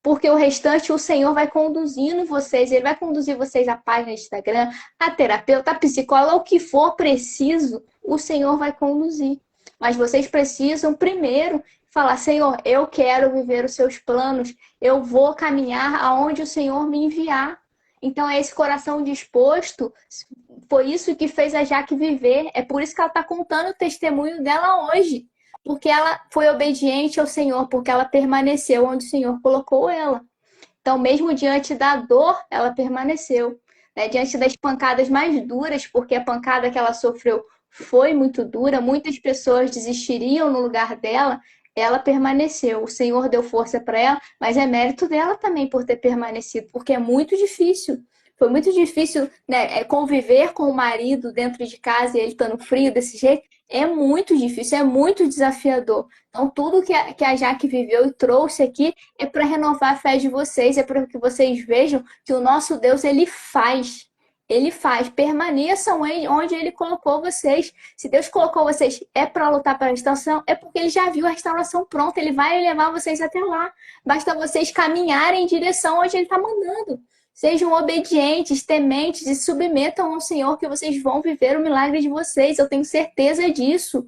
Porque o restante o Senhor vai conduzindo vocês, Ele vai conduzir vocês à página do Instagram, a terapeuta, a psicóloga, o que for preciso, o Senhor vai conduzir. Mas vocês precisam primeiro falar, Senhor, eu quero viver os seus planos, eu vou caminhar aonde o Senhor me enviar. Então é esse coração disposto, foi isso que fez a Jaque viver, é por isso que ela está contando o testemunho dela hoje. Porque ela foi obediente ao Senhor, porque ela permaneceu onde o Senhor colocou ela. Então, mesmo diante da dor, ela permaneceu. Né? Diante das pancadas mais duras, porque a pancada que ela sofreu foi muito dura, muitas pessoas desistiriam no lugar dela, ela permaneceu. O Senhor deu força para ela, mas é mérito dela também por ter permanecido, porque é muito difícil. Foi muito difícil, né, conviver com o marido dentro de casa e ele estando frio desse jeito. É muito difícil, é muito desafiador. Então, tudo que a Jaque viveu e trouxe aqui é para renovar a fé de vocês, é para que vocês vejam que o nosso Deus, ele faz. Ele faz. Permaneçam onde ele colocou vocês. Se Deus colocou vocês é para lutar pela restauração, é porque ele já viu a restauração pronta. Ele vai levar vocês até lá. Basta vocês caminharem em direção onde ele está mandando. Sejam obedientes, tementes e submetam ao Senhor que vocês vão viver o milagre de vocês. Eu tenho certeza disso.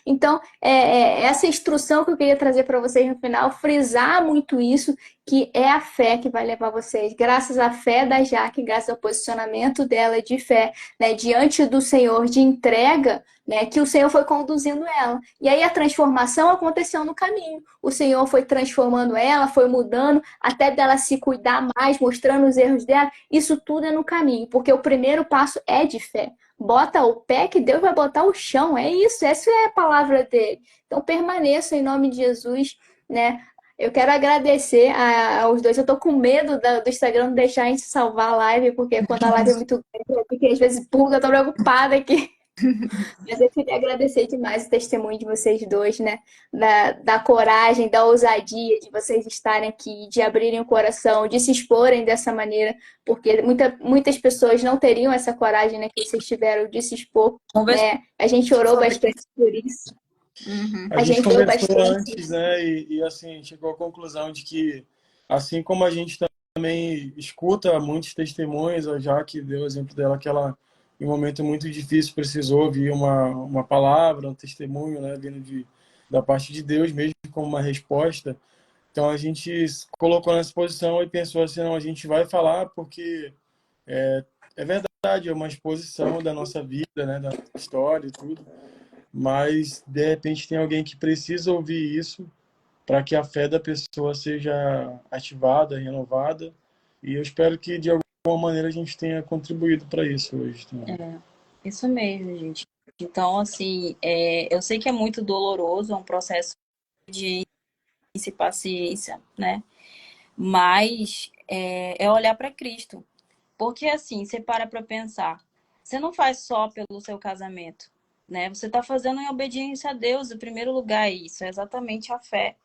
Então, essa instrução que eu queria trazer para vocês no final, frisar muito isso, que é a fé que vai levar vocês. Graças à fé da Jaque, graças ao posicionamento dela de fé, né, diante do Senhor, de entrega, né, que o Senhor foi conduzindo ela. E aí a transformação aconteceu no caminho. O Senhor foi transformando ela, foi mudando, até dela se cuidar mais, mostrando os erros dela. Isso tudo é no caminho, porque o primeiro passo é de fé. Bota o pé que Deus vai botar o chão. É isso, essa é a palavra dele. Então permaneça em nome de Jesus, né? Eu quero agradecer aos dois. Eu tô com medo do Instagram não deixar a gente salvar a live, porque quando a live é muito grande, porque às vezes buga, eu tô preocupada aqui. Mas eu queria agradecer demais o testemunho de vocês dois, né? Da coragem, da ousadia de vocês estarem aqui, de abrirem o coração, de se exporem dessa maneira, porque muitas pessoas não teriam essa coragem, né, que vocês tiveram de se expor, Conversou né? A gente orou sobre. bastante por isso. A A gente gente orou conversou bastante. antes, né? E assim, chegou à conclusão de que, assim como a gente também escuta muitos testemunhos, a Jaque deu o exemplo dela, que ela, em um momento muito difícil, precisou ouvir uma palavra, um testemunho, né? Vindo da parte de Deus mesmo, como uma resposta. Então a gente se colocou nessa posição e pensou assim, não, a gente vai falar porque é verdade, é uma exposição da nossa vida, né? Da nossa história e tudo. Mas de repente tem alguém que precisa ouvir isso para que a fé da pessoa seja ativada, renovada. E eu espero que de alguma maneira a gente tenha contribuído para isso hoje também. Isso mesmo, gente. Então, assim, eu sei que é muito doloroso, é um processo de paciência, né? Mas é olhar para Cristo. Porque, assim, você para pensar, você não faz só pelo seu casamento, né? Você está fazendo em obediência a Deus, em primeiro lugar, isso é exatamente a fé.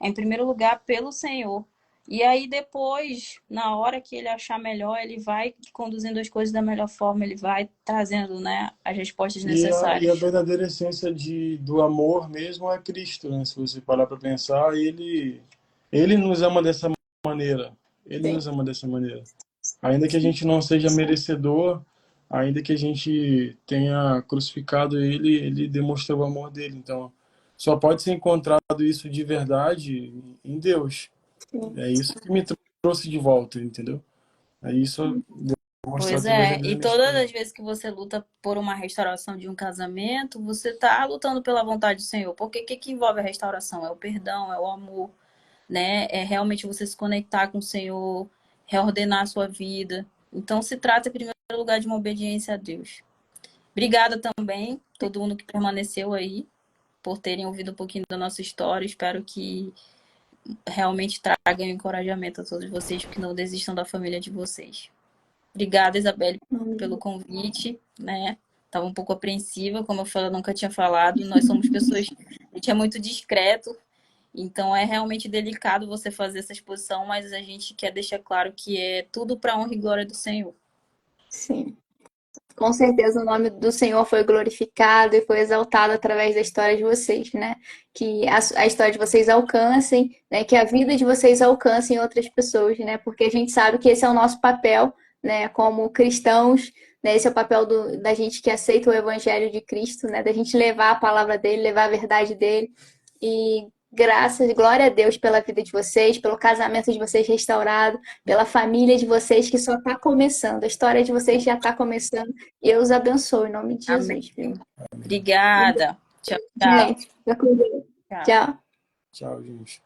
É em primeiro lugar pelo Senhor. E aí depois, na hora que ele achar melhor, ele vai conduzindo as coisas da melhor forma, ele vai trazendo, né, as respostas E a necessárias. verdadeira essência do amor mesmo é Cristo, né? Se você parar para pensar, ele nos ama dessa maneira. Ele Sim. nos ama dessa maneira. Ainda que a gente não seja merecedor, ainda que a gente tenha crucificado ele, ele demonstrou o amor dele. Então, só pode ser encontrado isso de verdade em Deus. Sim. É isso que me trouxe de volta, entendeu? É isso mostrar Pois através da é, e minha todas história. as vezes que você luta por uma restauração de um casamento, você está lutando pela vontade do Senhor. Porque o que envolve a restauração? É o perdão, é o amor, né? É realmente você se conectar com o Senhor, reordenar a sua vida. Então, se trata, em primeiro lugar, de uma obediência a Deus. Obrigada também, todo mundo que permaneceu aí, por terem ouvido um pouquinho da nossa história. Espero que realmente tragam encorajamento a todos vocês, que não desistam da família de vocês. Obrigada, Isabelle, pelo convite, né? Estava um pouco apreensiva, como eu falei, eu nunca tinha falado. Nós somos pessoas, a gente é muito discreto, então é realmente delicado você fazer essa exposição, mas a gente quer deixar claro que é tudo para a honra e glória do Senhor. Sim. Com certeza o nome do Senhor foi glorificado e foi exaltado através da história de vocês, né? Que a história de vocês alcancem, né? Que a vida de vocês alcance outras pessoas, né? Porque a gente sabe que esse é o nosso papel, né? Como cristãos, né? Esse é o papel da gente que aceita o Evangelho de Cristo, né? Da gente levar a palavra dele, levar a verdade dele. E graças, glória a Deus pela vida de vocês, pelo casamento de vocês restaurado, pela família de vocês que só está começando. A história de vocês já está começando. E eu os abençoo em nome de Amém. Jesus, viu? Obrigada. Tchau, tchau. Gente, fica com Deus. Tchau. Tchau. Tchau, gente.